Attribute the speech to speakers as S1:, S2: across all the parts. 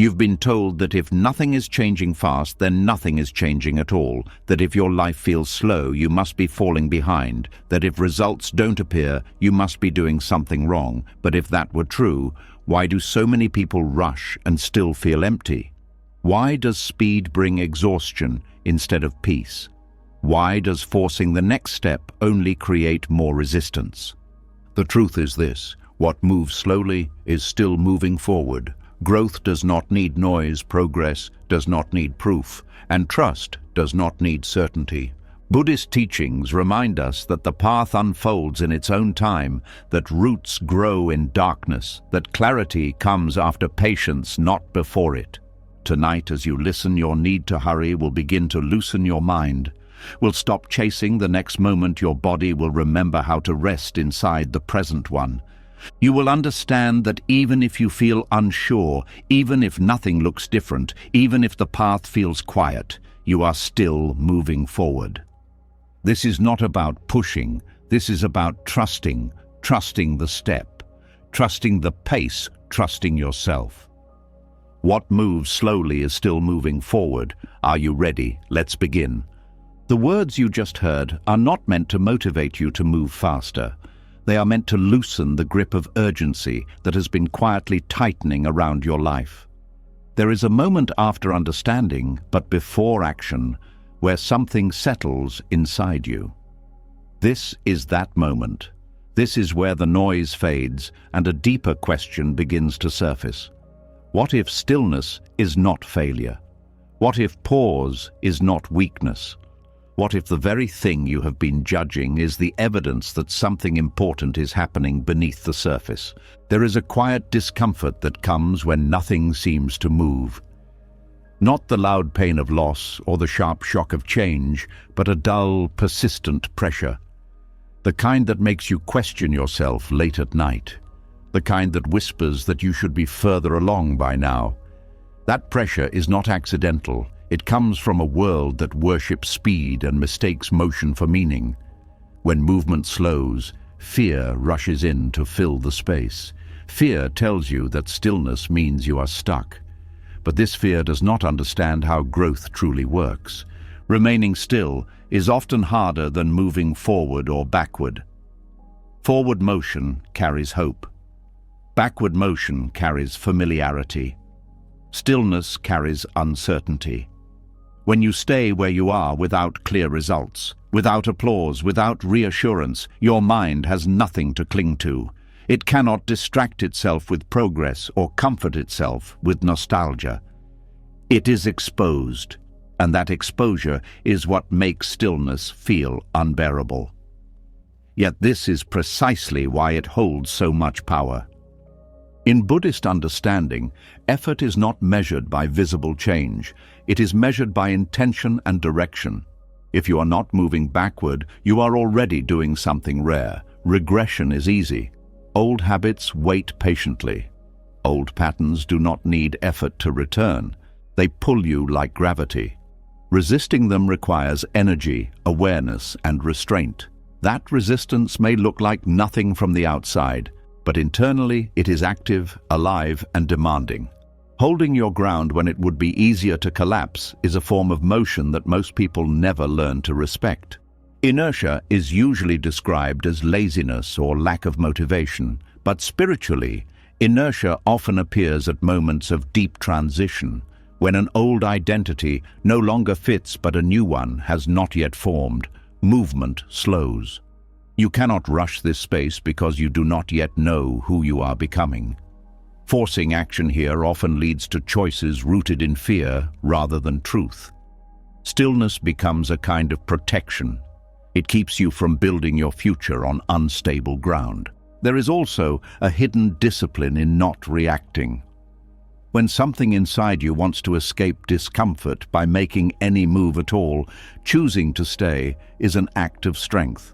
S1: You've been told that if nothing is changing fast, then nothing is changing at all, that if your life feels slow, you must be falling behind, that if results don't appear, you must be doing something wrong. But if that were true, why do so many people rush and still feel empty? Why does speed bring exhaustion instead of peace? Why does forcing the next step only create more resistance? The truth is this: what moves slowly is still moving forward. Growth does not need noise, progress does not need proof, and trust does not need certainty. Buddhist teachings remind us that the path unfolds in its own time, that roots grow in darkness, that clarity comes after patience, not before it. Tonight, as you listen, your need to hurry will begin to loosen your mind. Will stop chasing the next moment. Your body will remember how to rest inside the present one. You will understand that even if you feel unsure, even if nothing looks different, even if the path feels quiet, you are still moving forward. This is not about pushing. This is about trusting the step, trusting the pace, trusting yourself. What moves slowly is still moving forward. Are you ready? Let's begin. The words you just heard are not meant to motivate you to move faster. They are meant to loosen the grip of urgency that has been quietly tightening around your life. There is a moment after understanding, but before action, where something settles inside you. This is that moment. This is where the noise fades and a deeper question begins to surface. What if stillness is not failure? What if pause is not weakness? What if the very thing you have been judging is the evidence that something important is happening beneath the surface? There is a quiet discomfort that comes when nothing seems to move. Not the loud pain of loss or the sharp shock of change, but a dull, persistent pressure. The kind that makes you question yourself late at night. The kind that whispers that you should be further along by now. That pressure is not accidental. It comes from a world that worships speed and mistakes motion for meaning. When movement slows, fear rushes in to fill the space. Fear tells you that stillness means you are stuck. But this fear does not understand how growth truly works. Remaining still is often harder than moving forward or backward. Forward motion carries hope. Backward motion carries familiarity. Stillness carries uncertainty. When you stay where you are without clear results, without applause, without reassurance, your mind has nothing to cling to. It cannot distract itself with progress or comfort itself with nostalgia. It is exposed, and that exposure is what makes stillness feel unbearable. Yet this is precisely why it holds so much power. In Buddhist understanding, effort is not measured by visible change. It is measured by intention and direction. If you are not moving backward, you are already doing something rare. Regression is easy. Old habits wait patiently. Old patterns do not need effort to return. They pull you like gravity. Resisting them requires energy, awareness, and restraint. That resistance may look like nothing from the outside, but internally it is active, alive, and demanding. Holding your ground when it would be easier to collapse is a form of motion that most people never learn to respect. Inertia is usually described as laziness or lack of motivation, but spiritually, inertia often appears at moments of deep transition, when an old identity no longer fits but a new one has not yet formed. Movement slows. You cannot rush this space because you do not yet know who you are becoming. Forcing action here often leads to choices rooted in fear rather than truth. Stillness becomes a kind of protection. It keeps you from building your future on unstable ground. There is also a hidden discipline in not reacting. When something inside you wants to escape discomfort by making any move at all, choosing to stay is an act of strength.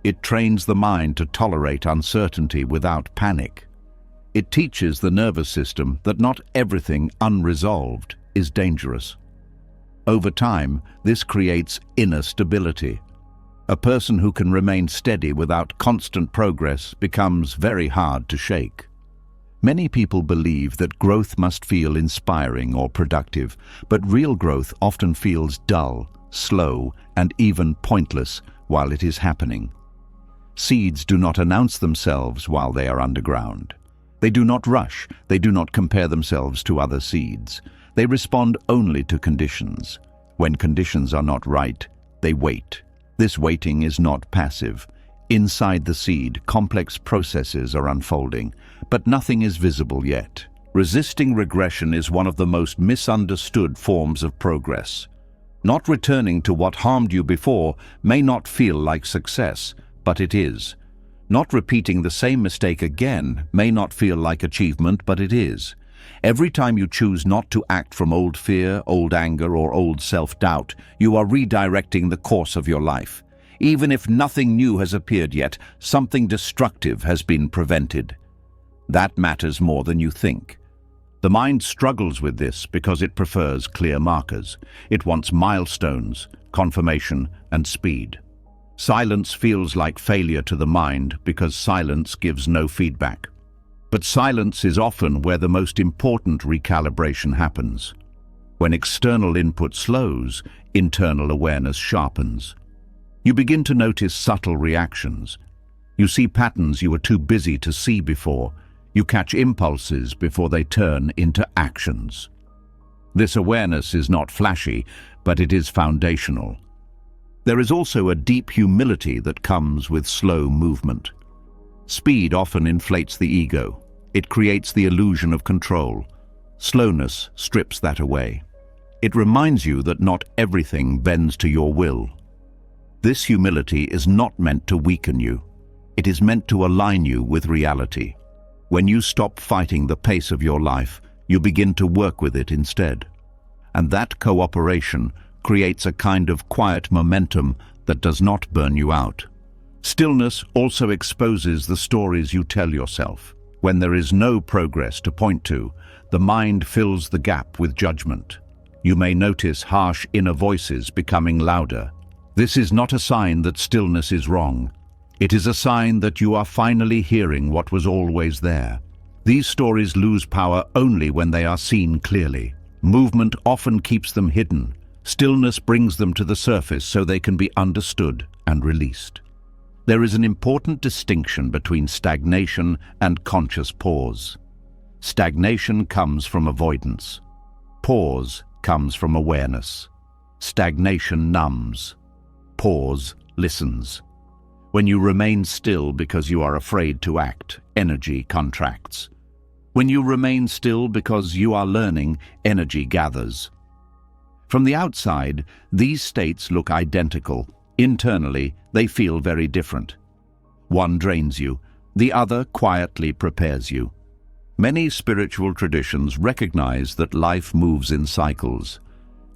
S1: It trains the mind to tolerate uncertainty without panic. It teaches the nervous system that not everything unresolved is dangerous. Over time, this creates inner stability. A person who can remain steady without constant progress becomes very hard to shake. Many people believe that growth must feel inspiring or productive, but real growth often feels dull, slow, and even pointless while it is happening. Seeds do not announce themselves while they are underground. They do not rush, they do not compare themselves to other seeds. They respond only to conditions. When conditions are not right, they wait. This waiting is not passive. Inside the seed, complex processes are unfolding, but nothing is visible yet. Resisting regression is one of the most misunderstood forms of progress. Not returning to what harmed you before may not feel like success, but it is. Not repeating the same mistake again may not feel like achievement, but it is. Every time you choose not to act from old fear, old anger, or old self-doubt, you are redirecting the course of your life. Even if nothing new has appeared yet, something destructive has been prevented. That matters more than you think. The mind struggles with this because it prefers clear markers. It wants milestones, confirmation, and speed. Silence feels like failure to the mind because silence gives no feedback. But silence is often where the most important recalibration happens. When external input slows, internal awareness sharpens. You begin to notice subtle reactions. You see patterns you were too busy to see before. You catch impulses before they turn into actions. This awareness is not flashy, but it is foundational. There is also a deep humility that comes with slow movement. Speed often inflates the ego. It creates the illusion of control. Slowness strips that away. It reminds you that not everything bends to your will. This humility is not meant to weaken you. It is meant to align you with reality. When you stop fighting the pace of your life, you begin to work with it instead. And that cooperation creates a kind of quiet momentum that does not burn you out. Stillness also exposes the stories you tell yourself. When there is no progress to point to, the mind fills the gap with judgment. You may notice harsh inner voices becoming louder. This is not a sign that stillness is wrong. It is a sign that you are finally hearing what was always there. These stories lose power only when they are seen clearly. Movement often keeps them hidden. Stillness brings them to the surface so they can be understood and released. There is an important distinction between stagnation and conscious pause. Stagnation comes from avoidance. Pause comes from awareness. Stagnation numbs. Pause listens. When you remain still because you are afraid to act, energy contracts. When you remain still because you are learning, energy gathers. From the outside, these states look identical. Internally, they feel very different. One drains you, the other quietly prepares you. Many spiritual traditions recognize that life moves in cycles.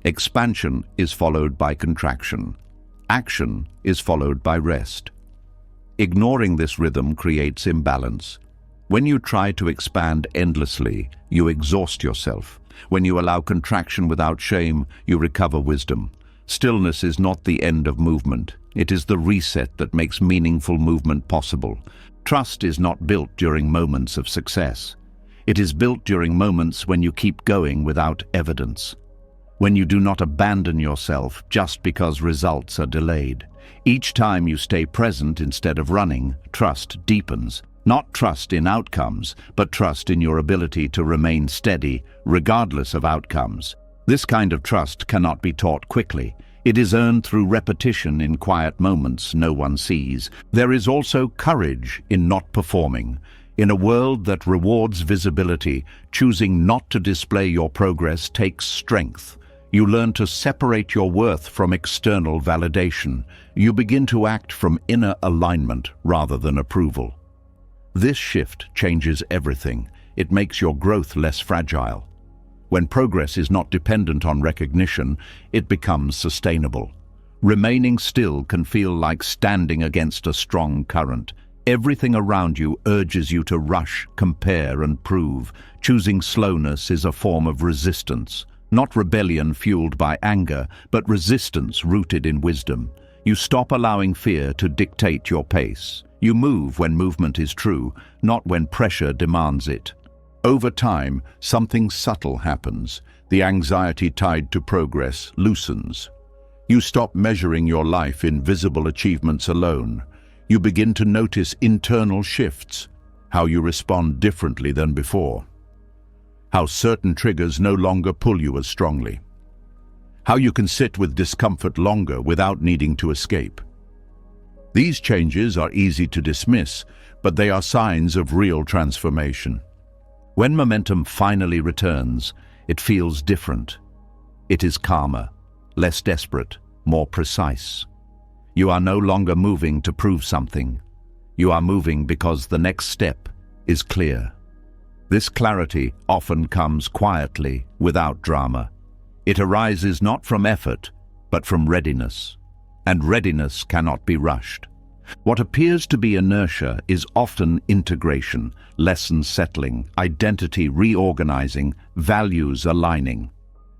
S1: Expansion is followed by contraction. Action is followed by rest. Ignoring this rhythm creates imbalance. When you try to expand endlessly, you exhaust yourself. When you allow contraction without shame, you recover wisdom. Stillness is not the end of movement. It is the reset that makes meaningful movement possible. Trust is not built during moments of success. It is built during moments when you keep going without evidence. When you do not abandon yourself just because results are delayed. Each time you stay present instead of running, trust deepens. Not trust in outcomes, but trust in your ability to remain steady, regardless of outcomes. This kind of trust cannot be taught quickly. It is earned through repetition in quiet moments no one sees. There is also courage in not performing. In a world that rewards visibility, choosing not to display your progress takes strength. You learn to separate your worth from external validation. You begin to act from inner alignment rather than approval. This shift changes everything. It makes your growth less fragile. When progress is not dependent on recognition, it becomes sustainable. Remaining still can feel like standing against a strong current. Everything around you urges you to rush, compare, and prove. Choosing slowness is a form of resistance. Not rebellion fueled by anger, but resistance rooted in wisdom. You stop allowing fear to dictate your pace. You move when movement is true, not when pressure demands it. Over time, something subtle happens. The anxiety tied to progress loosens. You stop measuring your life in visible achievements alone. You begin to notice internal shifts, how you respond differently than before, how certain triggers no longer pull you as strongly, how you can sit with discomfort longer without needing to escape. These changes are easy to dismiss, but they are signs of real transformation. When momentum finally returns, it feels different. It is calmer, less desperate, more precise. You are no longer moving to prove something. You are moving because the next step is clear. This clarity often comes quietly, without drama. It arises not from effort, but from readiness. And readiness cannot be rushed. What appears to be inertia is often integration, lessons settling, identity reorganizing, values aligning.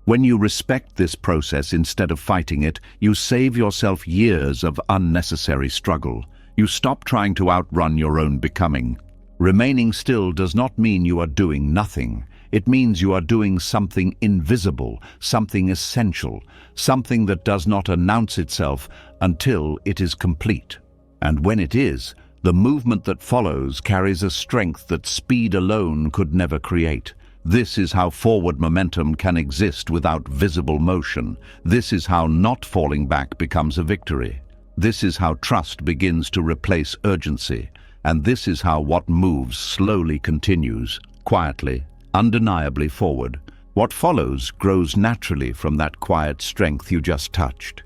S1: When you respect this process instead of fighting it, you save yourself years of unnecessary struggle. You stop trying to outrun your own becoming. Remaining still does not mean you are doing nothing. It means you are doing something invisible, something essential, something that does not announce itself until it is complete. And when it is, the movement that follows carries a strength that speed alone could never create. This is how forward momentum can exist without visible motion. This is how not falling back becomes a victory. This is how trust begins to replace urgency. And this is how what moves slowly continues, quietly, undeniably forward. What follows grows naturally from that quiet strength you just touched.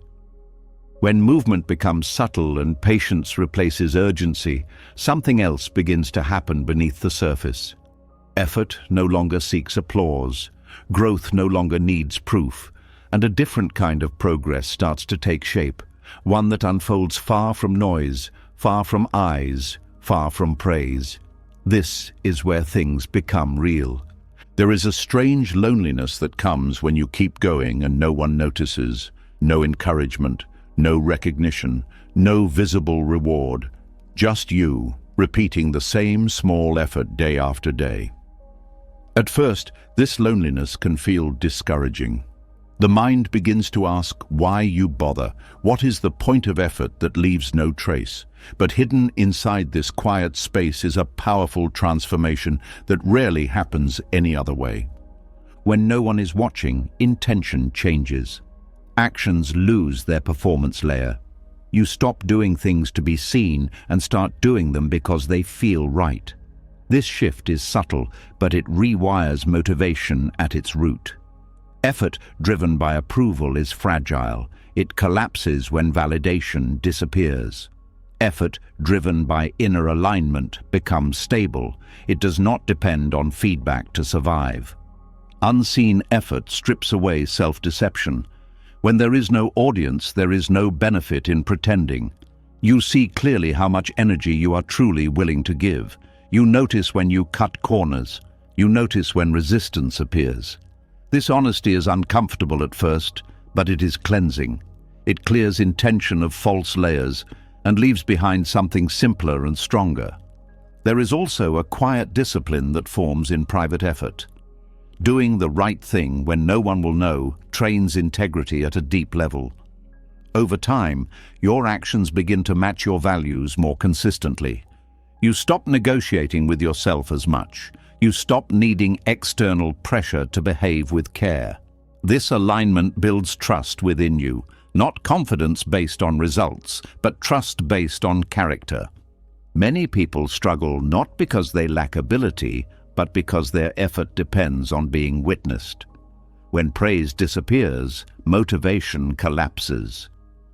S1: When movement becomes subtle and patience replaces urgency, something else begins to happen beneath the surface. Effort no longer seeks applause, growth no longer needs proof, and a different kind of progress starts to take shape, one that unfolds far from noise, far from eyes, far from praise. This is where things become real. There is a strange loneliness that comes when you keep going and no one notices, no encouragement, no recognition, no visible reward, just you, repeating the same small effort day after day. At first, this loneliness can feel discouraging. The mind begins to ask why you bother, what is the point of effort that leaves no trace. But hidden inside this quiet space is a powerful transformation that rarely happens any other way. When no one is watching, intention changes. Actions lose their performance layer. You stop doing things to be seen and start doing them because they feel right. This shift is subtle, but it rewires motivation at its root. Effort driven by approval is fragile. It collapses when validation disappears. Effort driven by inner alignment becomes stable. It does not depend on feedback to survive. Unseen effort strips away self-deception. When there is no audience, there is no benefit in pretending. You see clearly how much energy you are truly willing to give. You notice when you cut corners. You notice when resistance appears. This honesty is uncomfortable at first, but it is cleansing. It clears intention of false layers and leaves behind something simpler and stronger. There is also a quiet discipline that forms in private effort. Doing the right thing when no one will know trains integrity at a deep level. Over time, your actions begin to match your values more consistently. You stop negotiating with yourself as much. You stop needing external pressure to behave with care. This alignment builds trust within you, not confidence based on results, but trust based on character. Many people struggle not because they lack ability, but because their effort depends on being witnessed. When praise disappears, motivation collapses.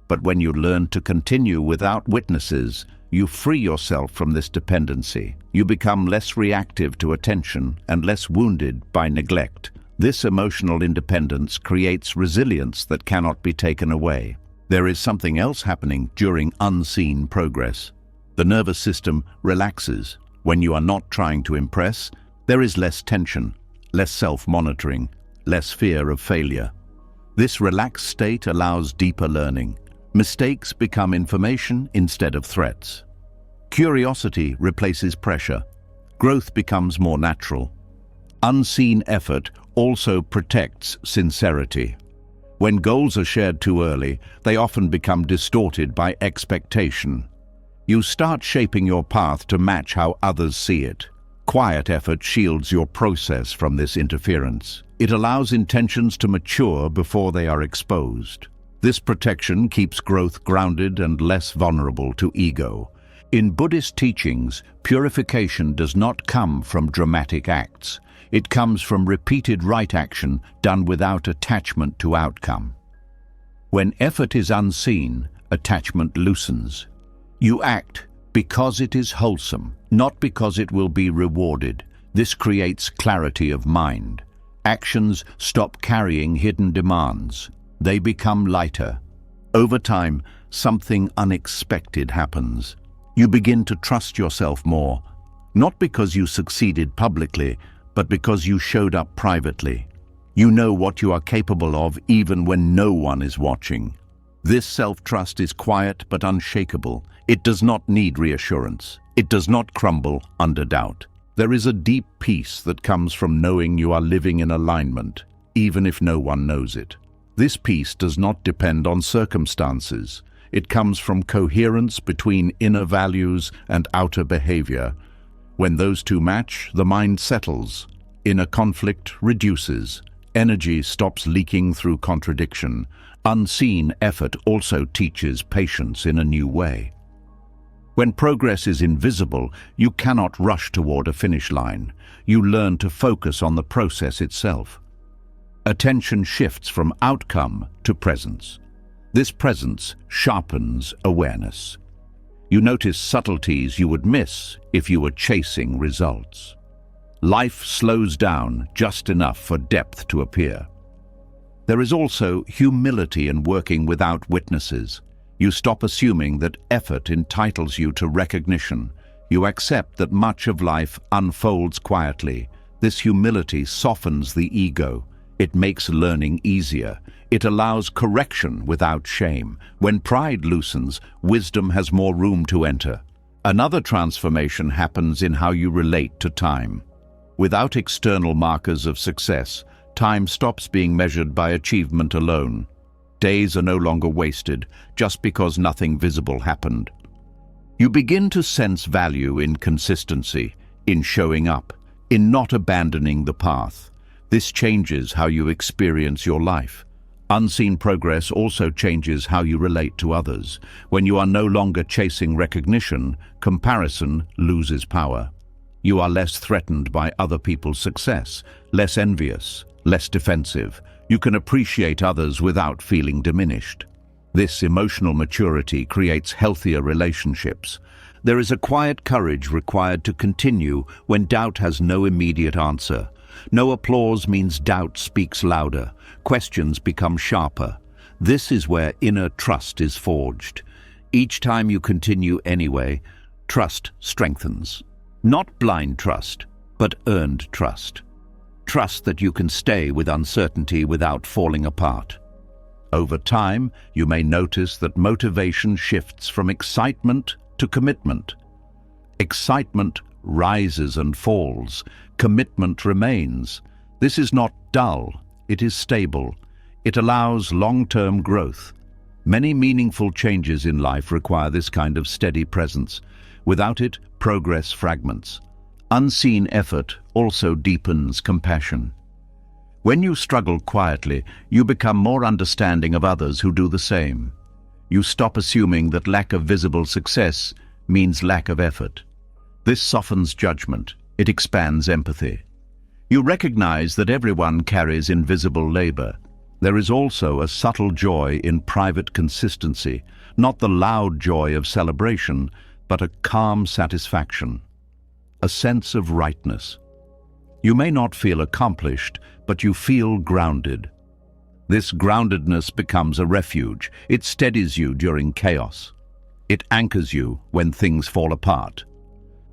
S1: But when you learn to continue without witnesses, you free yourself from this dependency. You become less reactive to attention and less wounded by neglect. This emotional independence creates resilience that cannot be taken away. There is something else happening during unseen progress. The nervous system relaxes. When you are not trying to impress, there is less tension, less self-monitoring, less fear of failure. This relaxed state allows deeper learning. Mistakes become information instead of threats. Curiosity replaces pressure. Growth becomes more natural. Unseen effort also protects sincerity. When goals are shared too early, they often become distorted by expectation. You start shaping your path to match how others see it. Quiet effort shields your process from this interference. It allows intentions to mature before they are exposed. This protection keeps growth grounded and less vulnerable to ego. In Buddhist teachings, purification does not come from dramatic acts. It comes from repeated right action done without attachment to outcome. When effort is unseen, attachment loosens. You act because it is wholesome, not because it will be rewarded. This creates clarity of mind. Actions stop carrying hidden demands. They become lighter. Over time, something unexpected happens. You begin to trust yourself more, not because you succeeded publicly, but because you showed up privately. You know what you are capable of even when no one is watching. This self-trust is quiet but unshakable. It does not need reassurance. It does not crumble under doubt. There is a deep peace that comes from knowing you are living in alignment, even if no one knows it. This peace does not depend on circumstances. It comes from coherence between inner values and outer behavior. When those two match, the mind settles. Inner conflict reduces. Energy stops leaking through contradiction. Unseen effort also teaches patience in a new way. When progress is invisible, you cannot rush toward a finish line. You learn to focus on the process itself. Attention shifts from outcome to presence. This presence sharpens awareness. You notice subtleties you would miss if you were chasing results. Life slows down just enough for depth to appear. There is also humility in working without witnesses. You stop assuming that effort entitles you to recognition. You accept that much of life unfolds quietly. This humility softens the ego. It makes learning easier. It allows correction without shame. When pride loosens, wisdom has more room to enter. Another transformation happens in how you relate to time. Without external markers of success, time stops being measured by achievement alone. Days are no longer wasted just because nothing visible happened. You begin to sense value in consistency, in showing up, in not abandoning the path. This changes how you experience your life. Unseen progress also changes how you relate to others. When you are no longer chasing recognition, comparison loses power. You are less threatened by other people's success, less envious, less defensive. You can appreciate others without feeling diminished. This emotional maturity creates healthier relationships. There is a quiet courage required to continue when doubt has no immediate answer. No applause means doubt speaks louder. Questions become sharper. This is where inner trust is forged. Each time you continue anyway, trust strengthens. Not blind trust, but earned trust. Trust that you can stay with uncertainty without falling apart. Over time, you may notice that motivation shifts from excitement to commitment. Excitement rises and falls. Commitment remains. This is not dull, it is stable. It allows long-term growth. Many meaningful changes in life require this kind of steady presence. Without it, progress fragments. Unseen effort also deepens compassion. When you struggle quietly, you become more understanding of others who do the same. You stop assuming that lack of visible success means lack of effort. This softens judgment. It expands empathy. You recognize that everyone carries invisible labor. There is also a subtle joy in private consistency, not the loud joy of celebration, but a calm satisfaction. A sense of rightness. You may not feel accomplished, but you feel grounded. This groundedness becomes a refuge. It steadies you during chaos. It anchors you when things fall apart.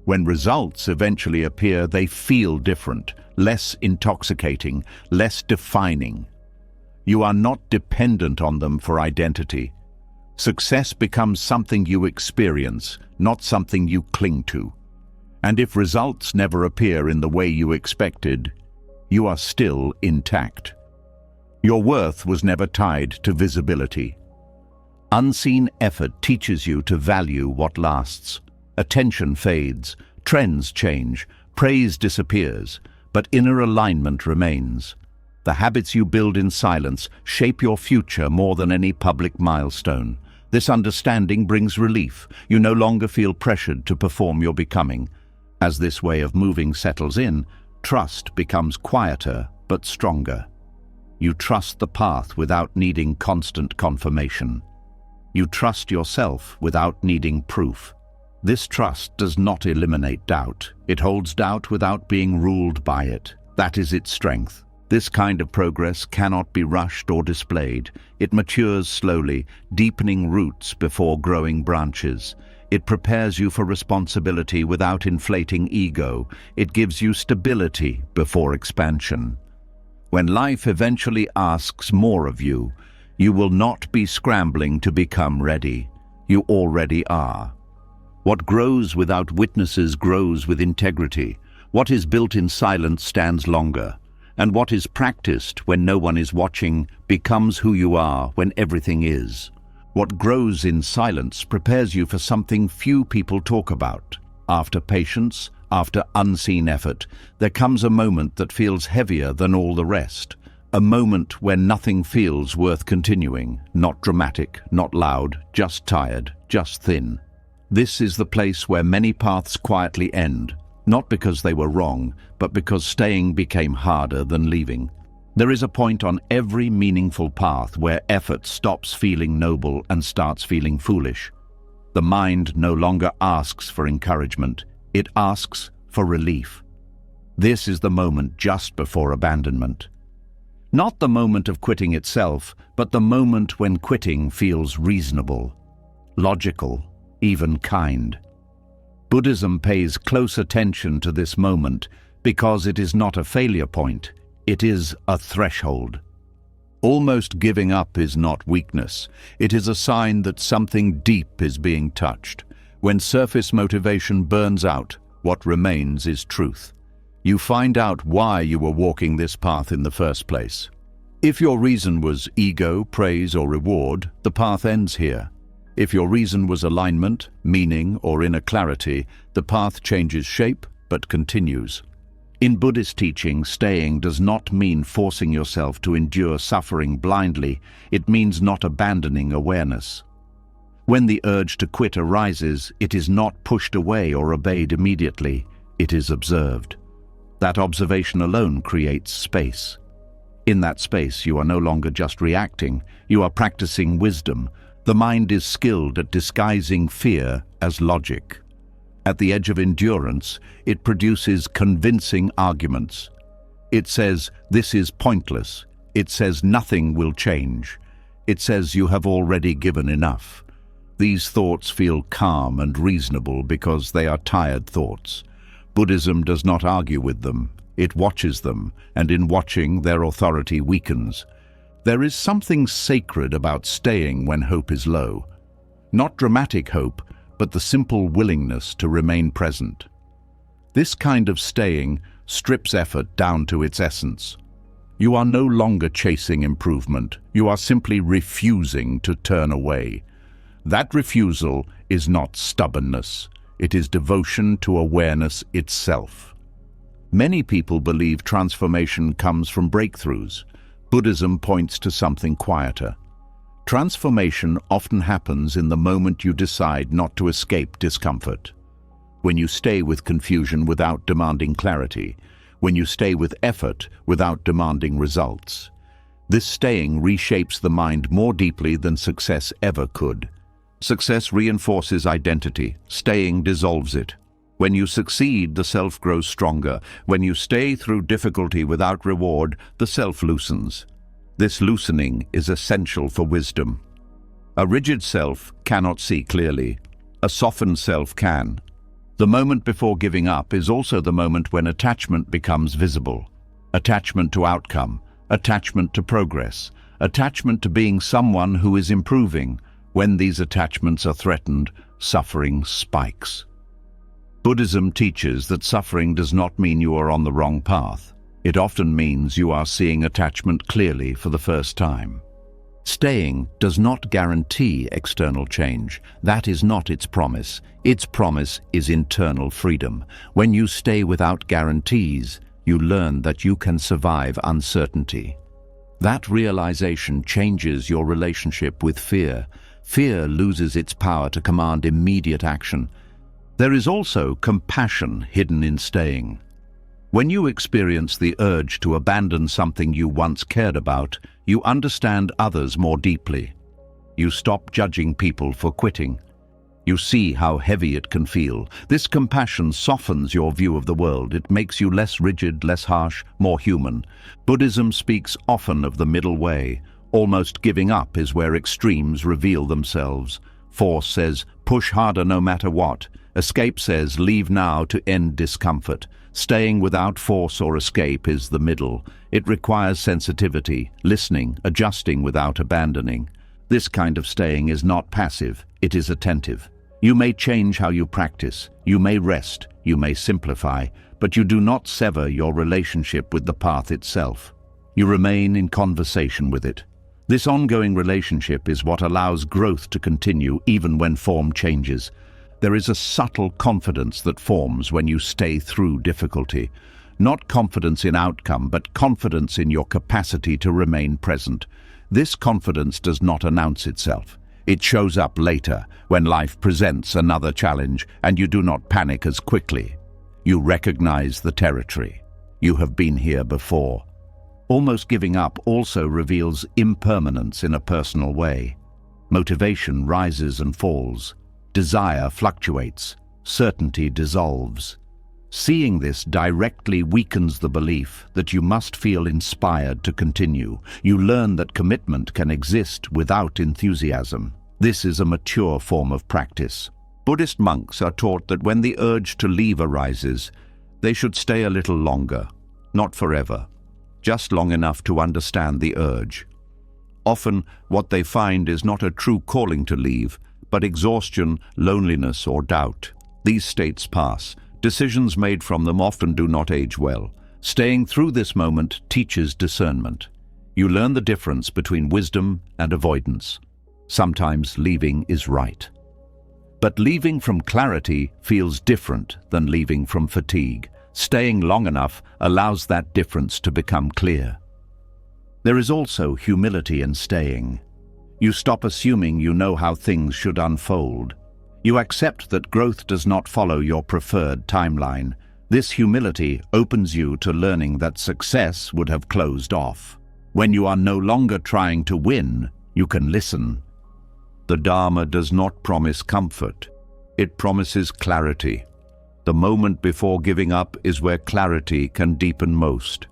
S1: When results eventually appear, they feel different, less intoxicating, less defining. You are not dependent on them for identity. Success becomes something you experience, not something you cling to. And if results never appear in the way you expected, you are still intact. Your worth was never tied to visibility. Unseen effort teaches you to value what lasts. Attention fades, trends change, praise disappears, but inner alignment remains. The habits you build in silence shape your future more than any public milestone. This understanding brings relief. You no longer feel pressured to perform your becoming. As this way of moving settles in, trust becomes quieter but stronger. You trust the path without needing constant confirmation. You trust yourself without needing proof. This trust does not eliminate doubt. It holds doubt without being ruled by it. That is its strength. This kind of progress cannot be rushed or displayed. It matures slowly, deepening roots before growing branches. It prepares you for responsibility without inflating ego. It gives you stability before expansion. When life eventually asks more of you, you will not be scrambling to become ready. You already are. What grows without witnesses grows with integrity. What is built in silence stands longer. And what is practiced when no one is watching becomes who you are when everything is. What grows in silence prepares you for something few people talk about. After patience, after unseen effort, there comes a moment that feels heavier than all the rest. A moment when nothing feels worth continuing. Not dramatic, not loud, just tired, just thin. This is the place where many paths quietly end. Not because they were wrong, but because staying became harder than leaving. There is a point on every meaningful path where effort stops feeling noble and starts feeling foolish. The mind no longer asks for encouragement. It asks for relief. This is the moment just before abandonment. Not the moment of quitting itself, but the moment when quitting feels reasonable, logical, even kind. Buddhism pays close attention to this moment because it is not a failure point, it is a threshold. Almost giving up is not weakness. It is a sign that something deep is being touched. When surface motivation burns out, what remains is truth. You find out why you were walking this path in the first place. If your reason was ego, praise, or reward, the path ends here. If your reason was alignment, meaning, or inner clarity, the path changes shape but continues. In Buddhist teaching, staying does not mean forcing yourself to endure suffering blindly. It means not abandoning awareness. When the urge to quit arises, it is not pushed away or obeyed immediately. It is observed. That observation alone creates space. In that space, you are no longer just reacting. You are practicing wisdom. The mind is skilled at disguising fear as logic. At the edge of endurance, it produces convincing arguments. It says, "This is pointless." It says, "Nothing will change." It says, "You have already given enough." These thoughts feel calm and reasonable because they are tired thoughts. Buddhism does not argue with them. It watches them, and in watching, their authority weakens. There is something sacred about staying when hope is low. Not dramatic hope, but the simple willingness to remain present. This kind of staying strips effort down to its essence. You are no longer chasing improvement. You are simply refusing to turn away. That refusal is not stubbornness. It is devotion to awareness itself. Many people believe transformation comes from breakthroughs. Buddhism points to something quieter. Transformation often happens in the moment you decide not to escape discomfort. When you stay with confusion without demanding clarity. When you stay with effort without demanding results. This staying reshapes the mind more deeply than success ever could. Success reinforces identity. Staying dissolves it. When you succeed, the self grows stronger. When you stay through difficulty without reward, the self loosens. This loosening is essential for wisdom. A rigid self cannot see clearly. A softened self can. The moment before giving up is also the moment when attachment becomes visible. Attachment to outcome, attachment to progress, attachment to being someone who is improving. When these attachments are threatened, suffering spikes. Buddhism teaches that suffering does not mean you are on the wrong path. It often means you are seeing attachment clearly for the first time. Staying does not guarantee external change. That is not its promise. Its promise is internal freedom. When you stay without guarantees, you learn that you can survive uncertainty. That realization changes your relationship with fear. Fear loses its power to command immediate action. There is also compassion hidden in staying. When you experience the urge to abandon something you once cared about, you understand others more deeply. You stop judging people for quitting. You see how heavy it can feel. This compassion softens your view of the world. It makes you less rigid, less harsh, more human. Buddhism speaks often of the middle way. Almost giving up is where extremes reveal themselves. Force says, push harder no matter what. Escape says, leave now to end discomfort. Staying without force or escape is the middle. It requires sensitivity, listening, adjusting without abandoning. This kind of staying is not passive, it is attentive. You may change how you practice, you may rest, you may simplify, but you do not sever your relationship with the path itself. You remain in conversation with it. This ongoing relationship is what allows growth to continue even when form changes. There is a subtle confidence that forms when you stay through difficulty. Not confidence in outcome, but confidence in your capacity to remain present. This confidence does not announce itself. It shows up later, when life presents another challenge, and you do not panic as quickly. You recognize the territory. You have been here before. Almost giving up also reveals impermanence in a personal way. Motivation rises and falls. Desire fluctuates, certainty dissolves. Seeing this directly weakens the belief that you must feel inspired to continue. You learn that commitment can exist without enthusiasm. This is a mature form of practice. Buddhist monks are taught that when the urge to leave arises, they should stay a little longer, not forever, just long enough to understand the urge. Often, what they find is not a true calling to leave, but exhaustion, loneliness, or doubt. These states pass. Decisions made from them often do not age well. Staying through this moment teaches discernment. You learn the difference between wisdom and avoidance. Sometimes leaving is right. But leaving from clarity feels different than leaving from fatigue. Staying long enough allows that difference to become clear. There is also humility in staying. You stop assuming you know how things should unfold. You accept that growth does not follow your preferred timeline. This humility opens you to learning that success would have closed off. When you are no longer trying to win, you can listen. The Dharma does not promise comfort. It promises clarity. The moment before giving up is where clarity can deepen most.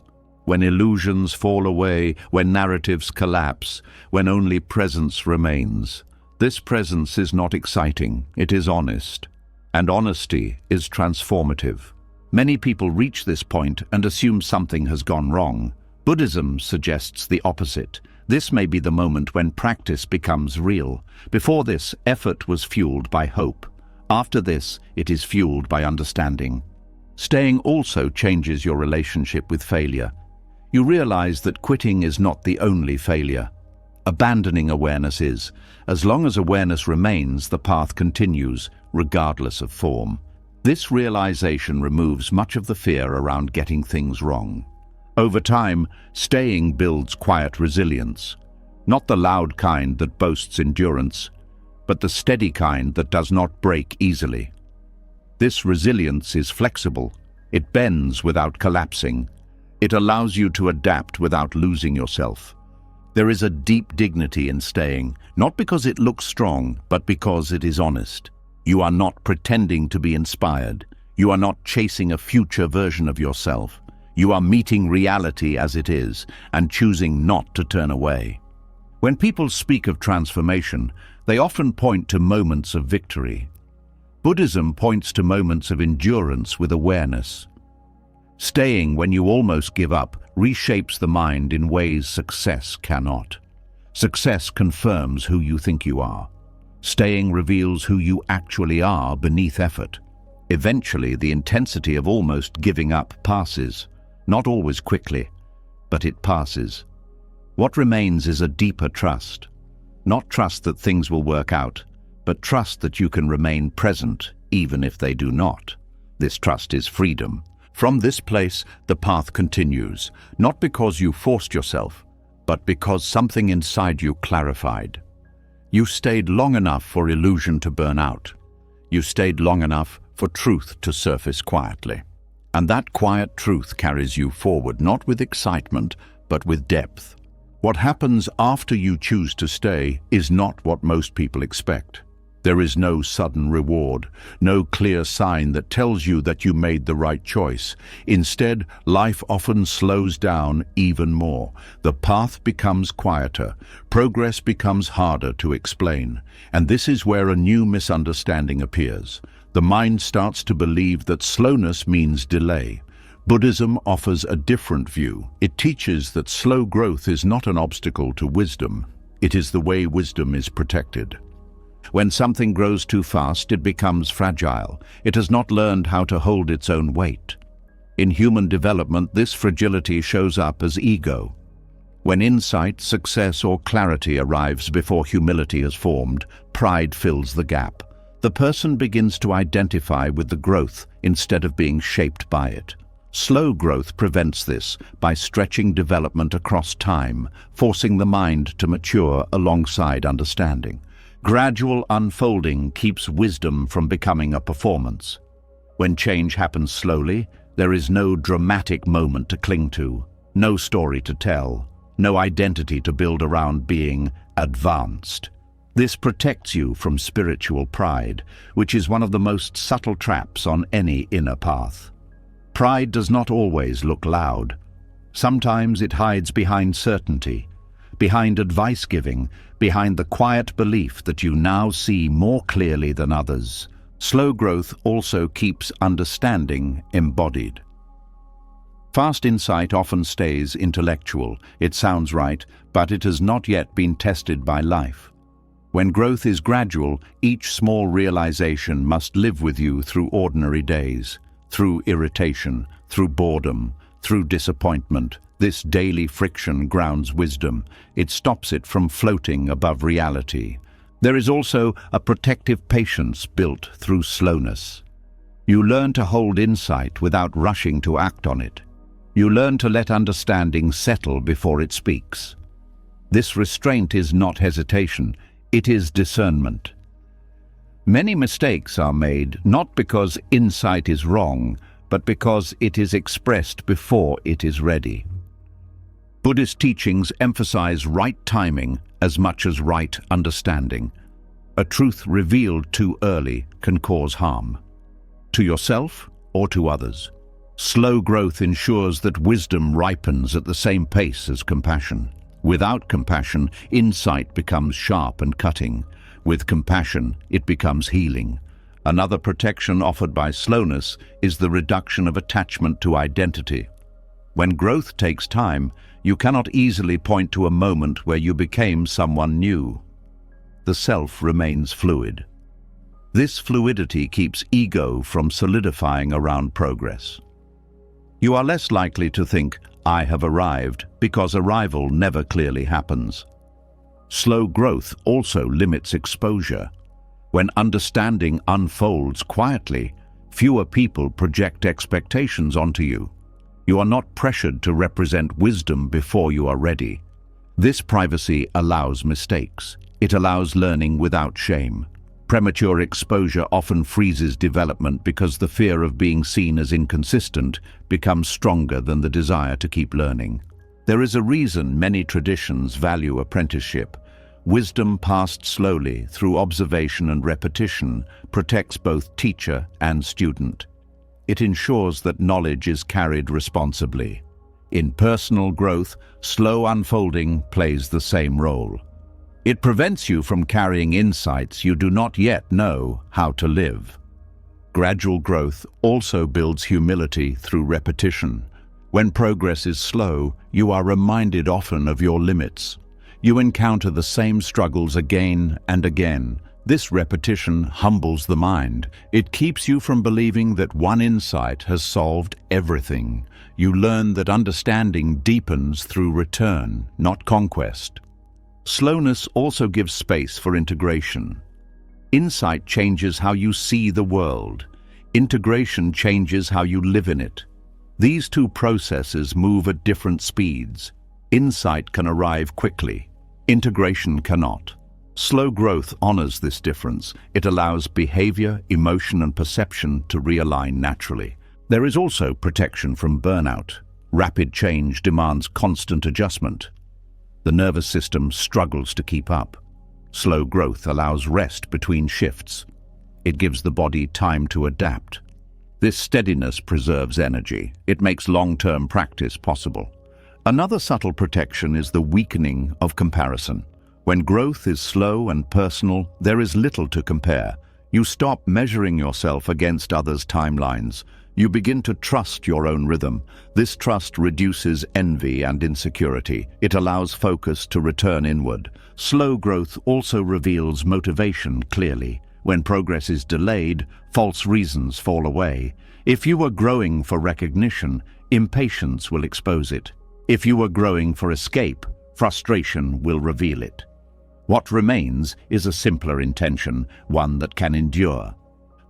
S1: When illusions fall away, when narratives collapse, when only presence remains. This presence is not exciting, it is honest. And honesty is transformative. Many people reach this point and assume something has gone wrong. Buddhism suggests the opposite. This may be the moment when practice becomes real. Before this, effort was fueled by hope. After this, it is fueled by understanding. Staying also changes your relationship with failure. You realize that quitting is not the only failure. Abandoning awareness is. As long as awareness remains, the path continues, regardless of form. This realization removes much of the fear around getting things wrong. Over time, staying builds quiet resilience. Not the loud kind that boasts endurance, but the steady kind that does not break easily. This resilience is flexible. It bends without collapsing. It allows you to adapt without losing yourself. There is a deep dignity in staying, not because it looks strong, but because it is honest. You are not pretending to be inspired. You are not chasing a future version of yourself. You are meeting reality as it is and choosing not to turn away. When people speak of transformation, they often point to moments of victory. Buddhism points to moments of endurance with awareness. Staying when you almost give up reshapes the mind in ways success cannot. Success confirms who you think you are. Staying reveals who you actually are beneath effort. Eventually, the intensity of almost giving up passes. not always quickly, but it passes. What remains is a deeper trust. Not trust that things will work out, but trust that you can remain present even if they do not. This trust is freedom. From this place, the path continues, not because you forced yourself, but because something inside you clarified. You stayed long enough for illusion to burn out. You stayed long enough for truth to surface quietly. And that quiet truth carries you forward, not with excitement, but with depth. What happens after you choose to stay is not what most people expect. There is no sudden reward, no clear sign that tells you that you made the right choice. Instead, life often slows down even more. The path becomes quieter, progress becomes harder to explain, and this is where a new misunderstanding appears. The mind starts to believe that slowness means delay. Buddhism offers a different view. It teaches that slow growth is not an obstacle to wisdom. It is the way wisdom is protected. When something grows too fast, it becomes fragile. It has not learned how to hold its own weight. In human development, this fragility shows up as ego. When insight, success, or clarity arrives before humility has formed, pride fills the gap. The person begins to identify with the growth instead of being shaped by it. Slow growth prevents this by stretching development across time, forcing the mind to mature alongside understanding. Gradual unfolding keeps wisdom from becoming a performance. When change happens slowly, there is no dramatic moment to cling to, no story to tell, no identity to build around being advanced. This protects you from spiritual pride, which is one of the most subtle traps on any inner path. Pride does not always look loud. Sometimes it hides behind certainty, behind advice-giving, behind the quiet belief that you now see more clearly than others. Slow growth also keeps understanding embodied. Fast insight often stays intellectual. It sounds right, but it has not yet been tested by life. When growth is gradual, each small realization must live with you through ordinary days, through irritation, through boredom, through disappointment. This daily friction grounds wisdom. It stops it from floating above reality. There is also a protective patience built through slowness. You learn to hold insight without rushing to act on it. You learn to let understanding settle before it speaks. This restraint is not hesitation, it is discernment. Many mistakes are made not because insight is wrong, but because it is expressed before it is ready. Buddhist teachings emphasize right timing as much as right understanding. A truth revealed too early can cause harm, to yourself or to others. Slow growth ensures that wisdom ripens at the same pace as compassion. Without compassion, insight becomes sharp and cutting. With compassion, it becomes healing. Another protection offered by slowness is the reduction of attachment to identity. When growth takes time, you cannot easily point to a moment where you became someone new. The self remains fluid. This fluidity keeps ego from solidifying around progress. You are less likely to think, "I have arrived," because arrival never clearly happens. Slow growth also limits exposure. When understanding unfolds quietly, fewer people project expectations onto you. You are not pressured to represent wisdom before you are ready. This privacy allows mistakes. It allows learning without shame. Premature exposure often freezes development because the fear of being seen as inconsistent becomes stronger than the desire to keep learning. There is a reason many traditions value apprenticeship. Wisdom passed slowly through observation and repetition protects both teacher and student. It ensures that knowledge is carried responsibly. In personal growth, slow unfolding plays the same role. It prevents you from carrying insights you do not yet know how to live. Gradual growth also builds humility through repetition. When progress is slow, you are reminded often of your limits. You encounter the same struggles again and again, This repetition humbles the mind. It keeps you from believing that one insight has solved everything. You learn that understanding deepens through return, not conquest. Slowness also gives space for integration. Insight changes how you see the world. Integration changes how you live in it. These two processes move at different speeds. Insight can arrive quickly. Integration cannot. Slow growth honors this difference. It allows behavior, emotion, and perception to realign naturally. There is also protection from burnout. Rapid change demands constant adjustment. The nervous system struggles to keep up. Slow growth allows rest between shifts. It gives the body time to adapt. This steadiness preserves energy. It makes long-term practice possible. Another subtle protection is the weakening of comparison. When growth is slow and personal, there is little to compare. You stop measuring yourself against others' timelines. You begin to trust your own rhythm. This trust reduces envy and insecurity. It allows focus to return inward. Slow growth also reveals motivation clearly. When progress is delayed, false reasons fall away. If you are growing for recognition, impatience will expose it. If you are growing for escape, frustration will reveal it. What remains is a simpler intention, one that can endure.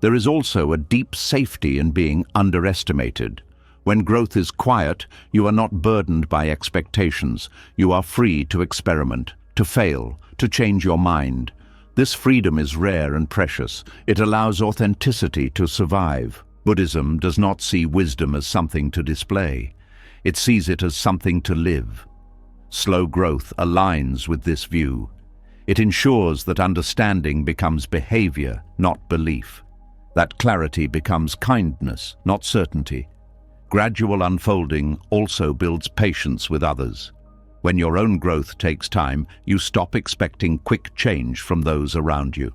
S1: There is also a deep safety in being underestimated. When growth is quiet, you are not burdened by expectations. You are free to experiment, to fail, to change your mind. This freedom is rare and precious. It allows authenticity to survive. Buddhism does not see wisdom as something to display. It sees it as something to live. Slow growth aligns with this view. It ensures that understanding becomes behavior, not belief. That clarity becomes kindness, not certainty. Gradual unfolding also builds patience with others. When your own growth takes time, you stop expecting quick change from those around you.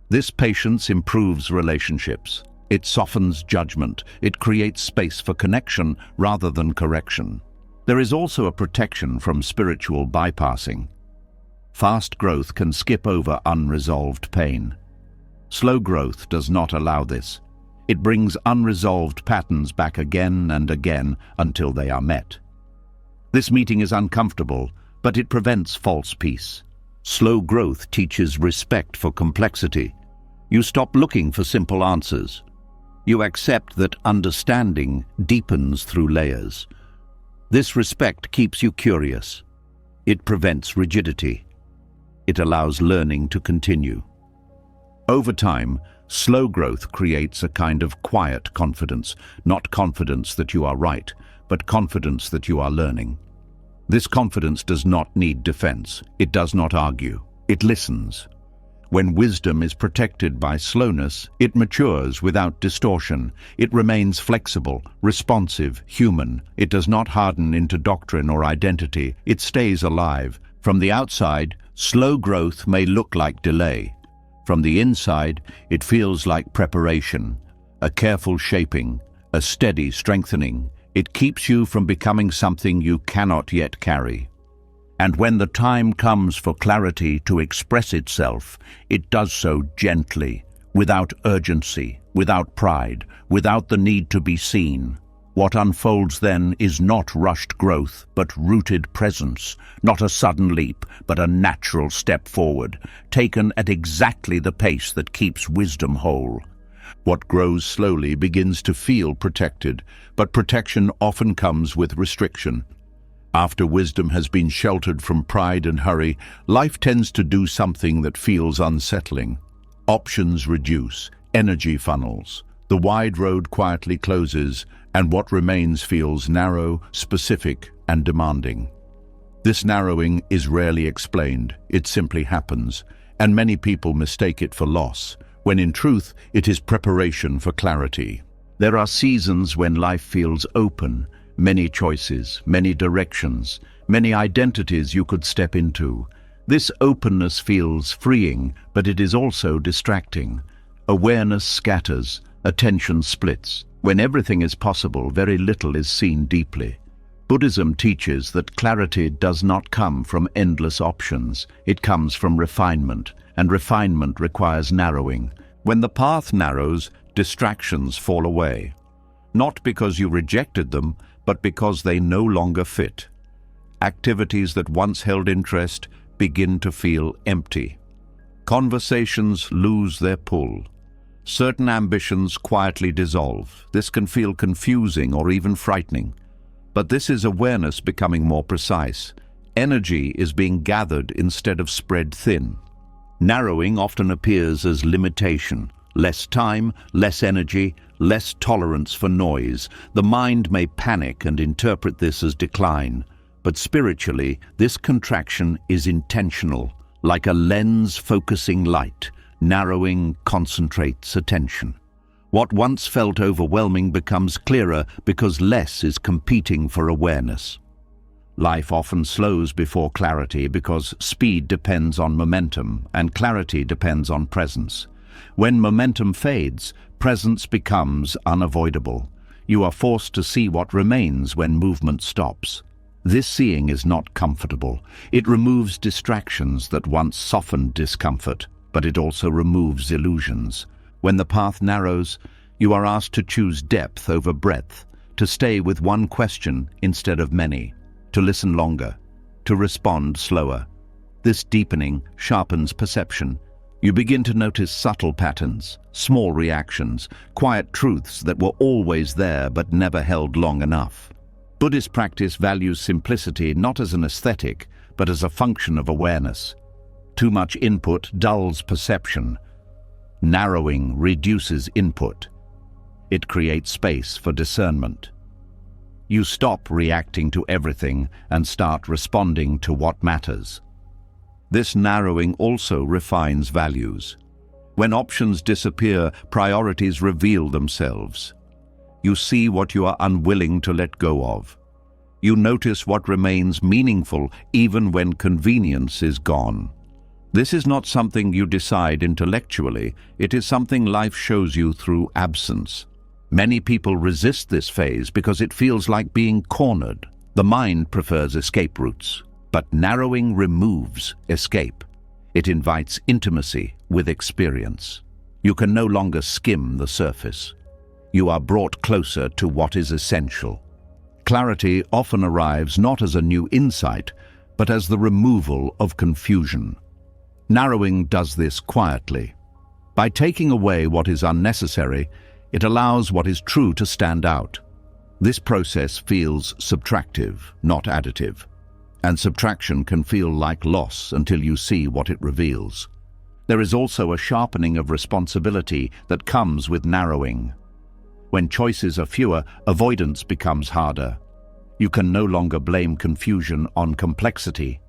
S1: This patience improves relationships. It softens judgment. It creates space for connection rather than correction. There is also a protection from spiritual bypassing. Fast growth can skip over unresolved pain. Slow growth does not allow this. It brings unresolved patterns back again and again until they are met. This meeting is uncomfortable, but it prevents false peace. Slow growth teaches respect for complexity. You stop looking for simple answers. You accept that understanding deepens through layers. This respect keeps you curious. It prevents rigidity. It allows learning to continue. Over time, slow growth creates a kind of quiet confidence, not confidence that you are right, but confidence that you are learning. This confidence does not need defense. It does not argue. It listens. When wisdom is protected by slowness, it matures without distortion. It remains flexible, responsive, human. It does not harden into doctrine or identity. It stays alive. From the outside, slow growth may look like delay. From the inside, it feels like preparation, a careful shaping, a steady strengthening. It keeps you from becoming something you cannot yet carry. And when the time comes for clarity to express itself, it does so gently, without urgency, without pride, without the need to be seen. What unfolds then is not rushed growth, but rooted presence, not a sudden leap, but a natural step forward, taken at exactly the pace that keeps wisdom whole. What grows slowly begins to feel protected, but protection often comes with restriction. After wisdom has been sheltered from pride and hurry, life tends to do something that feels unsettling. Options reduce, energy funnels. The wide road quietly closes, and what remains feels narrow, specific, and demanding. This narrowing is rarely explained. It simply happens, and many people mistake it for loss, when in truth it is preparation for clarity. There are seasons when life feels open, many choices, many directions, many identities you could step into. This openness feels freeing, but it is also distracting. Awareness scatters, attention splits. When everything is possible, very little is seen deeply. Buddhism teaches that clarity does not come from endless options. It comes from refinement, and refinement requires narrowing. When the path narrows, distractions fall away. Not because you rejected them, but because they no longer fit. Activities that once held interest begin to feel empty. Conversations lose their pull. Certain ambitions quietly dissolve. This can feel confusing or even frightening. But this is awareness becoming more precise. Energy is being gathered instead of spread thin. Narrowing often appears as limitation. Less time, less energy, less tolerance for noise. The mind may panic and interpret this as decline. But spiritually, this contraction is intentional, like a lens focusing light. Narrowing concentrates attention. What once felt overwhelming becomes clearer because less is competing for awareness. Life often slows before clarity because speed depends on momentum and clarity depends on presence. When momentum fades, presence becomes unavoidable. You are forced to see what remains when movement stops. This seeing is not comfortable. It removes distractions that once softened discomfort, but it also removes illusions. When the path narrows, you are asked to choose depth over breadth, to stay with one question instead of many, to listen longer, to respond slower. This deepening sharpens perception. You begin to notice subtle patterns, small reactions, quiet truths that were always there but never held long enough. Buddhist practice values simplicity not as an aesthetic, but as a function of awareness. Too much input dulls perception. Narrowing reduces input. It creates space for discernment. You stop reacting to everything and start responding to what matters. This narrowing also refines values. When options disappear, priorities reveal themselves. You see what you are unwilling to let go of. You notice what remains meaningful even when convenience is gone. This is not something you decide intellectually, it is something life shows you through absence. Many people resist this phase because it feels like being cornered. The mind prefers escape routes, but narrowing removes escape. It invites intimacy with experience. You can no longer skim the surface. You are brought closer to what is essential. Clarity often arrives not as a new insight, but as the removal of confusion. Narrowing does this quietly. By taking away what is unnecessary, it allows what is true to stand out. This process feels subtractive, not additive. And subtraction can feel like loss until you see what it reveals. There is also a sharpening of responsibility that comes with narrowing. When choices are fewer, avoidance becomes harder. You can no longer blame confusion on complexity.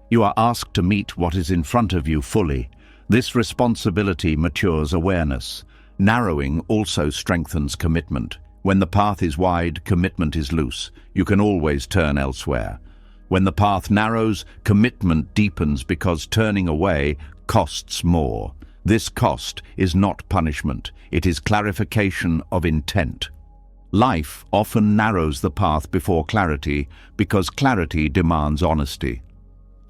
S1: You are asked to meet what is in front of you fully. This responsibility matures awareness. Narrowing also strengthens commitment. When the path is wide, commitment is loose. You can always turn elsewhere. When the path narrows, commitment deepens because turning away costs more. This cost is not punishment, it is clarification of intent. Life often narrows the path before clarity because clarity demands honesty.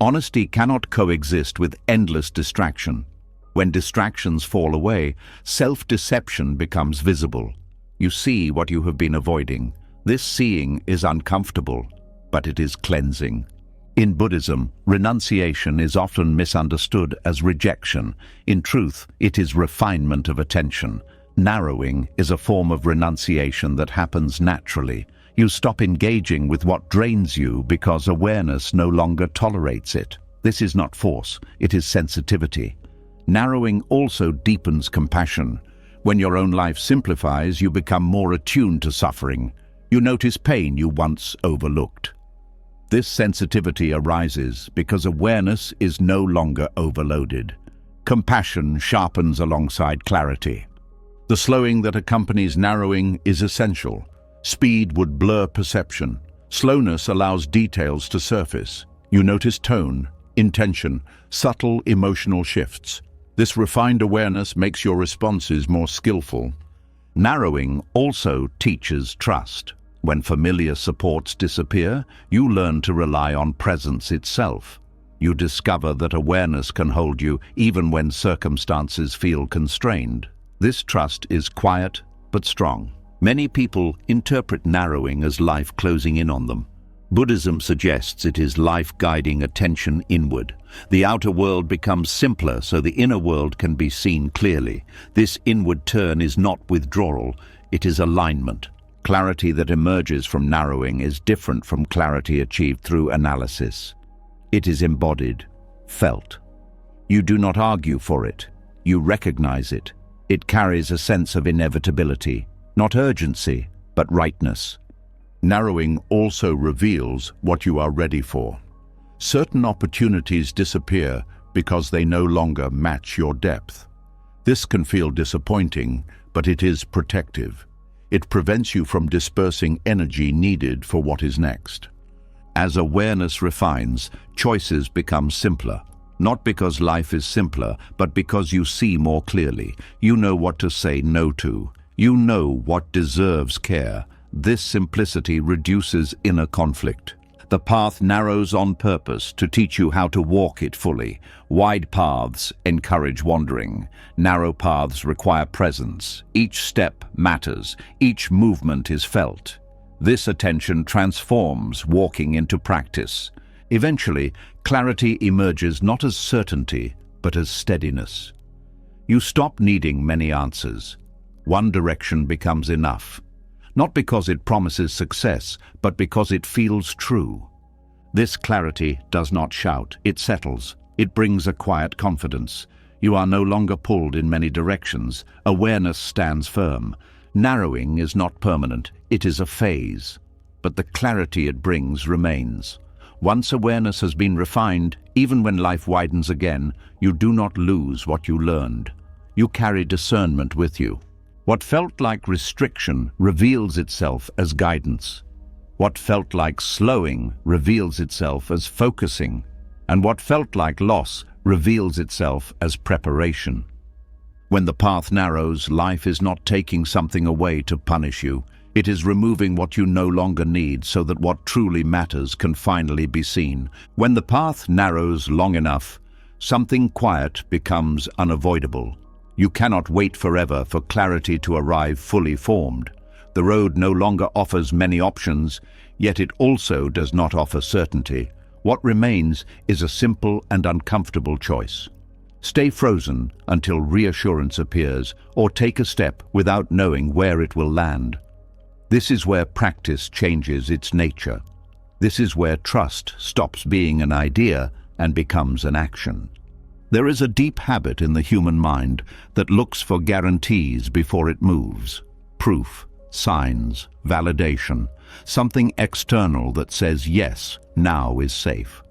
S1: Honesty cannot coexist with endless distraction. When distractions fall away, self-deception becomes visible. You see what you have been avoiding. This seeing is uncomfortable, but it is cleansing. In Buddhism, renunciation is often misunderstood as rejection. In truth, it is refinement of attention. Narrowing is a form of renunciation that happens naturally. You stop engaging with what drains you because awareness no longer tolerates it. This is not force, it is sensitivity. Narrowing also deepens compassion. When your own life simplifies, you become more attuned to suffering. You notice pain you once overlooked. This sensitivity arises because awareness is no longer overloaded. Compassion sharpens alongside clarity. The slowing that accompanies narrowing is essential. Speed would blur perception. Slowness allows details to surface. You notice tone, intention, subtle emotional shifts. This refined awareness makes your responses more skillful. Narrowing also teaches trust. When familiar supports disappear, you learn to rely on presence itself. You discover that awareness can hold you even when circumstances feel constrained. This trust is quiet but strong. Many people interpret narrowing as life closing in on them. Buddhism suggests it is life guiding attention inward. The outer world becomes simpler so the inner world can be seen clearly. This inward turn is not withdrawal, it is alignment. Clarity that emerges from narrowing is different from clarity achieved through analysis. It is embodied, felt. You do not argue for it, you recognize it. It carries a sense of inevitability, not urgency, but rightness. Narrowing also reveals what you are ready for. Certain opportunities disappear because they no longer match your depth. This can feel disappointing, but it is protective. It prevents you from dispersing energy needed for what is next. As awareness refines, choices become simpler. Not because life is simpler, but because you see more clearly. You know what to say no to. You know what deserves care. This simplicity reduces inner conflict. The path narrows on purpose to teach you how to walk it fully. Wide paths encourage wandering. Narrow paths require presence. Each step matters. Each movement is felt. This attention transforms walking into practice. Eventually, clarity emerges not as certainty, but as steadiness. You stop needing many answers. One direction becomes enough. Not because it promises success, but because it feels true. This clarity does not shout, it settles. It brings a quiet confidence. You are no longer pulled in many directions. Awareness stands firm. Narrowing is not permanent, it is a phase. But the clarity it brings remains. Once awareness has been refined, even when life widens again, you do not lose what you learned. You carry discernment with you. What felt like restriction reveals itself as guidance. What felt like slowing reveals itself as focusing. And what felt like loss reveals itself as preparation. When the path narrows, life is not taking something away to punish you. It is removing what you no longer need so that what truly matters can finally be seen. When the path narrows long enough, something quiet becomes unavoidable. You cannot wait forever for clarity to arrive fully formed. The road no longer offers many options, yet it also does not offer certainty. What remains is a simple and uncomfortable choice. Stay frozen until reassurance appears, or take a step without knowing where it will land. This is where practice changes its nature. This is where trust stops being an idea and becomes an action. There is a deep habit in the human mind that looks for guarantees before it moves. Proof, signs, validation, something external that says yes, now is safe.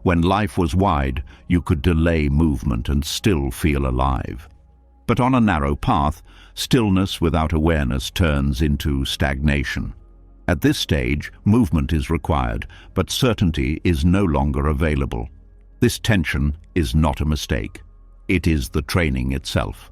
S1: When life was wide, you could delay movement and still feel alive. But on a narrow path, stillness without awareness turns into stagnation. At this stage, movement is required, but certainty is no longer available. This tension is not a mistake. It is the training itself.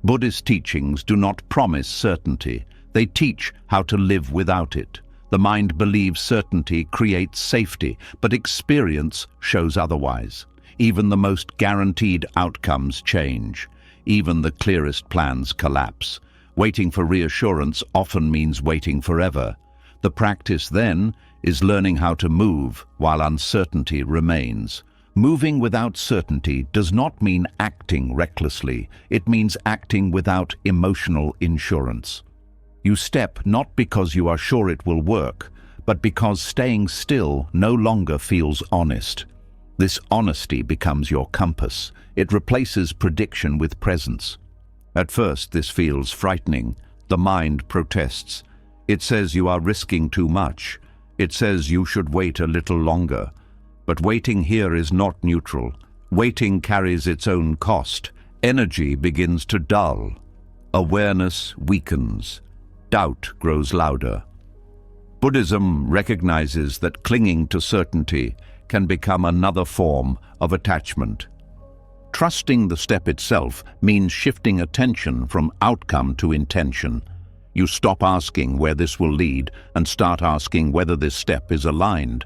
S1: Buddhist teachings do not promise certainty. They teach how to live without it. The mind believes certainty creates safety, but experience shows otherwise. Even the most guaranteed outcomes change. Even the clearest plans collapse. Waiting for reassurance often means waiting forever. The practice then is learning how to move while uncertainty remains. Moving without certainty does not mean acting recklessly. It means acting without emotional insurance. You step not because you are sure it will work, but because staying still no longer feels honest. This honesty becomes your compass. It replaces prediction with presence. At first, this feels frightening. The mind protests. It says you are risking too much. It says you should wait a little longer. But waiting here is not neutral. Waiting carries its own cost. Energy begins to dull. Awareness weakens. Doubt grows louder. Buddhism recognizes that clinging to certainty can become another form of attachment. Trusting the step itself means shifting attention from outcome to intention. You stop asking where this will lead and start asking whether this step is aligned.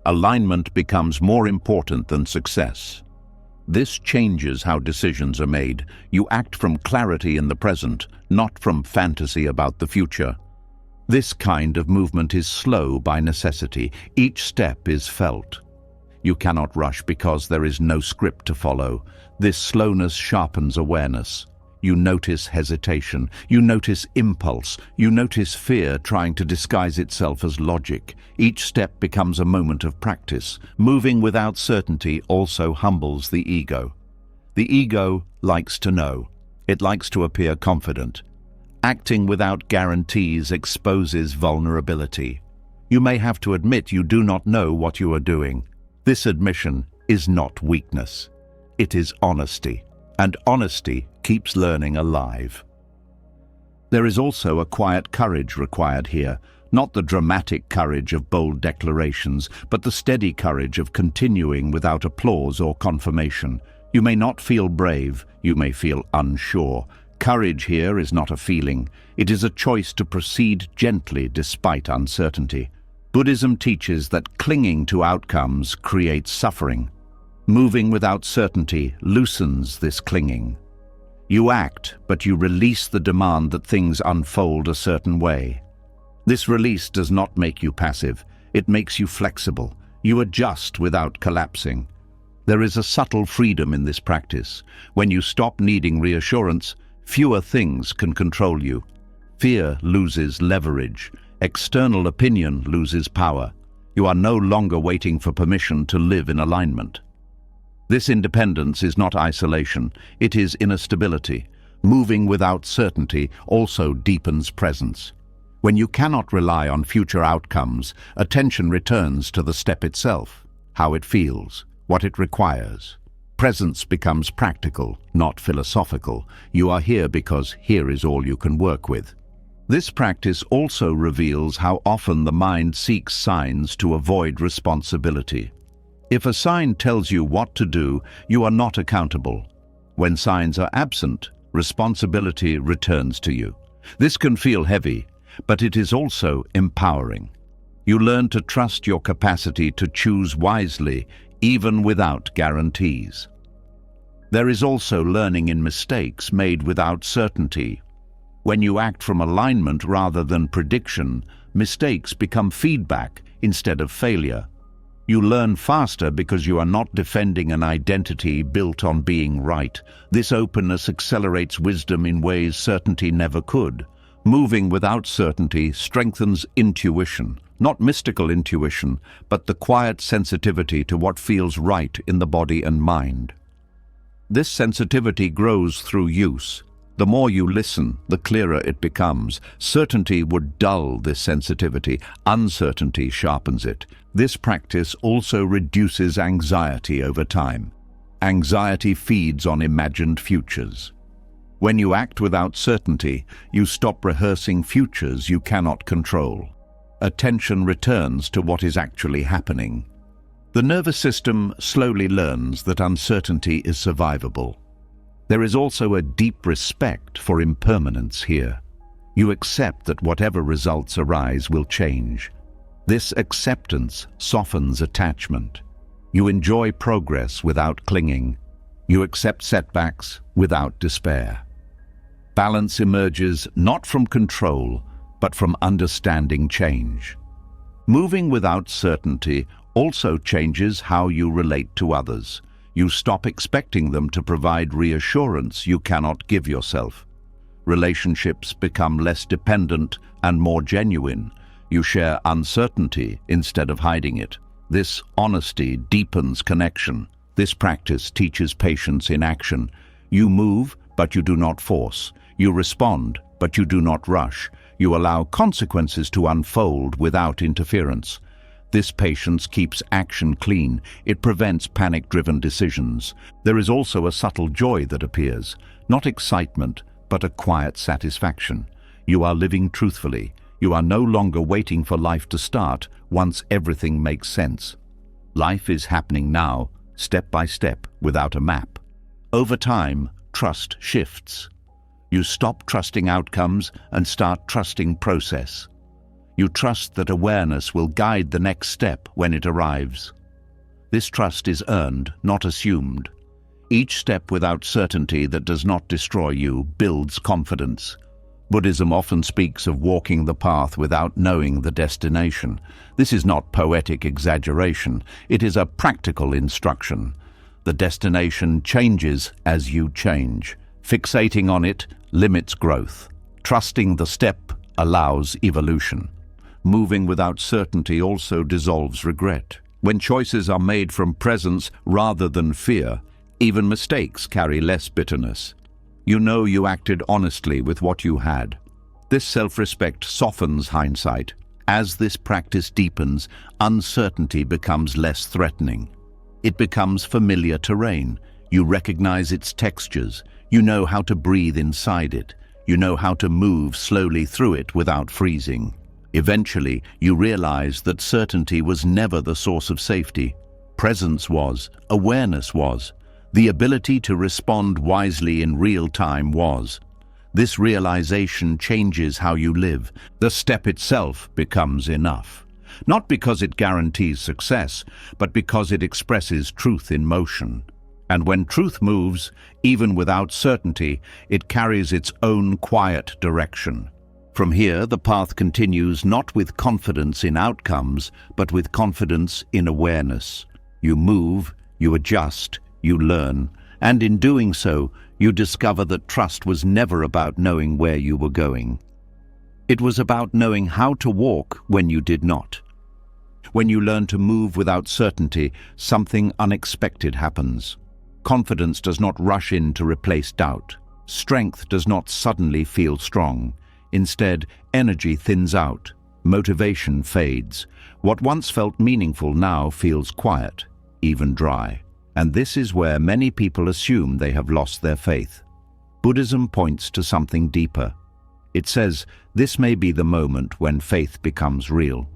S1: Alignment becomes more important than success. This changes how decisions are made. You act from clarity in the present, not from fantasy about the future. This kind of movement is slow by necessity. Each step is felt. You cannot rush because there is no script to follow. This slowness sharpens awareness. You notice hesitation, you notice impulse, you notice fear trying to disguise itself as logic. Each step becomes a moment of practice. Moving without certainty also humbles the ego. The ego likes to know. It likes to appear confident. Acting without guarantees exposes vulnerability. You may have to admit you do not know what you are doing. This admission is not weakness. It is honesty. And honesty keeps learning alive. There is also a quiet courage required here, not the dramatic courage of bold declarations, but the steady courage of continuing without applause or confirmation. You may not feel brave, you may feel unsure. Courage here is not a feeling, it is a choice to proceed gently despite uncertainty. Buddhism teaches that clinging to outcomes creates suffering. Moving without certainty loosens this clinging. You act, but you release the demand that things unfold a certain way. This release does not make you passive, it makes you flexible. You adjust without collapsing. There is a subtle freedom in this practice. When you stop needing reassurance, fewer things can control you. Fear loses leverage. External opinion loses power. You are no longer waiting for permission to live in alignment. This independence is not isolation, it is inner stability. Moving without certainty also deepens presence. When you cannot rely on future outcomes, attention returns to the step itself, how it feels, what it requires. Presence becomes practical, not philosophical. You are here because here is all you can work with. This practice also reveals how often the mind seeks signs to avoid responsibility. If a sign tells you what to do, you are not accountable. When signs are absent, responsibility returns to you. This can feel heavy, but it is also empowering. You learn to trust your capacity to choose wisely, even without guarantees. There is also learning in mistakes made without certainty. When you act from alignment rather than prediction, mistakes become feedback instead of failure. You learn faster because you are not defending an identity built on being right. This openness accelerates wisdom in ways certainty never could. Moving without certainty strengthens intuition, not mystical intuition, but the quiet sensitivity to what feels right in the body and mind. This sensitivity grows through use. The more you listen, the clearer it becomes. Certainty would dull this sensitivity. Uncertainty sharpens it. This practice also reduces anxiety over time. Anxiety feeds on imagined futures. When you act without certainty, you stop rehearsing futures you cannot control. Attention returns to what is actually happening. The nervous system slowly learns that uncertainty is survivable. There is also a deep respect for impermanence here. You accept that whatever results arise will change. This acceptance softens attachment. You enjoy progress without clinging. You accept setbacks without despair. Balance emerges not from control, but from understanding change. Moving without certainty also changes how you relate to others. You stop expecting them to provide reassurance you cannot give yourself. Relationships become less dependent and more genuine. You share uncertainty instead of hiding it. This honesty deepens connection. This practice teaches patience in action. You move, but you do not force. You respond, but you do not rush. You allow consequences to unfold without interference. This patience keeps action clean. It prevents panic-driven decisions. There is also a subtle joy that appears, not excitement, but a quiet satisfaction. You are living truthfully. You are no longer waiting for life to start once everything makes sense. Life is happening now, step by step, without a map. Over time, trust shifts. You stop trusting outcomes and start trusting process. You trust that awareness will guide the next step when it arrives. This trust is earned, not assumed. Each step without certainty that does not destroy you builds confidence. Buddhism often speaks of walking the path without knowing the destination. This is not poetic exaggeration, it is a practical instruction. The destination changes as you change. Fixating on it limits growth. Trusting the step allows evolution. Moving without certainty also dissolves regret. When choices are made from presence rather than fear, even mistakes carry less bitterness. You know you acted honestly with what you had. This self-respect softens hindsight. As this practice deepens, uncertainty becomes less threatening. It becomes familiar terrain. You recognize its textures. You know how to breathe inside it. You know how to move slowly through it without freezing. Eventually, you realize that certainty was never the source of safety. Presence was, awareness was. The ability to respond wisely in real time was. This realization changes how you live. The step itself becomes enough. Not because it guarantees success, but because it expresses truth in motion. And when truth moves, even without certainty, it carries its own quiet direction. From here, the path continues not with confidence in outcomes, but with confidence in awareness. You move, you adjust, you learn, and in doing so, you discover that trust was never about knowing where you were going. It was about knowing how to walk when you did not. When you learn to move without certainty, something unexpected happens. Confidence does not rush in to replace doubt. Strength does not suddenly feel strong. Instead, energy thins out. Motivation fades. What once felt meaningful now feels quiet, even dry. And this is where many people assume they have lost their faith. Buddhism points to something deeper. It says this may be the moment when faith becomes real.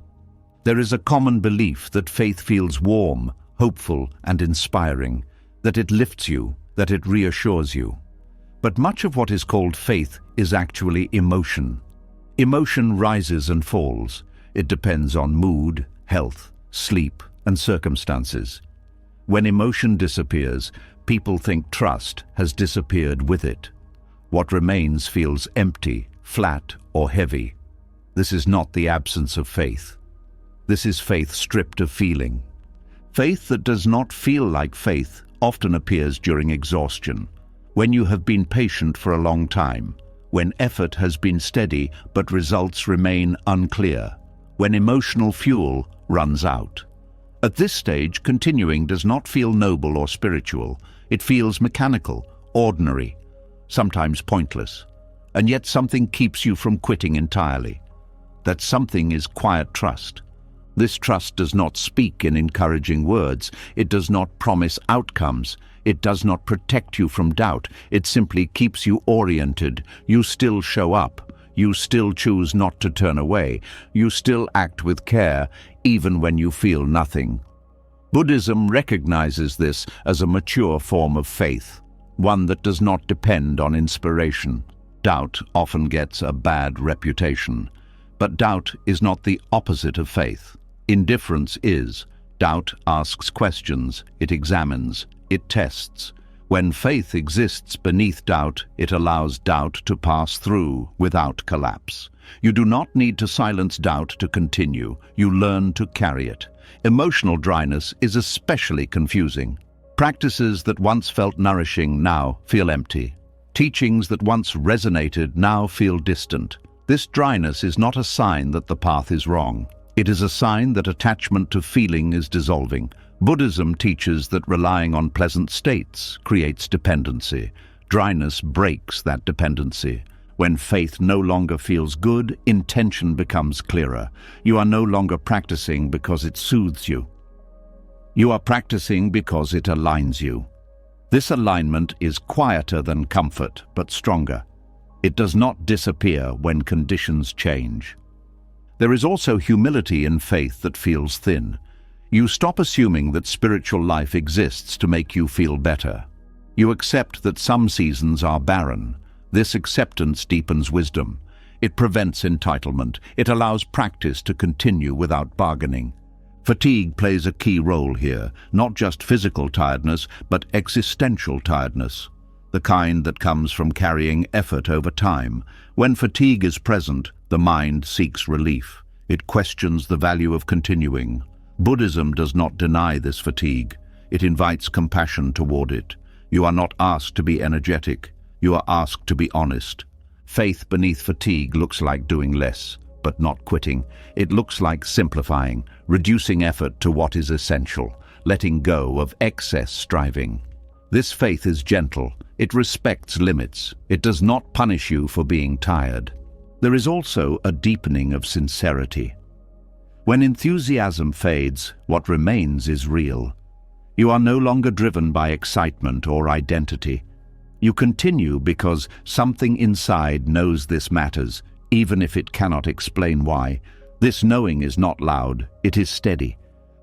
S1: There is a common belief that faith feels warm, hopeful, and inspiring, that it lifts you, that it reassures you. But much of what is called faith is actually emotion. Emotion rises and falls. It depends on mood, health, sleep, and circumstances. When emotion disappears, people think trust has disappeared with it. What remains feels empty, flat, or heavy. This is not the absence of faith. This is faith stripped of feeling. Faith that does not feel like faith often appears during exhaustion, when you have been patient for a long time, when effort has been steady but results remain unclear, when emotional fuel runs out. At this stage, continuing does not feel noble or spiritual. It feels mechanical, ordinary, sometimes pointless. And yet something keeps you from quitting entirely. That something is quiet trust. This trust does not speak in encouraging words. It does not promise outcomes. It does not protect you from doubt. It simply keeps you oriented. You still show up. You still choose not to turn away. You still act with care, even when you feel nothing. Buddhism recognizes this as a mature form of faith, one that does not depend on inspiration. Doubt often gets a bad reputation, but doubt is not the opposite of faith. Indifference is. Doubt asks questions, it examines, it tests. When faith exists beneath doubt, it allows doubt to pass through without collapse. You do not need to silence doubt to continue. You learn to carry it. Emotional dryness is especially confusing. Practices that once felt nourishing now feel empty. Teachings that once resonated now feel distant. This dryness is not a sign that the path is wrong. It is a sign that attachment to feeling is dissolving. Buddhism teaches that relying on pleasant states creates dependency. Dryness breaks that dependency. When faith no longer feels good, intention becomes clearer. You are no longer practicing because it soothes you. You are practicing because it aligns you. This alignment is quieter than comfort, but stronger. It does not disappear when conditions change. There is also humility in faith that feels thin. You stop assuming that spiritual life exists to make you feel better. You accept that some seasons are barren, This acceptance deepens wisdom. It prevents entitlement. It allows practice to continue without bargaining. Fatigue plays a key role here, not just physical tiredness, but existential tiredness, the kind that comes from carrying effort over time. When fatigue is present, the mind seeks relief. It questions the value of continuing. Buddhism does not deny this fatigue. It invites compassion toward it. You are not asked to be energetic. You are asked to be honest. Faith beneath fatigue looks like doing less, but not quitting. It looks like simplifying, reducing effort to what is essential, letting go of excess striving. This faith is gentle. It respects limits. It does not punish you for being tired. There is also a deepening of sincerity. When enthusiasm fades, what remains is real. You are no longer driven by excitement or identity. You continue because something inside knows this matters, even if it cannot explain why. This knowing is not loud, it is steady.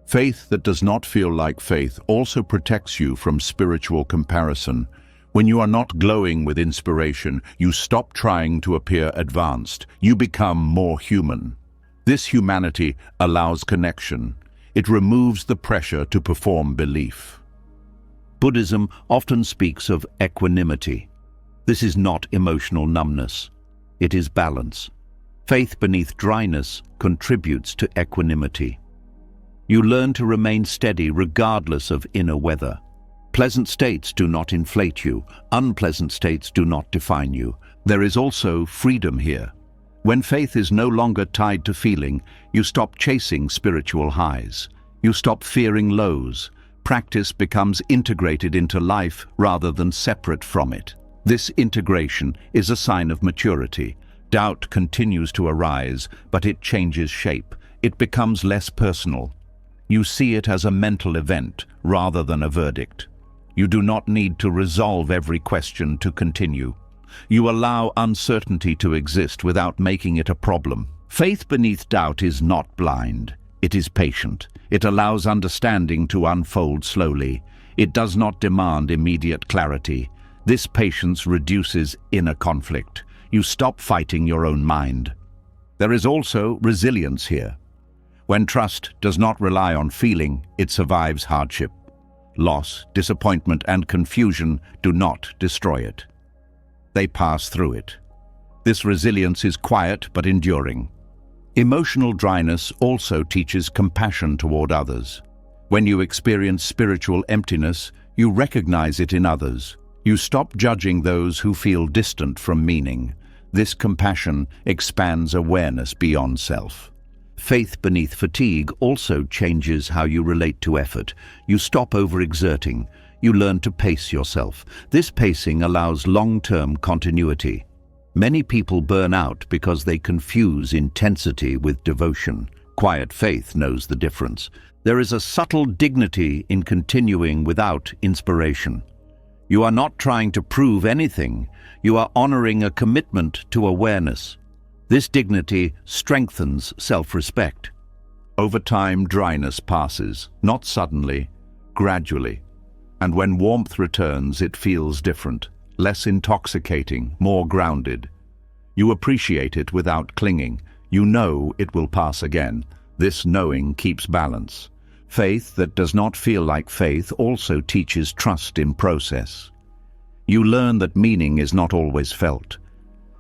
S1: Faith that does not feel like faith also protects you from spiritual comparison. When you are not glowing with inspiration, you stop trying to appear advanced. You become more human. This humanity allows connection. It removes the pressure to perform belief. Buddhism often speaks of equanimity. This is not emotional numbness. It is balance. Faith beneath dryness contributes to equanimity. You learn to remain steady regardless of inner weather. Pleasant states do not inflate you. Unpleasant states do not define you. There is also freedom here. When faith is no longer tied to feeling, you stop chasing spiritual highs. You stop fearing lows. Practice becomes integrated into life rather than separate from it. This integration is a sign of maturity. Doubt continues to arise, but it changes shape. It becomes less personal. You see it as a mental event rather than a verdict. You do not need to resolve every question to continue. You allow uncertainty to exist without making it a problem. Faith beneath doubt is not blind. It is patient. It allows understanding to unfold slowly. It does not demand immediate clarity. This patience reduces inner conflict. You stop fighting your own mind. There is also resilience here. When trust does not rely on feeling, it survives hardship. Loss, disappointment, and confusion do not destroy it. They pass through it. This resilience is quiet but enduring. Emotional dryness also teaches compassion toward others. When you experience spiritual emptiness, you recognize it in others. You stop judging those who feel distant from meaning. This compassion expands awareness beyond self. Faith beneath fatigue also changes how you relate to effort. You stop overexerting. You learn to pace yourself. This pacing allows long-term continuity. Many people burn out because they confuse intensity with devotion. Quiet faith knows the difference. There is a subtle dignity in continuing without inspiration. You are not trying to prove anything. You are honoring a commitment to awareness. This dignity strengthens self-respect. Over time, dryness passes, not suddenly, gradually. And when warmth returns, it feels different, less intoxicating, more grounded. You appreciate it without clinging. You know it will pass again. This knowing keeps balance. Faith that does not feel like faith also teaches trust in process. You learn that meaning is not always felt.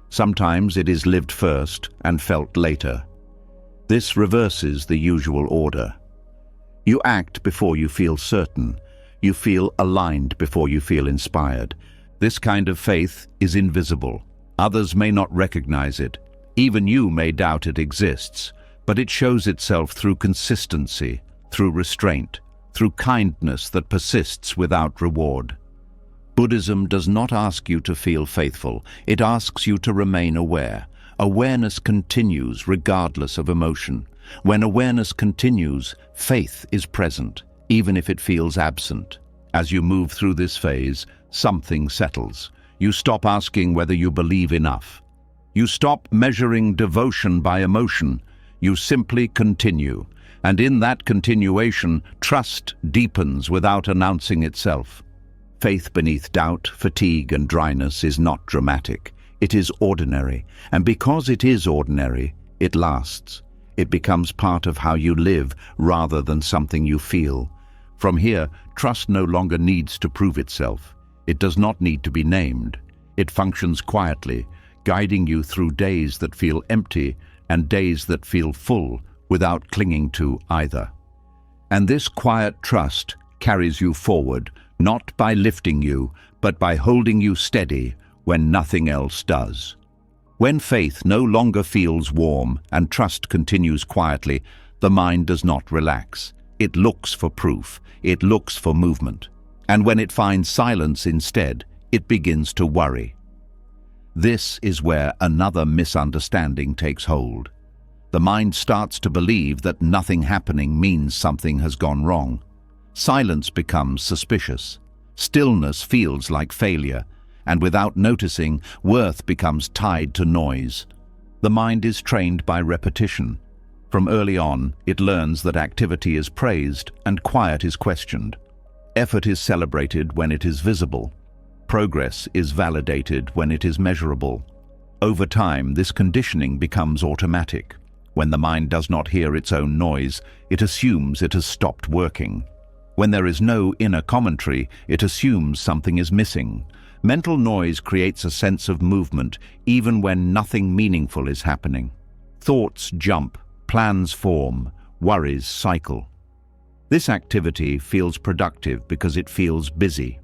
S1: Sometimes it is lived first and felt later. This reverses the usual order. You act before you feel certain. You feel aligned before you feel inspired. This kind of faith is invisible. Others may not recognize it. Even you may doubt it exists, but it shows itself through consistency, through restraint, through kindness that persists without reward. Buddhism does not ask you to feel faithful. It asks you to remain aware. Awareness continues regardless of emotion. When awareness continues, faith is present, even if it feels absent. As you move through this phase, something settles. You stop asking whether you believe enough. You stop measuring devotion by emotion. You simply continue. And in that continuation, trust deepens without announcing itself. Faith beneath doubt, fatigue, and dryness is not dramatic. It is ordinary, and because it is ordinary, it lasts. It becomes part of how you live rather than something you feel. From here, trust no longer needs to prove itself. It does not need to be named. It functions quietly, guiding you through days that feel empty and days that feel full without clinging to either. And this quiet trust carries you forward, not by lifting you, but by holding you steady when nothing else does. When faith no longer feels warm and trust continues quietly, the mind does not relax. It looks for proof. It looks for movement. And when it finds silence instead, it begins to worry. This is where another misunderstanding takes hold. The mind starts to believe that nothing happening means something has gone wrong. Silence becomes suspicious. Stillness feels like failure, and without noticing, worth becomes tied to noise. The mind is trained by repetition. From early on, it learns that activity is praised and quiet is questioned. Effort is celebrated when it is visible. Progress is validated when it is measurable. Over time, this conditioning becomes automatic. When the mind does not hear its own noise, it assumes it has stopped working. When there is no inner commentary, it assumes something is missing. Mental noise creates a sense of movement even when nothing meaningful is happening. Thoughts jump, plans form, worries cycle. This activity feels productive because it feels busy.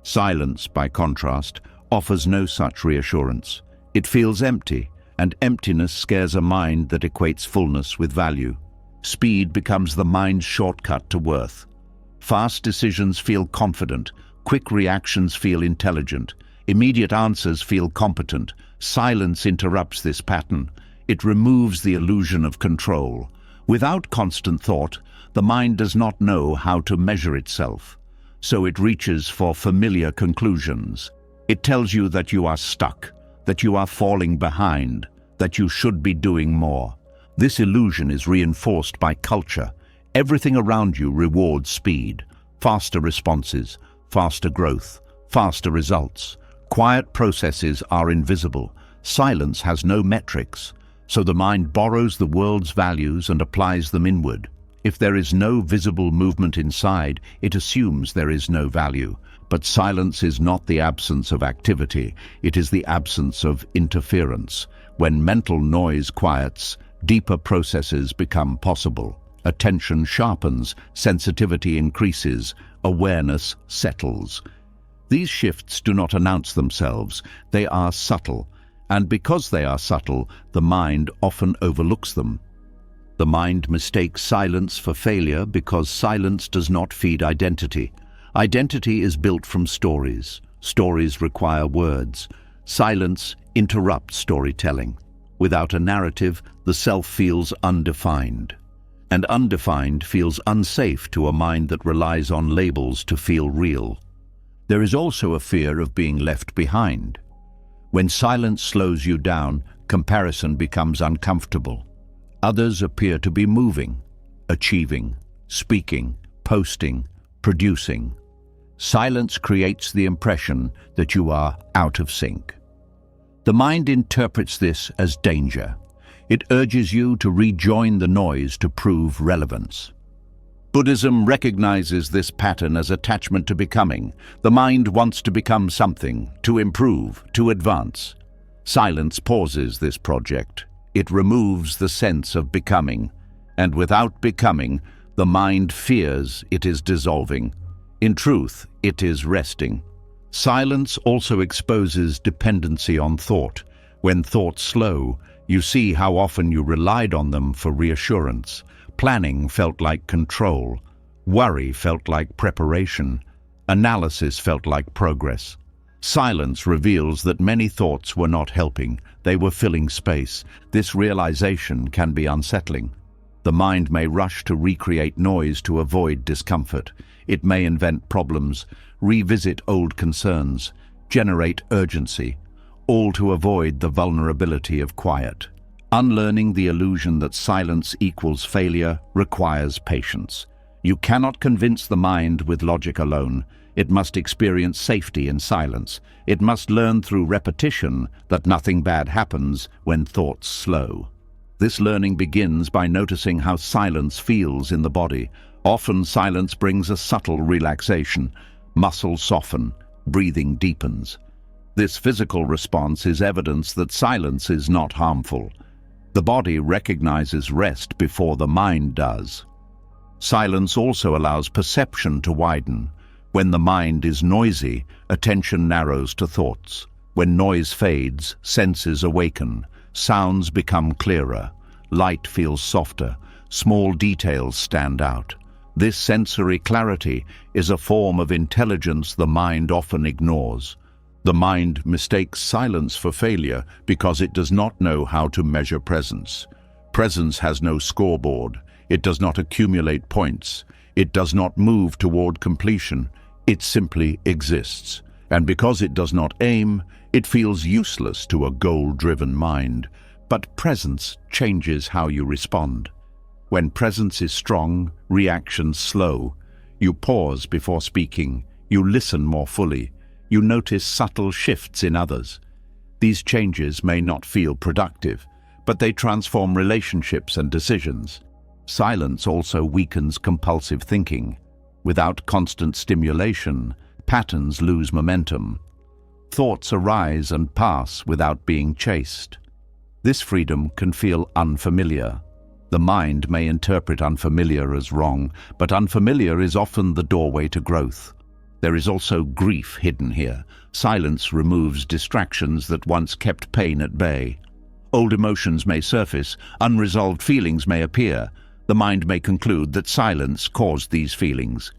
S1: Silence, by contrast, offers no such reassurance. It feels empty, and emptiness scares a mind that equates fullness with value. Speed becomes the mind's shortcut to worth. Fast decisions feel confident, quick reactions feel intelligent, immediate answers feel competent. Silence interrupts this pattern. It removes the illusion of control. Without constant thought, the mind does not know how to measure itself, so it reaches for familiar conclusions. It tells you that you are stuck, that you are falling behind, that you should be doing more. This illusion is reinforced by culture. Everything around you rewards speed, faster responses, faster growth, faster results. Quiet processes are invisible. Silence has no metrics, so the mind borrows the world's values and applies them inward. If there is no visible movement inside, it assumes there is no value. But silence is not the absence of activity, it is the absence of interference. When mental noise quiets, deeper processes become possible. Attention sharpens, sensitivity increases, awareness settles. These shifts do not announce themselves, they are subtle, and because they are subtle, the mind often overlooks them. The mind mistakes silence for failure because silence does not feed identity. Identity is built from stories. Stories require words. Silence interrupts storytelling. Without a narrative, the self feels undefined. And undefined feels unsafe to a mind that relies on labels to feel real. There is also a fear of being left behind. When silence slows you down, comparison becomes uncomfortable. Others appear to be moving, achieving, speaking, posting, producing. Silence creates the impression that you are out of sync. The mind interprets this as danger. It urges you to rejoin the noise to prove relevance. Buddhism recognizes this pattern as attachment to becoming. The mind wants to become something, to improve, to advance. Silence pauses this project. It removes the sense of becoming, and without becoming, the mind fears it is dissolving. In truth, it is resting. Silence also exposes dependency on thought. When thoughts slow, you see how often you relied on them for reassurance. Planning felt like control. Worry felt like preparation. Analysis felt like progress. Silence reveals that many thoughts were not helping. They were filling space. This realization can be unsettling. The mind may rush to recreate noise to avoid discomfort. It may invent problems, revisit old concerns, generate urgency, all to avoid the vulnerability of quiet. Unlearning the illusion that silence equals failure requires patience. You cannot convince the mind with logic alone. It must experience safety in silence. It must learn through repetition that nothing bad happens when thoughts slow. This learning begins by noticing how silence feels in the body. Often silence brings a subtle relaxation. Muscles soften, breathing deepens. This physical response is evidence that silence is not harmful. The body recognizes rest before the mind does. Silence also allows perception to widen. When the mind is noisy, attention narrows to thoughts. When noise fades, senses awaken. Sounds become clearer. Light feels softer. Small details stand out. This sensory clarity is a form of intelligence the mind often ignores. The mind mistakes silence for failure because it does not know how to measure presence. Presence has no scoreboard. It does not accumulate points. It does not move toward completion. It simply exists. And because it does not aim, it feels useless to a goal-driven mind. But presence changes how you respond. When presence is strong, reactions slow. You pause before speaking. You listen more fully. You notice subtle shifts in others. These changes may not feel productive, but they transform relationships and decisions. Silence also weakens compulsive thinking. Without constant stimulation, patterns lose momentum. Thoughts arise and pass without being chased. This freedom can feel unfamiliar. The mind may interpret unfamiliar as wrong, but unfamiliar is often the doorway to growth. There is also grief hidden here. Silence removes distractions that once kept pain at bay. Old emotions may surface, unresolved feelings may appear. The mind may conclude that silence caused these feelings.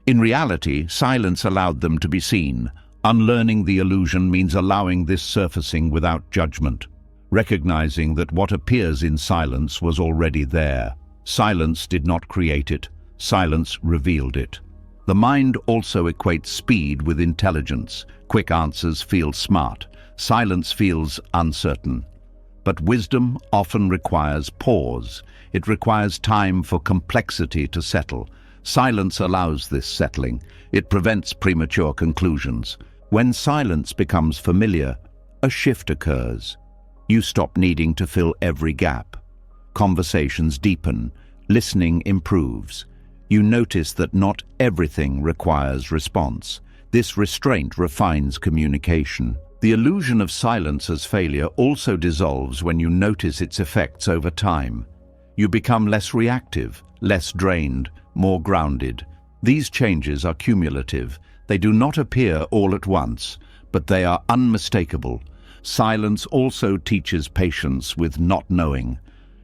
S1: In reality, silence allowed them to be seen. Unlearning the illusion means allowing this surfacing without judgment, recognizing that what appears in silence was already there. Silence did not create it. Silence revealed it. The mind also equates speed with intelligence. Quick answers feel smart. Silence feels uncertain. But wisdom often requires pause. It requires time for complexity to settle. Silence allows this settling. It prevents premature conclusions. When silence becomes familiar, a shift occurs. You stop needing to fill every gap. Conversations deepen. Listening improves. You notice that not everything requires response. This restraint refines communication. The illusion of silence as failure also dissolves when you notice its effects over time. You become less reactive, less drained, more grounded. These changes are cumulative. They do not appear all at once, but they are unmistakable. Silence also teaches patience with not knowing.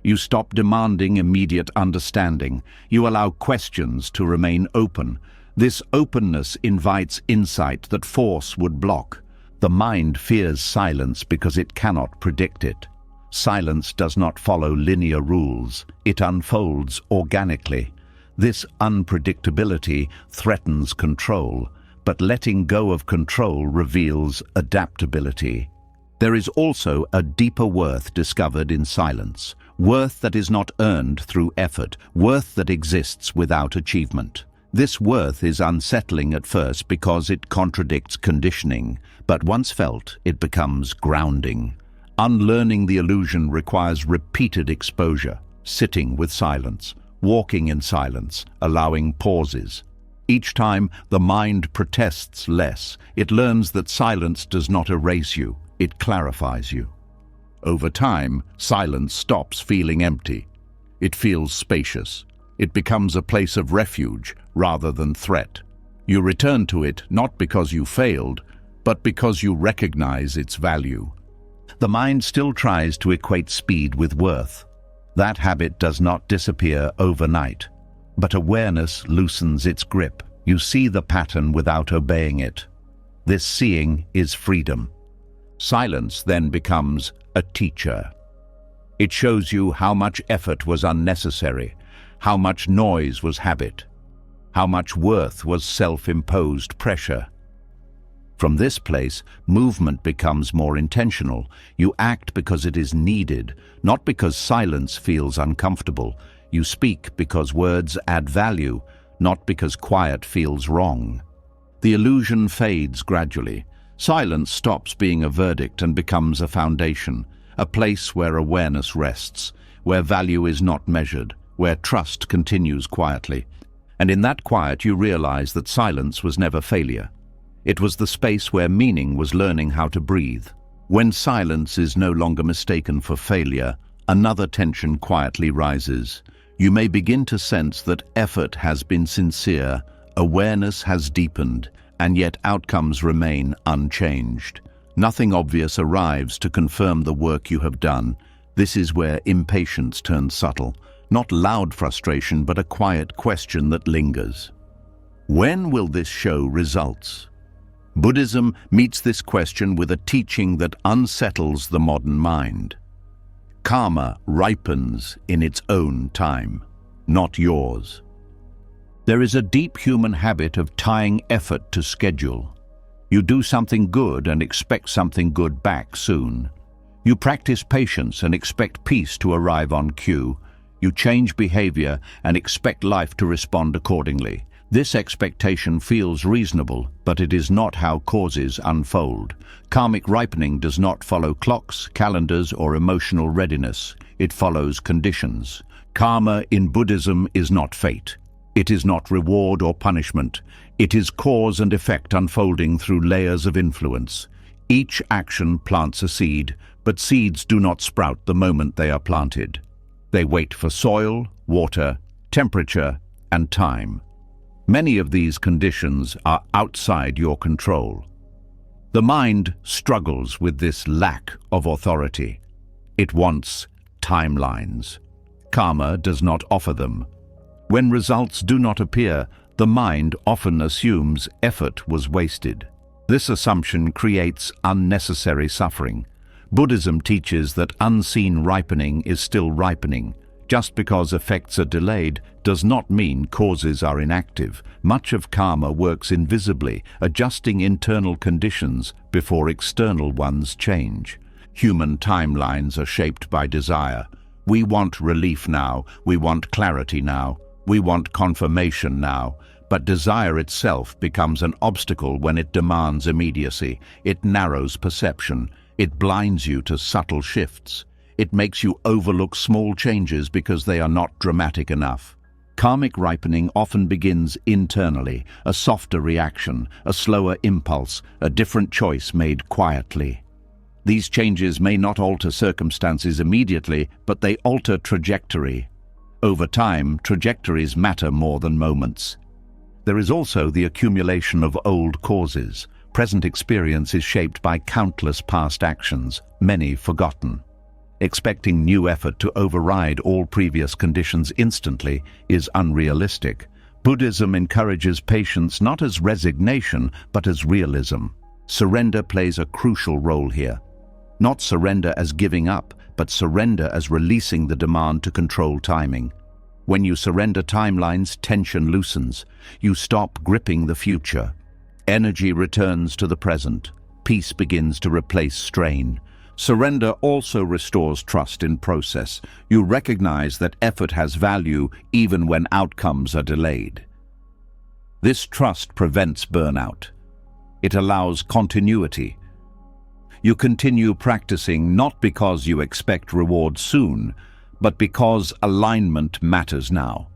S1: You stop demanding immediate understanding. You allow questions to remain open. This openness invites insight that force would block. The mind fears silence because it cannot predict it. Silence does not follow linear rules. It unfolds organically. This unpredictability threatens control, but letting go of control reveals adaptability. There is also a deeper worth discovered in silence. Worth that is not earned through effort, worth that exists without achievement. This worth is unsettling at first because it contradicts conditioning, but once felt, it becomes grounding. Unlearning the illusion requires repeated exposure, sitting with silence, walking in silence, allowing pauses. Each time, the mind protests less. It learns that silence does not erase you, it clarifies you. Over time, silence stops feeling empty. It feels spacious. It becomes a place of refuge rather than threat. You return to it not because you failed, but because you recognize its value. The mind still tries to equate speed with worth. That habit does not disappear overnight, but awareness loosens its grip. You see the pattern without obeying it. This seeing is freedom. Silence then becomes a teacher. It shows you how much effort was unnecessary, how much noise was habit, how much worth was self-imposed pressure. From this place, movement becomes more intentional. You act because it is needed, not because silence feels uncomfortable. You speak because words add value, not because quiet feels wrong. The illusion fades gradually. Silence stops being a verdict and becomes a foundation, a place where awareness rests, where value is not measured, where trust continues quietly. And in that quiet you realize that silence was never failure. It was the space where meaning was learning how to breathe. When silence is no longer mistaken for failure, another tension quietly rises. You may begin to sense that effort has been sincere, awareness has deepened, and yet outcomes remain unchanged. Nothing obvious arrives to confirm the work you have done. This is where impatience turns subtle, not loud frustration, but a quiet question that lingers. When will this show results? Buddhism meets this question with a teaching that unsettles the modern mind. Karma ripens in its own time, not yours. There is a deep human habit of tying effort to schedule. You do something good and expect something good back soon. You practice patience and expect peace to arrive on cue. You change behavior and expect life to respond accordingly. This expectation feels reasonable, but it is not how causes unfold. Karmic ripening does not follow clocks, calendars, or emotional readiness. It follows conditions. Karma in Buddhism is not fate. It is not reward or punishment. It is cause and effect unfolding through layers of influence. Each action plants a seed, but seeds do not sprout the moment they are planted. They wait for soil, water, temperature, and time. Many of these conditions are outside your control. The mind struggles with this lack of authority. It wants timelines. Karma does not offer them. When results do not appear, the mind often assumes effort was wasted. This assumption creates unnecessary suffering. Buddhism teaches that unseen ripening is still ripening. Just because effects are delayed does not mean causes are inactive. Much of karma works invisibly, adjusting internal conditions before external ones change. Human timelines are shaped by desire. We want relief now, we want clarity now, we want confirmation now. But desire itself becomes an obstacle when it demands immediacy. It narrows perception. It blinds you to subtle shifts. It makes you overlook small changes because they are not dramatic enough. Karmic ripening often begins internally, a softer reaction, a slower impulse, a different choice made quietly. These changes may not alter circumstances immediately, but they alter trajectory. Over time, trajectories matter more than moments. There is also the accumulation of old causes. Present experience is shaped by countless past actions, many forgotten. Expecting new effort to override all previous conditions instantly is unrealistic. Buddhism encourages patience not as resignation, but as realism. Surrender plays a crucial role here. Not surrender as giving up, but surrender as releasing the demand to control timing. When you surrender timelines, tension loosens. You stop gripping the future. Energy returns to the present. Peace begins to replace strain. Surrender also restores trust in process. You recognize that effort has value even when outcomes are delayed. This trust prevents burnout. It allows continuity. You continue practicing not because you expect reward soon, but because alignment matters now.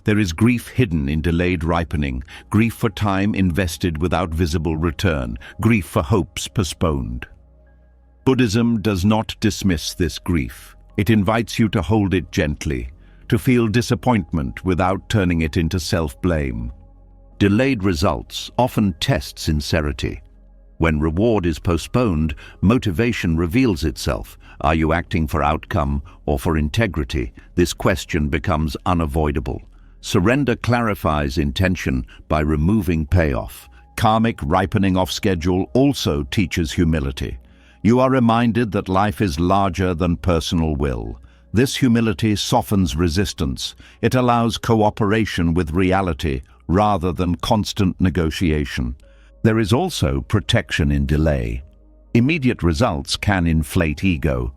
S1: There is grief hidden in delayed ripening, grief for time invested without visible return, grief for hopes postponed. Buddhism does not dismiss this grief. It invites you to hold it gently, to feel disappointment without turning it into self-blame. Delayed results often test sincerity. When reward is postponed, motivation reveals itself. Are you acting for outcome or for integrity? This question becomes unavoidable. Surrender clarifies intention by removing payoff. Karmic ripening off schedule also teaches humility. You are reminded that life is larger than personal will. This humility softens resistance. It allows cooperation with reality rather than constant negotiation. There is also protection in delay. Immediate results can inflate ego.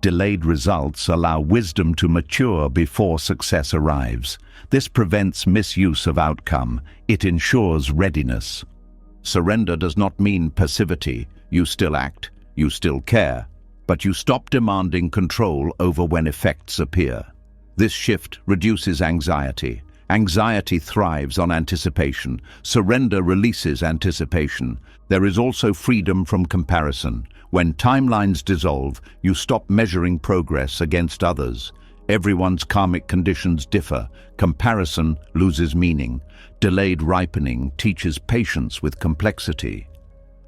S1: Delayed results allow wisdom to mature before success arrives. This prevents misuse of outcome. It ensures readiness. Surrender does not mean passivity. You still act, you still care, but you stop demanding control over when effects appear. This shift reduces anxiety. Anxiety thrives on anticipation. Surrender releases anticipation. There is also freedom from comparison. When timelines dissolve, you stop measuring progress against others. Everyone's karmic conditions differ. Comparison loses meaning. Delayed ripening teaches patience with complexity.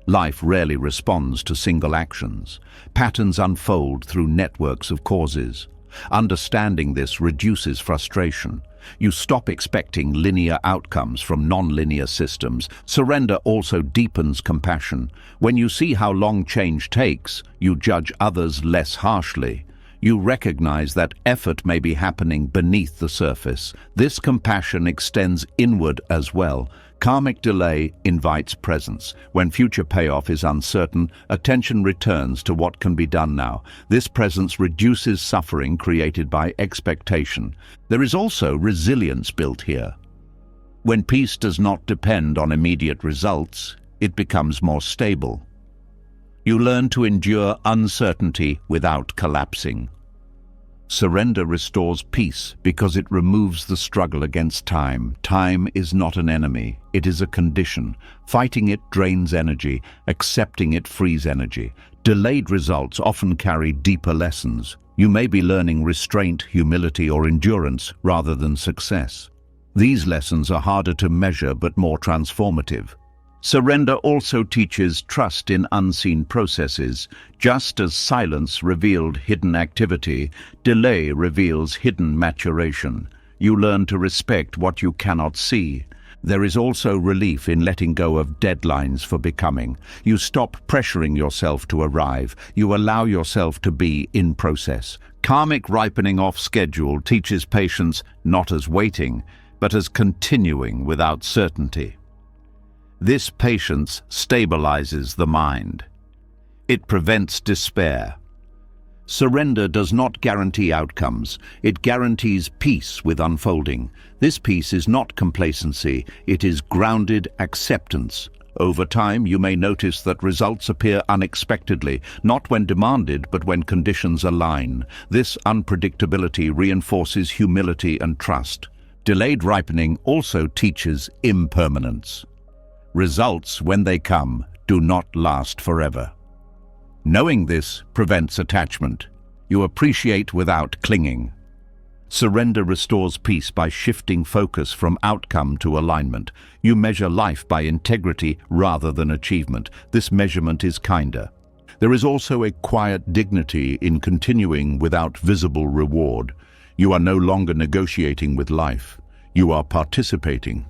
S1: Life rarely responds to single actions. Patterns unfold through networks of causes. Understanding this reduces frustration. You stop expecting linear outcomes from non-linear systems. Surrender also deepens compassion. When you see how long change takes, you judge others less harshly. You recognize that effort may be happening beneath the surface. This compassion extends inward as well. Karmic delay invites presence. When future payoff is uncertain, attention returns to what can be done now. This presence reduces suffering created by expectation. There is also resilience built here. When peace does not depend on immediate results, it becomes more stable. You learn to endure uncertainty without collapsing. Surrender restores peace because it removes the struggle against time. Time is not an enemy, it is a condition. Fighting it drains energy, accepting it frees energy. Delayed results often carry deeper lessons. You may be learning restraint, humility, or endurance rather than success. These lessons are harder to measure but more transformative. Surrender also teaches trust in unseen processes. Just as silence revealed hidden activity, delay reveals hidden maturation. You learn to respect what you cannot see. There is also relief in letting go of deadlines for becoming. You stop pressuring yourself to arrive. You allow yourself to be in process. Karmic ripening off schedule teaches patience not as waiting, but as continuing without certainty. This patience stabilizes the mind. It prevents despair. Surrender does not guarantee outcomes. It guarantees peace with unfolding. This peace is not complacency. It is grounded acceptance. Over time, you may notice that results appear unexpectedly, not when demanded, but when conditions align. This unpredictability reinforces humility and trust. Delayed ripening also teaches impermanence. Results, when they come, do not last forever. Knowing this prevents attachment. You appreciate without clinging. Surrender restores peace by shifting focus from outcome to alignment. You measure life by integrity rather than achievement. This measurement is kinder. There is also a quiet dignity in continuing without visible reward. You are no longer negotiating with life. You are participating.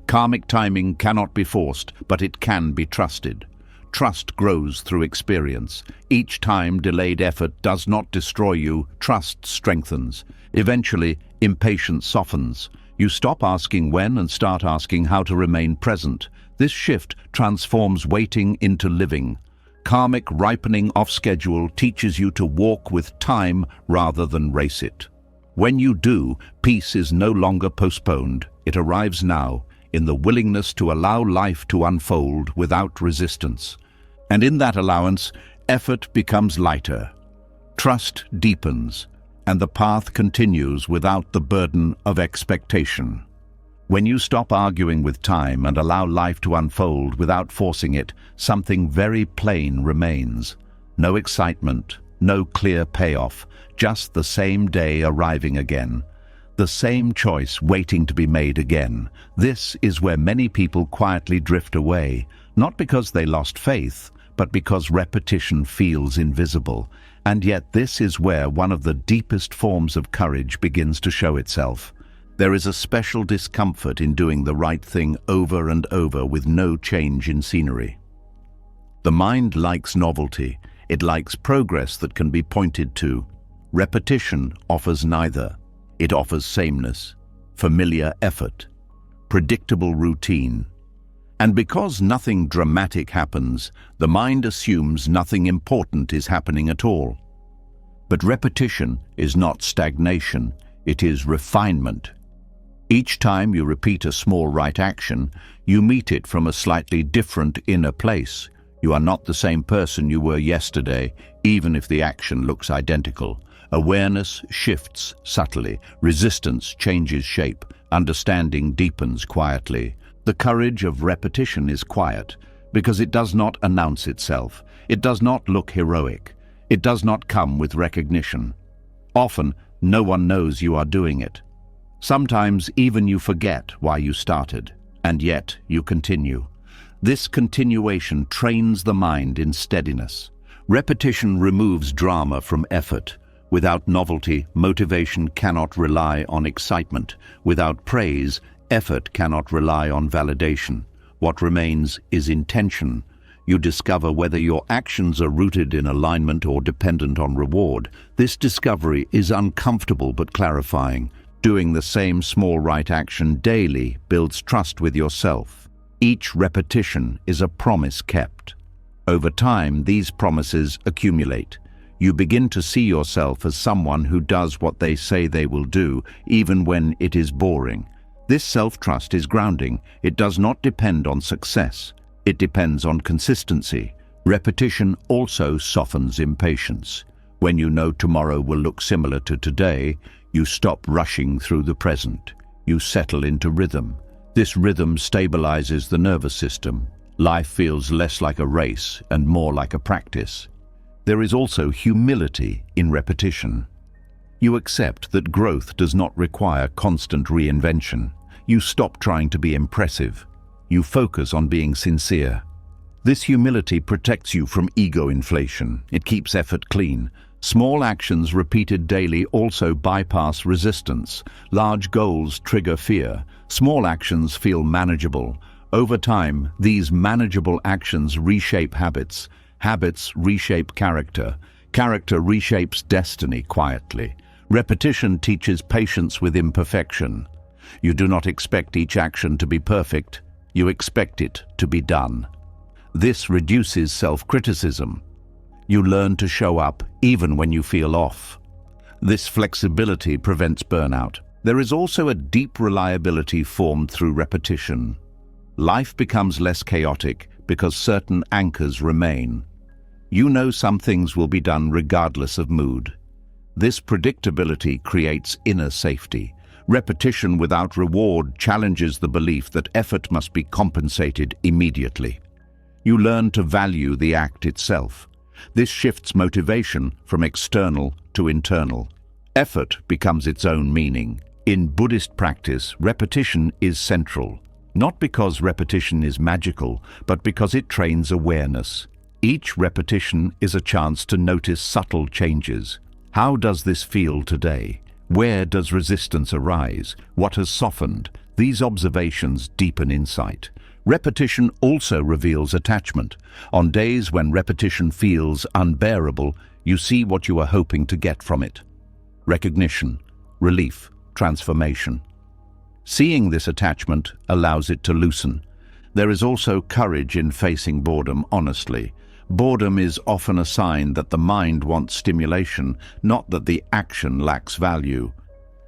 S1: Karmic timing cannot be forced, but it can be trusted. Trust grows through experience. Each time delayed effort does not destroy you, trust strengthens. Eventually, impatience softens. You stop asking when and start asking how to remain present. This shift transforms waiting into living. Karmic ripening off schedule teaches you to walk with time rather than race it. When you do, peace is no longer postponed. It arrives now, in the willingness to allow life to unfold without resistance. And in that allowance, effort becomes lighter. Trust deepens, and the path continues without the burden of expectation. When you stop arguing with time and allow life to unfold without forcing it, something very plain remains. No excitement, no clear payoff, just the same day arriving again. The same choice waiting to be made again. This is where many people quietly drift away, not because they lost faith, but because repetition feels invisible. And yet this is where one of the deepest forms of courage begins to show itself. There is a special discomfort in doing the right thing over and over with no change in scenery. The mind likes novelty. It likes progress that can be pointed to. Repetition offers neither. It offers sameness, familiar effort, predictable routine. And because nothing dramatic happens, the mind assumes nothing important is happening at all. But repetition is not stagnation, it is refinement. Each time you repeat a small right action, you meet it from a slightly different inner place. You are not the same person you were yesterday, even if the action looks identical. Awareness shifts subtly, resistance changes shape, understanding deepens quietly. The courage of repetition is quiet, because it does not announce itself. It does not look heroic. It does not come with recognition. Often, no one knows you are doing it. Sometimes even you forget why you started, and yet you continue. This continuation trains the mind in steadiness. Repetition removes drama from effort. Without novelty, motivation cannot rely on excitement. Without praise, effort cannot rely on validation. What remains is intention. You discover whether your actions are rooted in alignment or dependent on reward. This discovery is uncomfortable but clarifying. Doing the same small right action daily builds trust with yourself. Each repetition is a promise kept. Over time, these promises accumulate. You begin to see yourself as someone who does what they say they will do, even when it is boring. This self-trust is grounding. It does not depend on success. It depends on consistency. Repetition also softens impatience. When you know tomorrow will look similar to today, you stop rushing through the present. You settle into rhythm. This rhythm stabilizes the nervous system. Life feels less like a race and more like a practice. There is also humility in repetition. You accept that growth does not require constant reinvention. You stop trying to be impressive. You focus on being sincere. This humility protects you from ego inflation. It keeps effort clean. Small actions repeated daily also bypass resistance. Large goals trigger fear. Small actions feel manageable. Over time, these manageable actions reshape habits. Habits reshape character. Character reshapes destiny quietly. Repetition teaches patience with imperfection. You do not expect each action to be perfect. You expect it to be done. This reduces self-criticism. You learn to show up even when you feel off. This flexibility prevents burnout. There is also a deep reliability formed through repetition. Life becomes less chaotic because certain anchors remain. You know some things will be done regardless of mood. This predictability creates inner safety. Repetition without reward challenges the belief that effort must be compensated immediately. You learn to value the act itself. This shifts motivation from external to internal. Effort becomes its own meaning. In Buddhist practice, repetition is central. Not because repetition is magical, but because it trains awareness. Each repetition is a chance to notice subtle changes. How does this feel today? Where does resistance arise? What has softened? These observations deepen insight. Repetition also reveals attachment. On days when repetition feels unbearable, you see what you are hoping to get from it. Recognition, relief, transformation. Seeing this attachment allows it to loosen. There is also courage in facing boredom honestly. Boredom is often a sign that the mind wants stimulation, not that the action lacks value.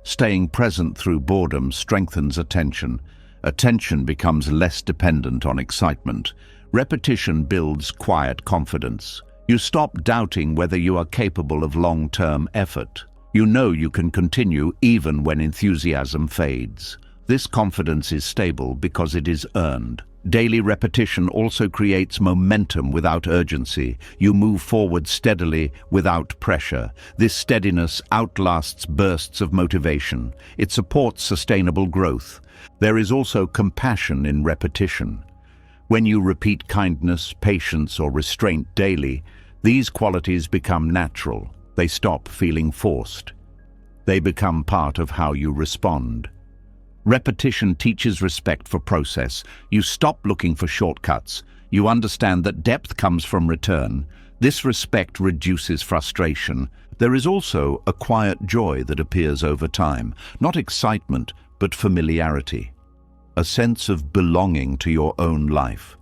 S1: Staying present through boredom strengthens attention. Attention becomes less dependent on excitement. Repetition builds quiet confidence. You stop doubting whether you are capable of long-term effort. You know you can continue even when enthusiasm fades. This confidence is stable because it is earned. Daily repetition also creates momentum without urgency. You move forward steadily without pressure. This steadiness outlasts bursts of motivation. It supports sustainable growth. There is also compassion in repetition. When you repeat kindness, patience, or restraint daily, these qualities become natural. They stop feeling forced. They become part of how you respond. Repetition teaches respect for process. You stop looking for shortcuts. You understand that depth comes from return. This respect reduces frustration. There is also a quiet joy that appears over time. Not excitement, but familiarity. A sense of belonging to your own life.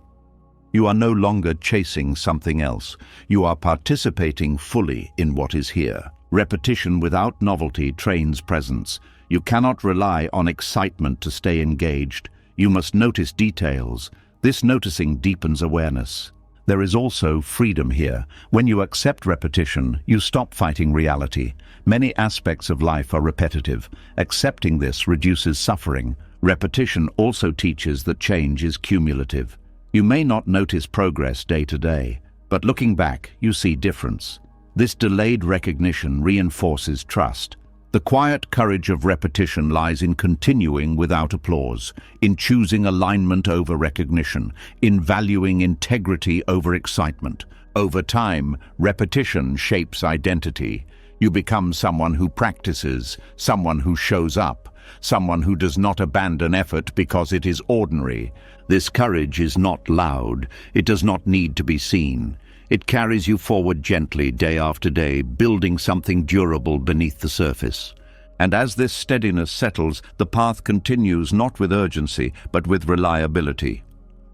S1: You are no longer chasing something else. You are participating fully in what is here. Repetition without novelty trains presence. You cannot rely on excitement to stay engaged. You must notice details. This noticing deepens awareness. There is also freedom here. When you accept repetition, you stop fighting reality. Many aspects of life are repetitive. Accepting this reduces suffering. Repetition also teaches that change is cumulative. You may not notice progress day to day, but looking back, you see difference. This delayed recognition reinforces trust. The quiet courage of repetition lies in continuing without applause, in choosing alignment over recognition, in valuing integrity over excitement. Over time, repetition shapes identity. You become someone who practices, someone who shows up, someone who does not abandon effort because it is ordinary. This courage is not loud. It does not need to be seen. It carries you forward gently day after day, building something durable beneath the surface. And as this steadiness settles, the path continues not with urgency, but with reliability.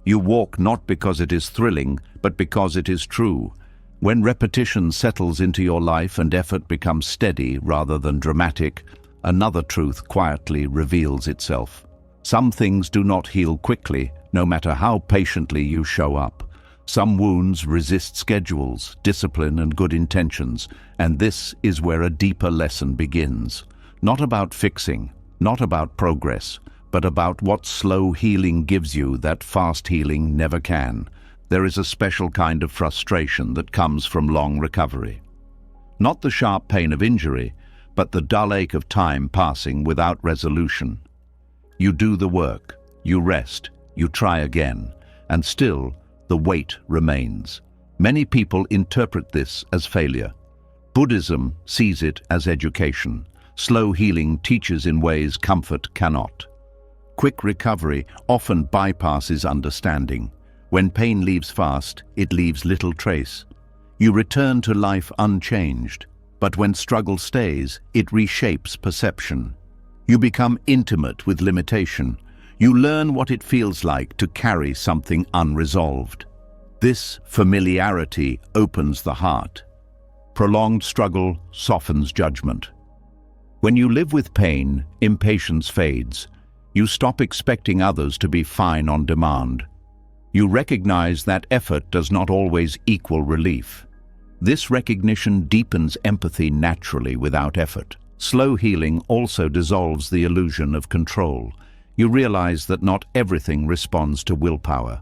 S1: You walk not because it is thrilling, but because it is true. When repetition settles into your life and effort becomes steady rather than dramatic, another truth quietly reveals itself. Some things do not heal quickly, no matter how patiently you show up. Some wounds resist schedules, discipline, and good intentions, and this is where a deeper lesson begins. Not about fixing, not about progress, but about what slow healing gives you that fast healing never can. There is a special kind of frustration that comes from long recovery. Not the sharp pain of injury, but the dull ache of time passing without resolution. You do the work, you rest, you try again, and still, the weight remains. Many people interpret this as failure. Buddhism sees it as education. Slow healing teaches in ways comfort cannot. Quick recovery often bypasses understanding. When pain leaves fast, it leaves little trace. You return to life unchanged, but when struggle stays, it reshapes perception. You become intimate with limitation. You learn what it feels like to carry something unresolved. This familiarity opens the heart. Prolonged struggle softens judgment. When you live with pain, impatience fades. You stop expecting others to be fine on demand. You recognize that effort does not always equal relief. This recognition deepens empathy naturally without effort. Slow healing also dissolves the illusion of control. You realize that not everything responds to willpower.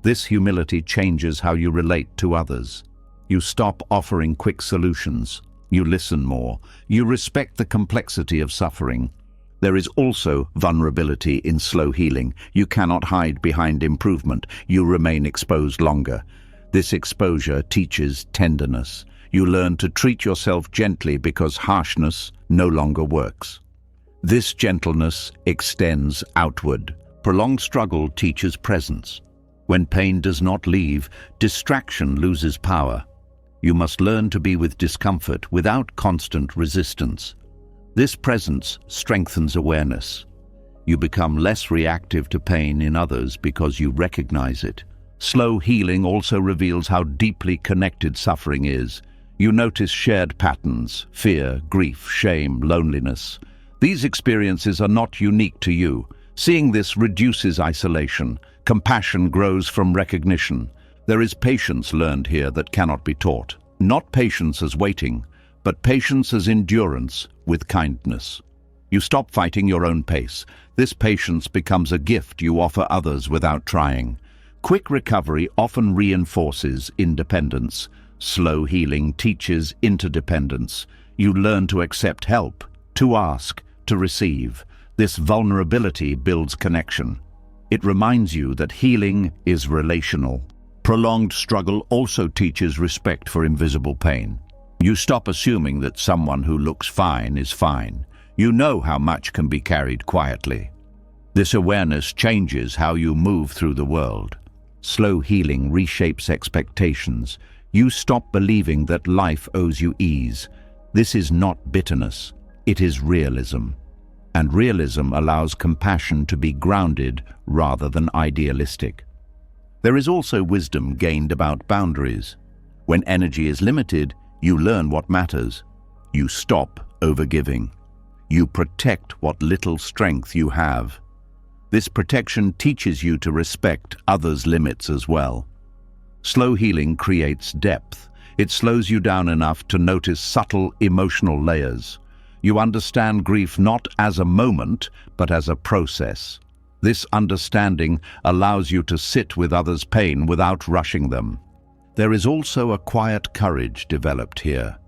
S1: This humility changes how you relate to others. You stop offering quick solutions. You listen more. You respect the complexity of suffering. There is also vulnerability in slow healing. You cannot hide behind improvement. You remain exposed longer. This exposure teaches tenderness. You learn to treat yourself gently because harshness no longer works. This gentleness extends outward. Prolonged struggle teaches presence. When pain does not leave, distraction loses power. You must learn to be with discomfort without constant resistance. This presence strengthens awareness. You become less reactive to pain in others because you recognize it. Slow healing also reveals how deeply connected suffering is. You notice shared patterns: fear, grief, shame, loneliness. These experiences are not unique to you. Seeing this reduces isolation. Compassion grows from recognition. There is patience learned here that cannot be taught. Not patience as waiting, but patience as endurance with kindness. You stop fighting your own pace. This patience becomes a gift you offer others without trying. Quick recovery often reinforces independence. Slow healing teaches interdependence. You learn to accept help, to ask, to receive. This vulnerability builds connection. It reminds you that healing is relational. Prolonged struggle also teaches respect for invisible pain. You stop assuming that someone who looks fine is fine. You know how much can be carried quietly. This awareness changes how you move through the world. Slow healing reshapes expectations. You stop believing that life owes you ease. This is not bitterness, it is realism. And realism allows compassion to be grounded rather than idealistic. There is also wisdom gained about boundaries. When energy is limited, you learn what matters. You stop overgiving. You protect what little strength you have. This protection teaches you to respect others' limits as well. Slow healing creates depth. It slows you down enough to notice subtle emotional layers. You understand grief not as a moment, but as a process. This understanding allows you to sit with others' pain without rushing them. There is also a quiet courage developed here.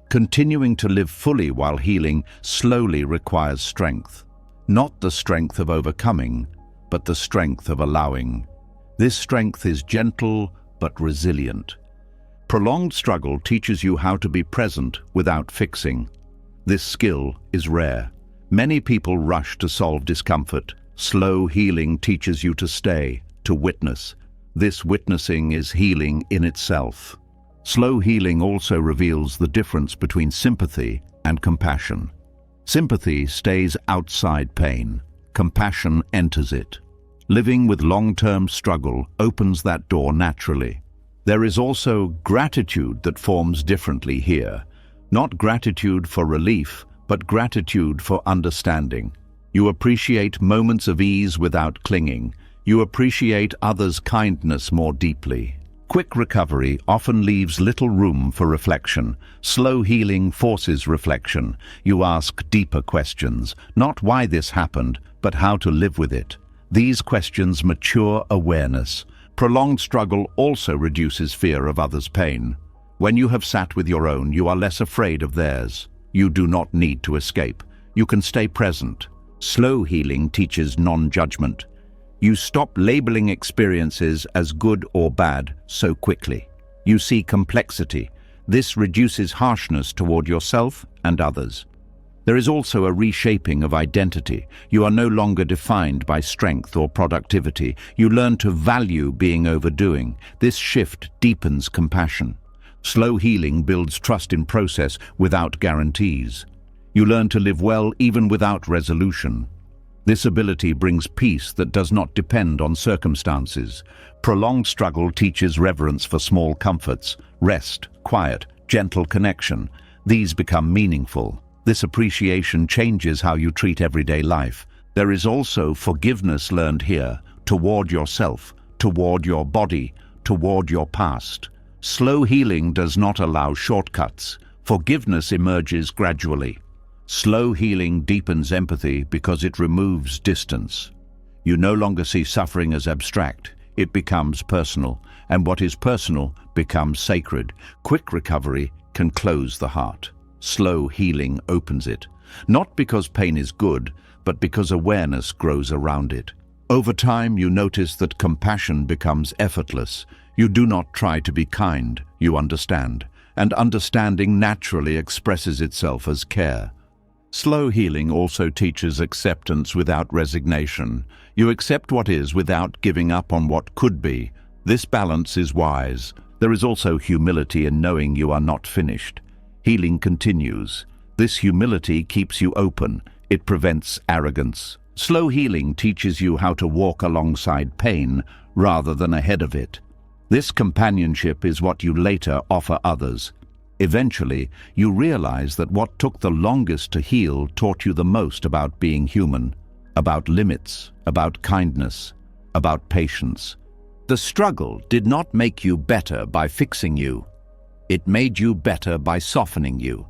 S1: Continuing to live fully while healing slowly requires strength. Not the strength of overcoming, but the strength of allowing. This strength is gentle but resilient. Prolonged struggle teaches you how to be present without fixing. This skill is rare. Many people rush to solve discomfort. Slow healing teaches you to stay, to witness. This witnessing is healing in itself. Slow healing also reveals the difference between sympathy and compassion. Sympathy stays outside pain. Compassion enters it. Living with long-term struggle opens that door naturally. There is also gratitude that forms differently here. Not gratitude for relief, but gratitude for understanding. You appreciate moments of ease without clinging. You appreciate others' kindness more deeply. Quick recovery often leaves little room for reflection. Slow healing forces reflection. You ask deeper questions, not why this happened, but how to live with it. These questions mature awareness. Prolonged struggle also reduces fear of others' pain. When you have sat with your own, you are less afraid of theirs. You do not need to escape. You can stay present. Slow healing teaches non-judgment. You stop labeling experiences as good or bad so quickly. You see complexity. This reduces harshness toward yourself and others. There is also a reshaping of identity. You are no longer defined by strength or productivity. You learn to value being overdoing. This shift deepens compassion. Slow healing builds trust in process without guarantees. You learn to live well even without resolution. This ability brings peace that does not depend on circumstances. Prolonged struggle teaches reverence for small comforts, rest, quiet, gentle connection. These become meaningful. This appreciation changes how you treat everyday life. There is also forgiveness learned here, toward yourself, toward your body, toward your past. Slow healing does not allow shortcuts. Forgiveness emerges gradually. Slow healing deepens empathy because it removes distance. You no longer see suffering as abstract. It becomes personal, and what is personal becomes sacred. Quick recovery can close the heart. Slow healing opens it, not because pain is good, but because awareness grows around it. Over time, you notice that compassion becomes effortless. You do not try to be kind, you understand, and understanding naturally expresses itself as care. Slow healing also teaches acceptance without resignation. You accept what is without giving up on what could be. This balance is wise. There is also humility in knowing you are not finished. Healing continues. This humility keeps you open. It prevents arrogance. Slow healing teaches you how to walk alongside pain rather than ahead of it. This companionship is what you later offer others. Eventually, you realize that what took the longest to heal taught you the most about being human, about limits, about kindness, about patience. The struggle did not make you better by fixing you. It made you better by softening you.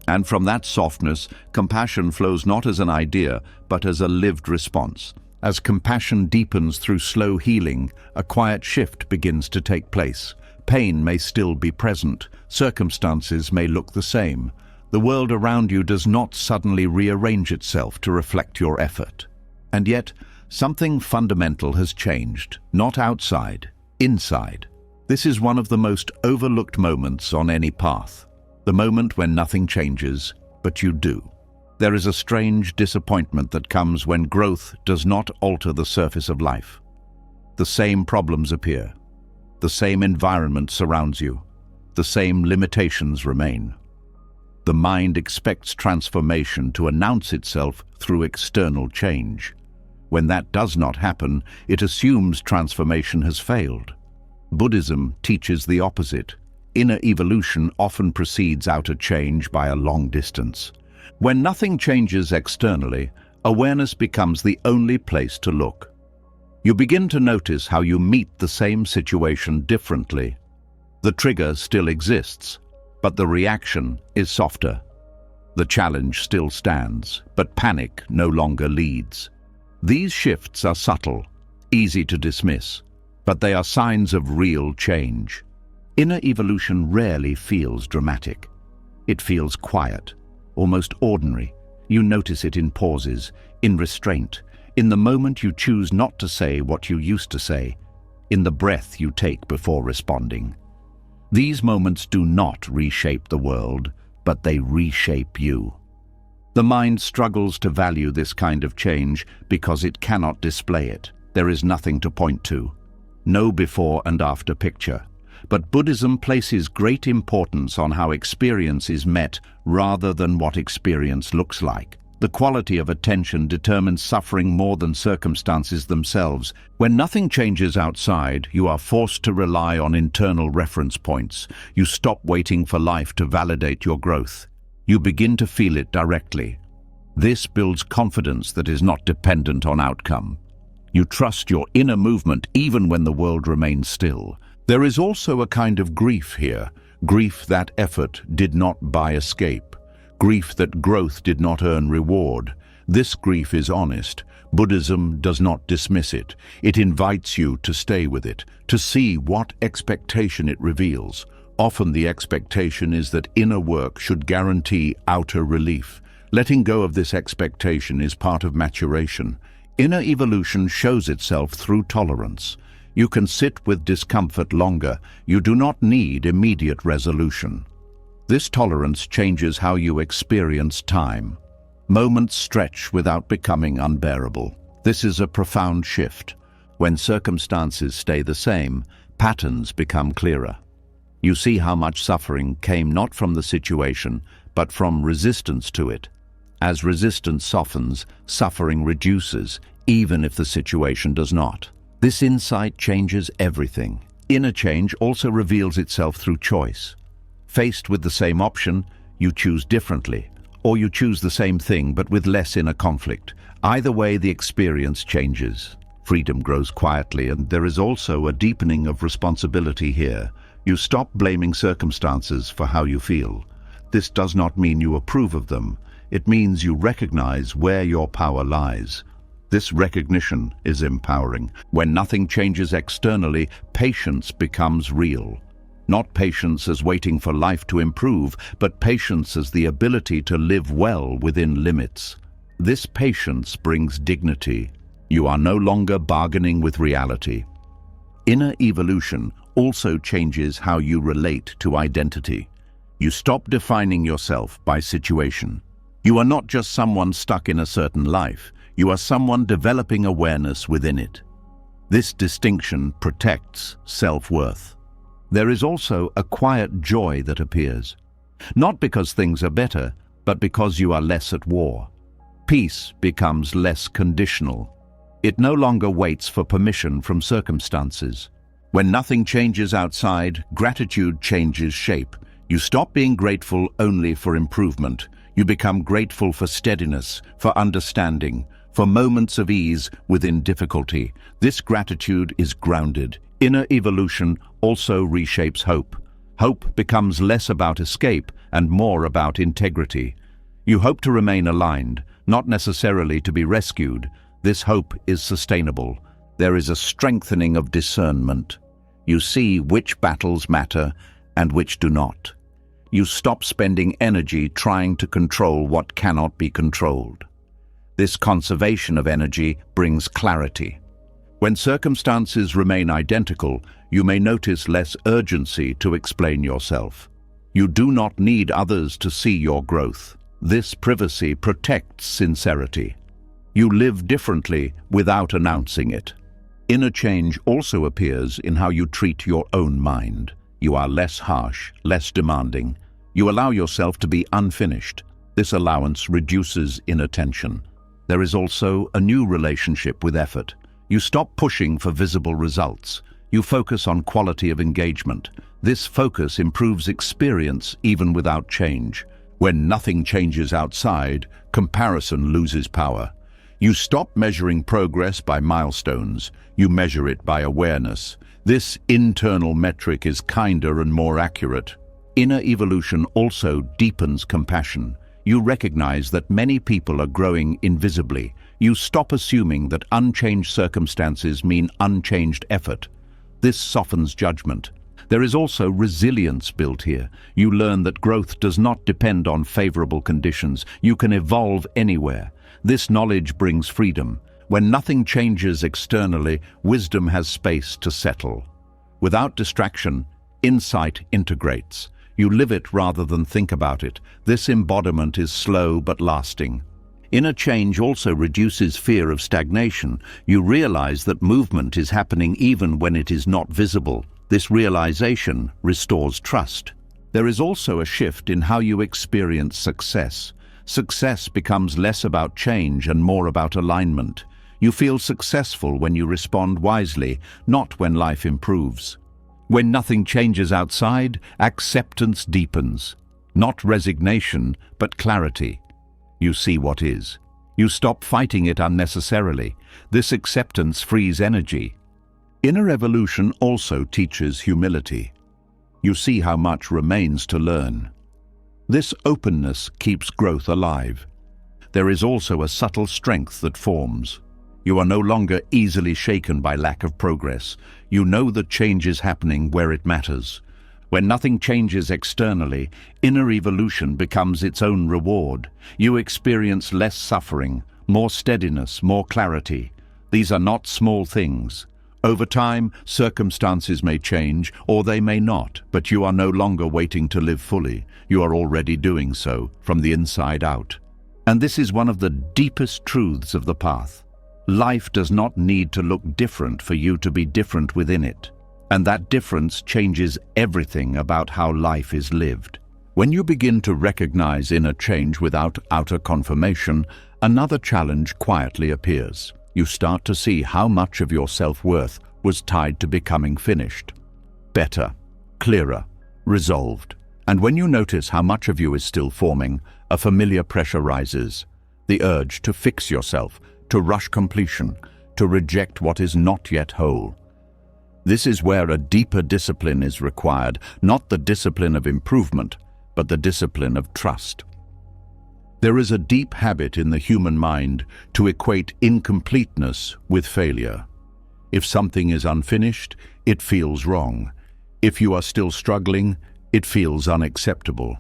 S1: And from that softness, compassion flows not as an idea, but as a lived response. As compassion deepens through slow healing, a quiet shift begins to take place. Pain may still be present. Circumstances may look the same. The world around you does not suddenly rearrange itself to reflect your effort. And yet, something fundamental has changed, not outside, inside. This is one of the most overlooked moments on any path. The moment when nothing changes, but you do. There is a strange disappointment that comes when growth does not alter the surface of life. The same problems appear. The same environment surrounds you. The same limitations remain. The mind expects transformation to announce itself through external change. When that does not happen, it assumes transformation has failed. Buddhism teaches the opposite. Inner evolution often precedes outer change by a long distance. When nothing changes externally, awareness becomes the only place to look. You begin to notice how you meet the same situation differently. The trigger still exists, but the reaction is softer. The challenge still stands, but panic no longer leads. These shifts are subtle, easy to dismiss, but they are signs of real change. Inner evolution rarely feels dramatic. It feels quiet, almost ordinary. You notice it in pauses, in restraint, in the moment you choose not to say what you used to say, in the breath you take before responding. These moments do not reshape the world, but they reshape you. The mind struggles to value this kind of change because it cannot display it. There is nothing to point to. No before and after picture. But Buddhism places great importance on how experience is met rather than what experience looks like. The quality of attention determines suffering more than circumstances themselves. When nothing changes outside, you are forced to rely on internal reference points. You stop waiting for life to validate your growth. You begin to feel it directly. This builds confidence that is not dependent on outcome. You trust your inner movement even when the world remains still. There is also a kind of grief here, grief that effort did not buy escape, grief that growth did not earn reward. This grief is honest. Buddhism does not dismiss it. It invites you to stay with it, to see what expectation it reveals. Often the expectation is that inner work should guarantee outer relief. Letting go of this expectation is part of maturation. Inner evolution shows itself through tolerance. You can sit with discomfort longer. You do not need immediate resolution. This tolerance changes how you experience time. Moments stretch without becoming unbearable. This is a profound shift. When circumstances stay the same, patterns become clearer. You see how much suffering came not from the situation, but from resistance to it. As resistance softens, suffering reduces, even if the situation does not. This insight changes everything. Inner change also reveals itself through choice. Faced with the same option, you choose differently, or you choose the same thing but with less inner conflict. Either way, the experience changes. Freedom grows quietly, and there is also a deepening of responsibility here. You stop blaming circumstances for how you feel. This does not mean you approve of them. It means you recognize where your power lies. This recognition is empowering. When nothing changes externally, patience becomes real. Not patience as waiting for life to improve, but patience as the ability to live well within limits. This patience brings dignity. You are no longer bargaining with reality. Inner evolution also changes how you relate to identity. You stop defining yourself by situation. You are not just someone stuck in a certain life. You are someone developing awareness within it. This distinction protects self-worth. There is also a quiet joy that appears. Not because things are better, but because you are less at war. Peace becomes less conditional. It no longer waits for permission from circumstances. When nothing changes outside, gratitude changes shape. You stop being grateful only for improvement. You become grateful for steadiness, for understanding, for moments of ease within difficulty. This gratitude is grounded. Inner evolution also reshapes hope. Hope becomes less about escape and more about integrity. You hope to remain aligned, not necessarily to be rescued. This hope is sustainable. There is a strengthening of discernment. You see which battles matter and which do not. You stop spending energy trying to control what cannot be controlled. This conservation of energy brings clarity. When circumstances remain identical, you may notice less urgency to explain yourself. You do not need others to see your growth. This privacy protects sincerity. You live differently without announcing it. Inner change also appears in how you treat your own mind. You are less harsh, less demanding. You allow yourself to be unfinished. This allowance reduces inner tension. There is also a new relationship with effort. You stop pushing for visible results. You focus on quality of engagement. This focus improves experience even without change. When nothing changes outside, comparison loses power. You stop measuring progress by milestones. You measure it by awareness. This internal metric is kinder and more accurate. Inner evolution also deepens compassion. You recognize that many people are growing invisibly. You stop assuming that unchanged circumstances mean unchanged effort. This softens judgment. There is also resilience built here. You learn that growth does not depend on favorable conditions. You can evolve anywhere. This knowledge brings freedom. When nothing changes externally, wisdom has space to settle. Without distraction, insight integrates. You live it rather than think about it. This embodiment is slow but lasting. Inner change also reduces fear of stagnation. You realize that movement is happening even when it is not visible. This realization restores trust. There is also a shift in how you experience success. Success becomes less about change and more about alignment. You feel successful when you respond wisely, not when life improves. When nothing changes outside, acceptance deepens. Not resignation, but clarity. You see what is. You stop fighting it unnecessarily. This acceptance frees energy. Inner evolution also teaches humility. You see how much remains to learn. This openness keeps growth alive. There is also a subtle strength that forms. You are no longer easily shaken by lack of progress. You know that change is happening where it matters. When nothing changes externally, inner evolution becomes its own reward. You experience less suffering, more steadiness, more clarity. These are not small things. Over time, circumstances may change, or they may not, but you are no longer waiting to live fully. You are already doing so, from the inside out. And this is one of the deepest truths of the path. Life does not need to look different for you to be different within it. And that difference changes everything about how life is lived. When you begin to recognize inner change without outer confirmation, another challenge quietly appears. You start to see how much of your self-worth was tied to becoming finished. Better, clearer, resolved. And when you notice how much of you is still forming, a familiar pressure rises. The urge to fix yourself, to rush completion, to reject what is not yet whole. This is where a deeper discipline is required, not the discipline of improvement, but the discipline of trust. There is a deep habit in the human mind to equate incompleteness with failure. If something is unfinished, it feels wrong. If you are still struggling, it feels unacceptable.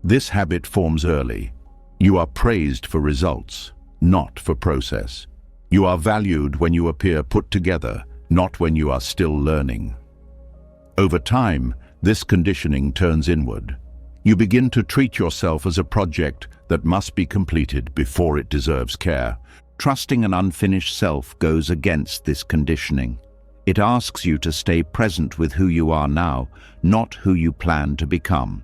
S1: This habit forms early. You are praised for results, not for process. You are valued when you appear put together, not when you are still learning. Over time, this conditioning turns inward. You begin to treat yourself as a project that must be completed before it deserves care. Trusting an unfinished self goes against this conditioning. It asks you to stay present with who you are now, not who you plan to become.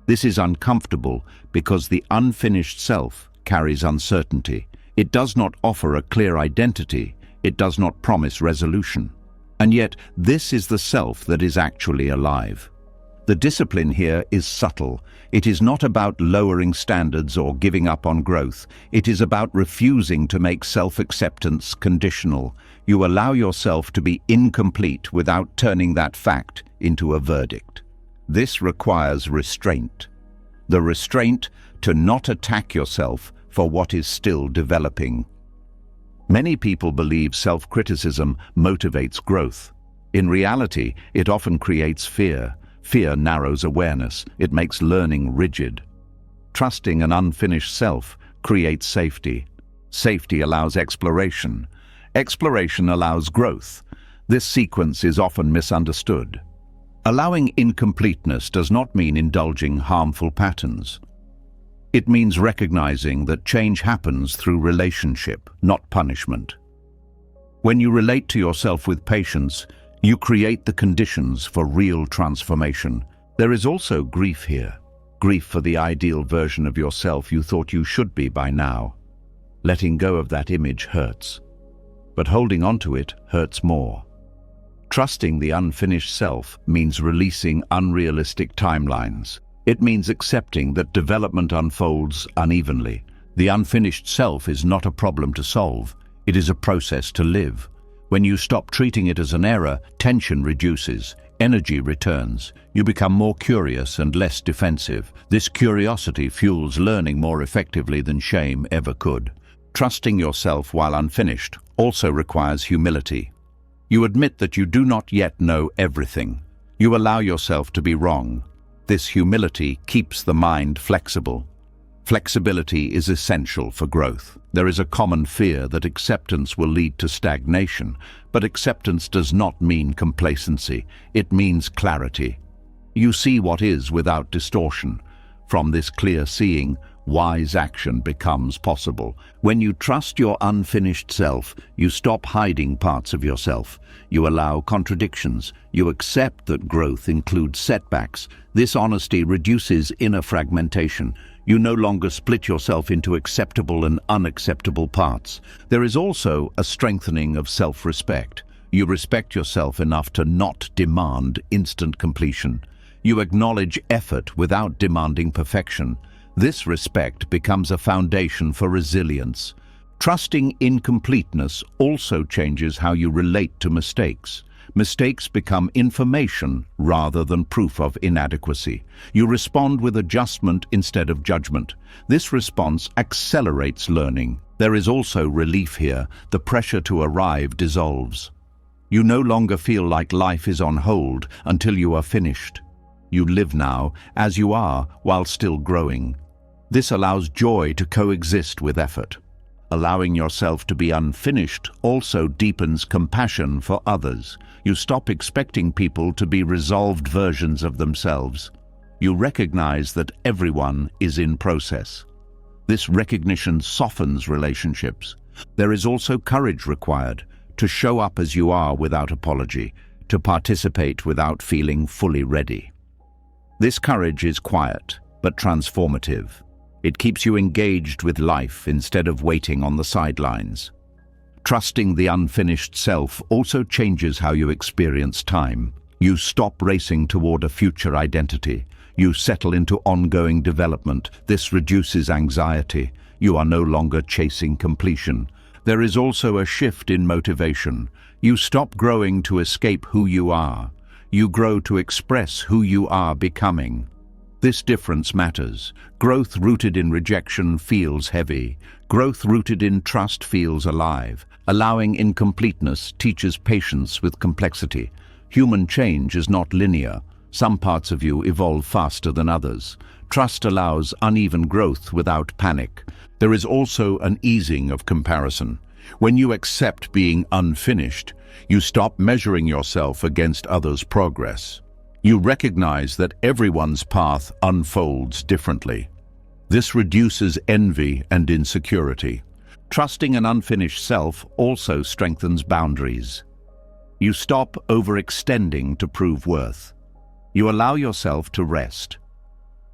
S1: This is uncomfortable because the unfinished self carries uncertainty. It does not offer a clear identity. It does not promise resolution. And yet, this is the self that is actually alive. The discipline here is subtle. It is not about lowering standards or giving up on growth. It is about refusing to make self-acceptance conditional. You allow yourself to be incomplete without turning that fact into a verdict. This requires restraint. The restraint to not attack yourself for what is still developing. Many people believe self-criticism motivates growth. In reality, it often creates fear. Fear narrows awareness. It makes learning rigid. Trusting an unfinished self creates safety. Safety allows exploration. Exploration allows growth. This sequence is often misunderstood. Allowing incompleteness does not mean indulging harmful patterns. It means recognizing that change happens through relationship, not punishment. When you relate to yourself with patience, you create the conditions for real transformation. There is also grief here. Grief for the ideal version of yourself you thought you should be by now. Letting go of that image hurts. But holding on to it hurts more. Trusting the unfinished self means releasing unrealistic timelines. It means accepting that development unfolds unevenly. The unfinished self is not a problem to solve. It is a process to live. When you stop treating it as an error, tension reduces, energy returns. You become more curious and less defensive. This curiosity fuels learning more effectively than shame ever could. Trusting yourself while unfinished also requires humility. You admit that you do not yet know everything. You allow yourself to be wrong. This humility keeps the mind flexible. Flexibility is essential for growth. There is a common fear that acceptance will lead to stagnation, but acceptance does not mean complacency. It means clarity. You see what is without distortion. From this clear seeing, wise action becomes possible. When you trust your unfinished self, you stop hiding parts of yourself. You allow contradictions. You accept that growth includes setbacks. This honesty reduces inner fragmentation. You no longer split yourself into acceptable and unacceptable parts. There is also a strengthening of self-respect. You respect yourself enough to not demand instant completion. You acknowledge effort without demanding perfection. This respect becomes a foundation for resilience. Trusting incompleteness also changes how you relate to mistakes. Mistakes become information rather than proof of inadequacy. You respond with adjustment instead of judgment. This response accelerates learning. There is also relief here. The pressure to arrive dissolves. You no longer feel like life is on hold until you are finished. You live now as you are while still growing. This allows joy to coexist with effort. Allowing yourself to be unfinished also deepens compassion for others. You stop expecting people to be resolved versions of themselves. You recognize that everyone is in process. This recognition softens relationships. There is also courage required to show up as you are without apology, to participate without feeling fully ready. This courage is quiet but transformative. It keeps you engaged with life instead of waiting on the sidelines. Trusting the unfinished self also changes how you experience time. You stop racing toward a future identity. You settle into ongoing development. This reduces anxiety. You are no longer chasing completion. There is also a shift in motivation. You stop growing to escape who you are. You grow to express who you are becoming. This difference matters. Growth rooted in rejection feels heavy. Growth rooted in trust feels alive. Allowing incompleteness teaches patience with complexity. Human change is not linear. Some parts of you evolve faster than others. Trust allows uneven growth without panic. There is also an easing of comparison. When you accept being unfinished, you stop measuring yourself against others' progress. You recognize that everyone's path unfolds differently. This reduces envy and insecurity. Trusting an unfinished self also strengthens boundaries. You stop overextending to prove worth. You allow yourself to rest.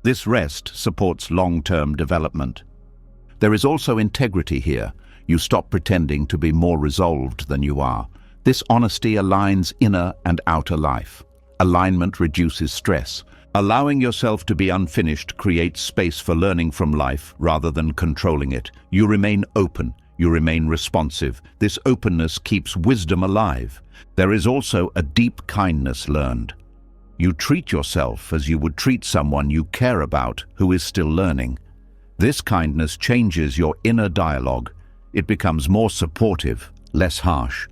S1: This rest supports long-term development. There is also integrity here. You stop pretending to be more resolved than you are. This honesty aligns inner and outer life. Alignment reduces stress. Allowing yourself to be unfinished creates space for learning from life rather than controlling it. You remain open. You remain responsive. This openness keeps wisdom alive. There is also a deep kindness learned. You treat yourself as you would treat someone you care about who is still learning. This kindness changes your inner dialogue. It becomes more supportive, less harsh.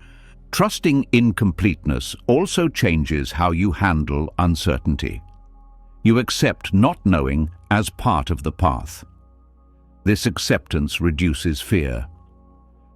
S1: Trusting incompleteness also changes how you handle uncertainty. You accept not knowing as part of the path. This acceptance reduces fear.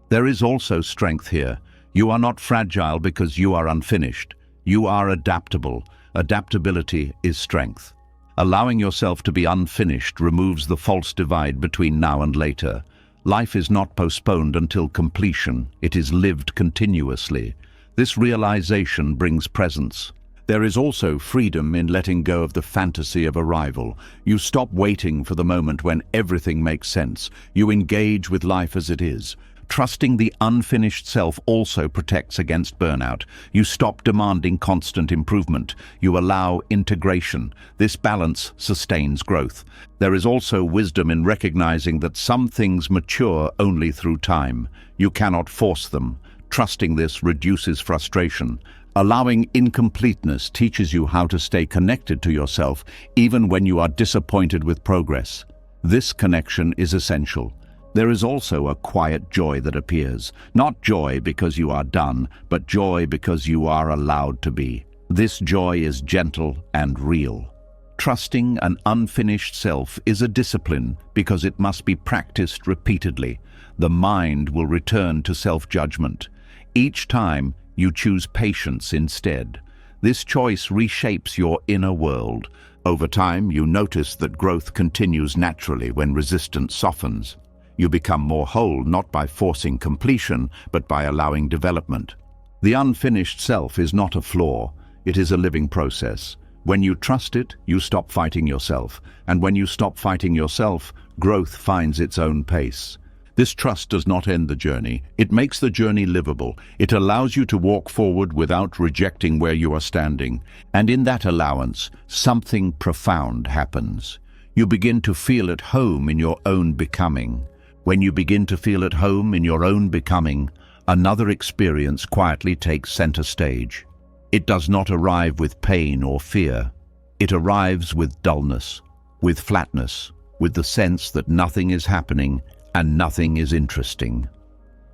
S1: There is also strength here. You are not fragile because you are unfinished. You are adaptable. Adaptability is strength. Allowing yourself to be unfinished removes the false divide between now and later. Life is not postponed until completion. It is lived continuously. This realization brings presence. There is also freedom in letting go of the fantasy of arrival. You stop waiting for the moment when everything makes sense. You engage with life as it is. Trusting the unfinished self also protects against burnout. You stop demanding constant improvement. You allow integration. This balance sustains growth. There is also wisdom in recognizing that some things mature only through time. You cannot force them. Trusting this reduces frustration. Allowing incompleteness teaches you how to stay connected to yourself even when you are disappointed with progress. This connection is essential. There is also a quiet joy that appears, not joy because you are done, but joy because you are allowed to be. This joy is gentle and real. Trusting an unfinished self is a discipline because it must be practiced repeatedly. The mind will return to self-judgment. Each time, you choose patience instead. This choice reshapes your inner world. Over time, you notice that growth continues naturally when resistance softens. You become more whole not by forcing completion, but by allowing development. The unfinished self is not a flaw, it is a living process. When you trust it, you stop fighting yourself. And when you stop fighting yourself, growth finds its own pace. This trust does not end the journey. It makes the journey livable. It allows you to walk forward without rejecting where you are standing. And in that allowance, something profound happens. You begin to feel at home in your own becoming. When you begin to feel at home in your own becoming, another experience quietly takes center stage. It does not arrive with pain or fear. It arrives with dullness, with flatness, with the sense that nothing is happening and nothing is interesting.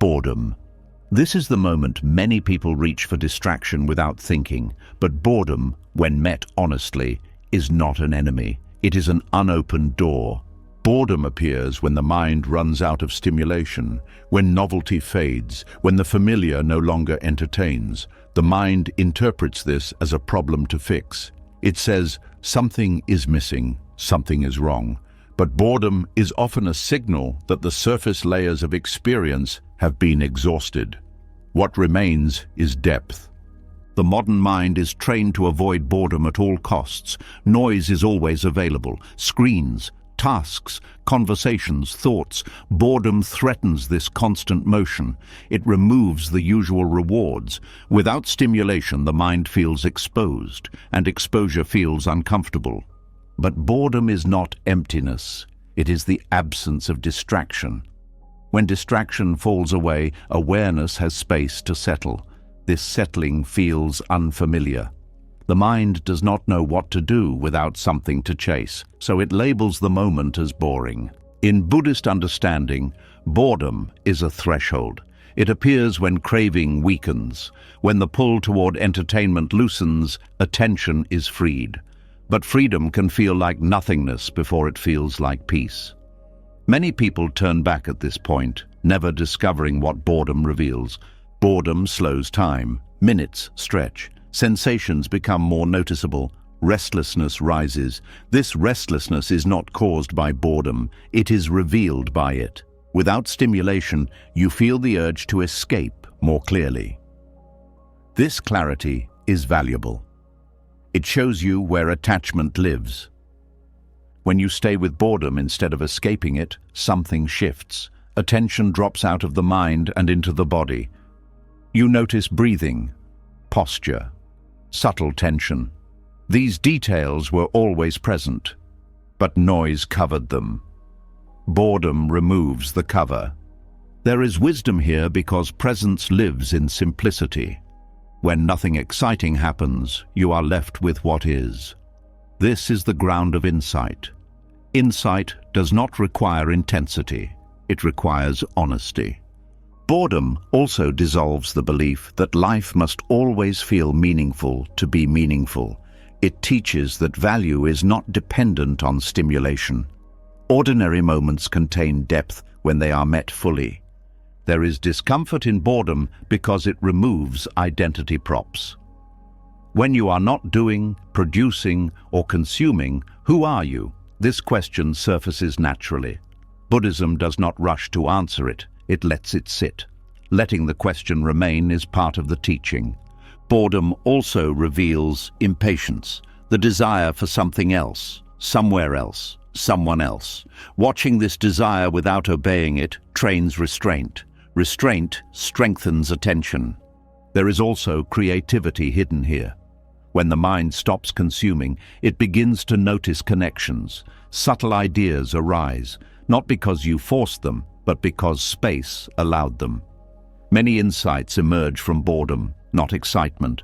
S1: Boredom. This is the moment many people reach for distraction without thinking, but boredom, when met honestly, is not an enemy. It is an unopened door. Boredom appears when the mind runs out of stimulation, when novelty fades, when the familiar no longer entertains. The mind interprets this as a problem to fix. It says, something is missing, something is wrong. But boredom is often a signal that the surface layers of experience have been exhausted. What remains is depth. The modern mind is trained to avoid boredom at all costs. Noise is always available. Screens, tasks, conversations, thoughts. Boredom threatens this constant motion. It removes the usual rewards. Without stimulation, the mind feels exposed, and exposure feels uncomfortable. But boredom is not emptiness. It is the absence of distraction. When distraction falls away, awareness has space to settle. This settling feels unfamiliar. The mind does not know what to do without something to chase, so it labels the moment as boring. In Buddhist understanding, boredom is a threshold. It appears when craving weakens. When the pull toward entertainment loosens, attention is freed. But freedom can feel like nothingness before it feels like peace. Many people turn back at this point, never discovering what boredom reveals. Boredom slows time. Minutes stretch. Sensations become more noticeable. Restlessness rises. This restlessness is not caused by boredom. It is revealed by it. Without stimulation, you feel the urge to escape more clearly. This clarity is valuable. It shows you where attachment lives. When you stay with boredom instead of escaping it, something shifts. Attention drops out of the mind and into the body. You notice breathing, posture, subtle tension. These details were always present, but noise covered them. Boredom removes the cover. There is wisdom here because presence lives in simplicity. When nothing exciting happens, you are left with what is. This is the ground of insight. Insight does not require intensity. It requires honesty. Boredom also dissolves the belief that life must always feel meaningful to be meaningful. It teaches that value is not dependent on stimulation. Ordinary moments contain depth when they are met fully. There is discomfort in boredom because it removes identity props. When you are not doing, producing, or consuming, who are you? This question surfaces naturally. Buddhism does not rush to answer it. It lets it sit. Letting the question remain is part of the teaching. Boredom also reveals impatience, the desire for something else, somewhere else, someone else. Watching this desire without obeying it trains restraint. Restraint strengthens attention. There is also creativity hidden here. When the mind stops consuming, it begins to notice connections. Subtle ideas arise, not because you forced them, but because space allowed them. Many insights emerge from boredom, not excitement.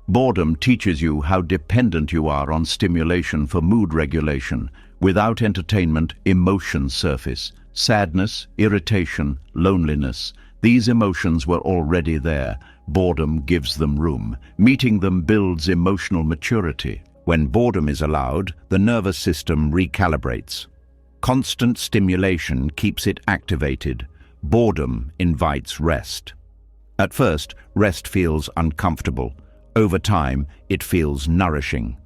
S1: Boredom teaches you how dependent you are on stimulation for mood regulation. Without entertainment, emotions surface. Sadness, irritation, loneliness. These emotions were already there. Boredom gives them room. Meeting them builds emotional maturity. When boredom is allowed, the nervous system recalibrates. Constant stimulation keeps it activated. Boredom invites rest. At first, rest feels uncomfortable. Over time, it feels nourishing.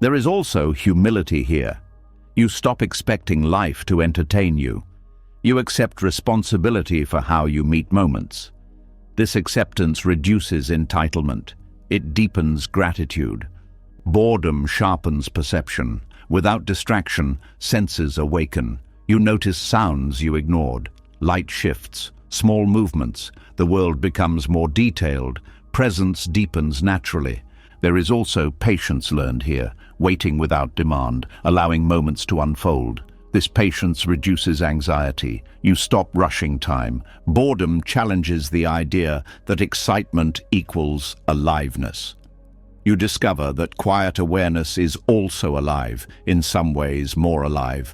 S1: There is also humility here. You stop expecting life to entertain you. You accept responsibility for how you meet moments. This acceptance reduces entitlement. It deepens gratitude. Boredom sharpens perception. Without distraction, senses awaken. You notice sounds you ignored. Light shifts, small movements. The world becomes more detailed. Presence deepens naturally. There is also patience learned here, waiting without demand, allowing moments to unfold. This patience reduces anxiety. You stop rushing time. Boredom challenges the idea that excitement equals aliveness. You discover that quiet awareness is also alive, in some ways more alive.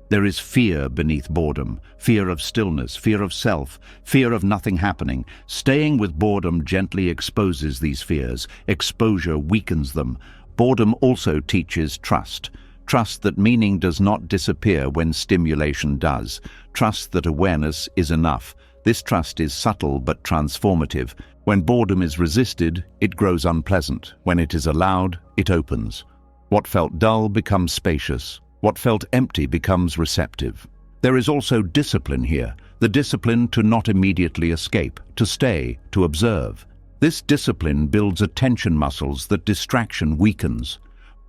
S1: There is fear beneath boredom, fear of stillness, fear of self, fear of nothing happening. Staying with boredom gently exposes these fears. Exposure weakens them. Boredom also teaches trust. Trust that meaning does not disappear when stimulation does. Trust that awareness is enough. This trust is subtle but transformative. When boredom is resisted, it grows unpleasant. When it is allowed, it opens. What felt dull becomes spacious. What felt empty becomes receptive. There is also discipline here, the discipline to not immediately escape, to stay, to observe. This discipline builds attention muscles that distraction weakens.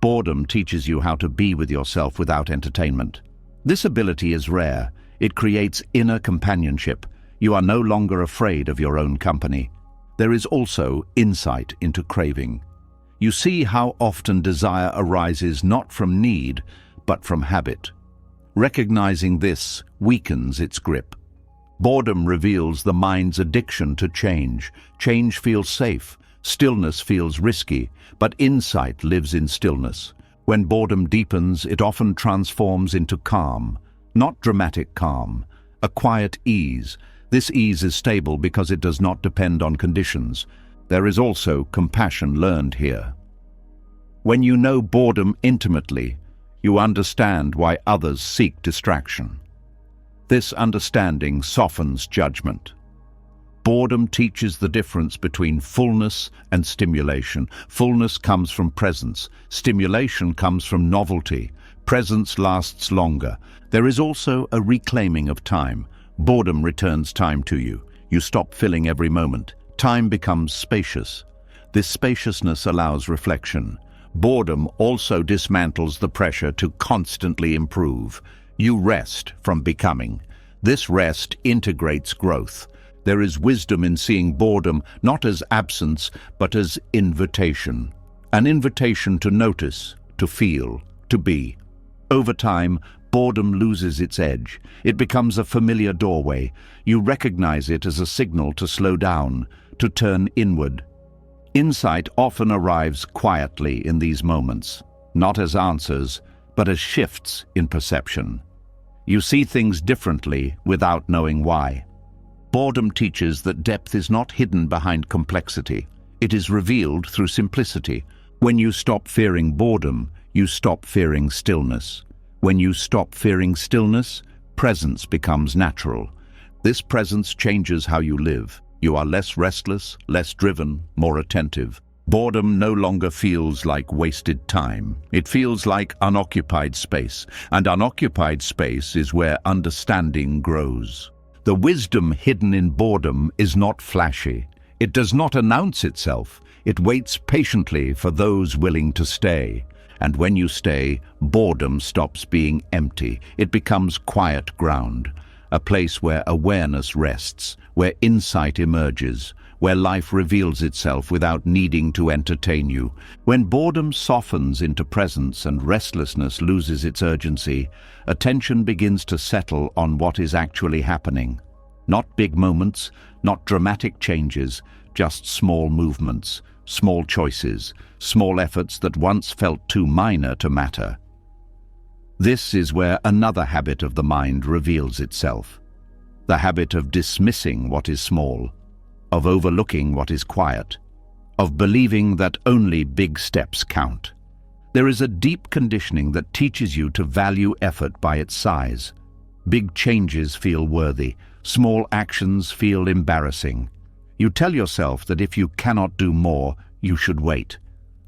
S1: Boredom teaches you how to be with yourself without entertainment. This ability is rare. It creates inner companionship. You are no longer afraid of your own company. There is also insight into craving. You see how often desire arises not from need, but from habit. Recognizing this weakens its grip. Boredom reveals the mind's addiction to change. Change feels safe. Stillness feels risky, but insight lives in stillness. When boredom deepens, it often transforms into calm. Not dramatic calm, a quiet ease. This ease is stable because it does not depend on conditions. There is also compassion learned here. When you know boredom intimately, you understand why others seek distraction. This understanding softens judgment. Boredom teaches the difference between fullness and stimulation. Fullness comes from presence. Stimulation comes from novelty. Presence lasts longer. There is also a reclaiming of time. Boredom returns time to you. You stop filling every moment. Time becomes spacious. This spaciousness allows reflection. Boredom also dismantles the pressure to constantly improve. You rest from becoming. This rest integrates growth. There is wisdom in seeing boredom not as absence, but as invitation. An invitation to notice, to feel, to be. Over time, boredom loses its edge. It becomes a familiar doorway. You recognize it as a signal to slow down, to turn inward. Insight often arrives quietly in these moments, not as answers, but as shifts in perception. You see things differently without knowing why. Boredom teaches that depth is not hidden behind complexity. It is revealed through simplicity. When you stop fearing boredom, you stop fearing stillness. When you stop fearing stillness, presence becomes natural. This presence changes how you live. You are less restless, less driven, more attentive. Boredom no longer feels like wasted time. It feels like unoccupied space, and unoccupied space is where understanding grows. The wisdom hidden in boredom is not flashy. It does not announce itself. It waits patiently for those willing to stay. And when you stay, boredom stops being empty. It becomes quiet ground, a place where awareness rests, where insight emerges, where life reveals itself without needing to entertain you. When boredom softens into presence and restlessness loses its urgency, attention begins to settle on what is actually happening. Not big moments, not dramatic changes, just small movements, small choices, small efforts that once felt too minor to matter. This is where another habit of the mind reveals itself. The habit of dismissing what is small, of overlooking what is quiet, of believing that only big steps count. There is a deep conditioning that teaches you to value effort by its size. Big changes feel worthy, small actions feel embarrassing. You tell yourself that if you cannot do more, you should wait.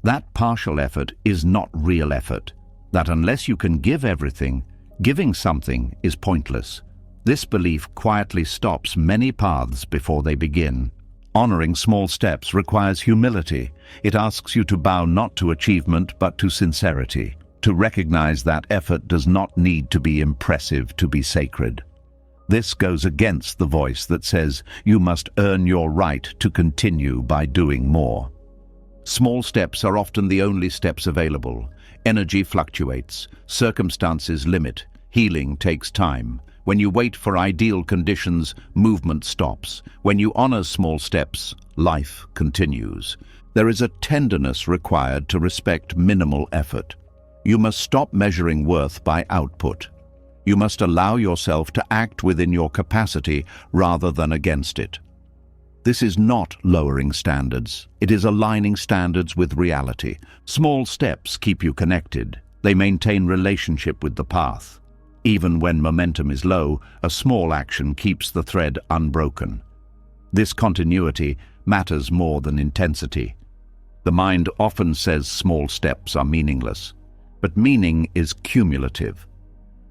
S1: That partial effort is not real effort. That unless you can give everything, giving something is pointless. This belief quietly stops many paths before they begin. Honoring small steps requires humility. It asks you to bow not to achievement but to sincerity, to recognize that effort does not need to be impressive to be sacred. This goes against the voice that says you must earn your right to continue by doing more. Small steps are often the only steps available. Energy fluctuates, circumstances limit, healing takes time. When you wait for ideal conditions, movement stops. When you honor small steps, life continues. There is a tenderness required to respect minimal effort. You must stop measuring worth by output. You must allow yourself to act within your capacity rather than against it. This is not lowering standards. It is aligning standards with reality. Small steps keep you connected. They maintain relationship with the path. Even when momentum is low, a small action keeps the thread unbroken. This continuity matters more than intensity. The mind often says small steps are meaningless, but meaning is cumulative.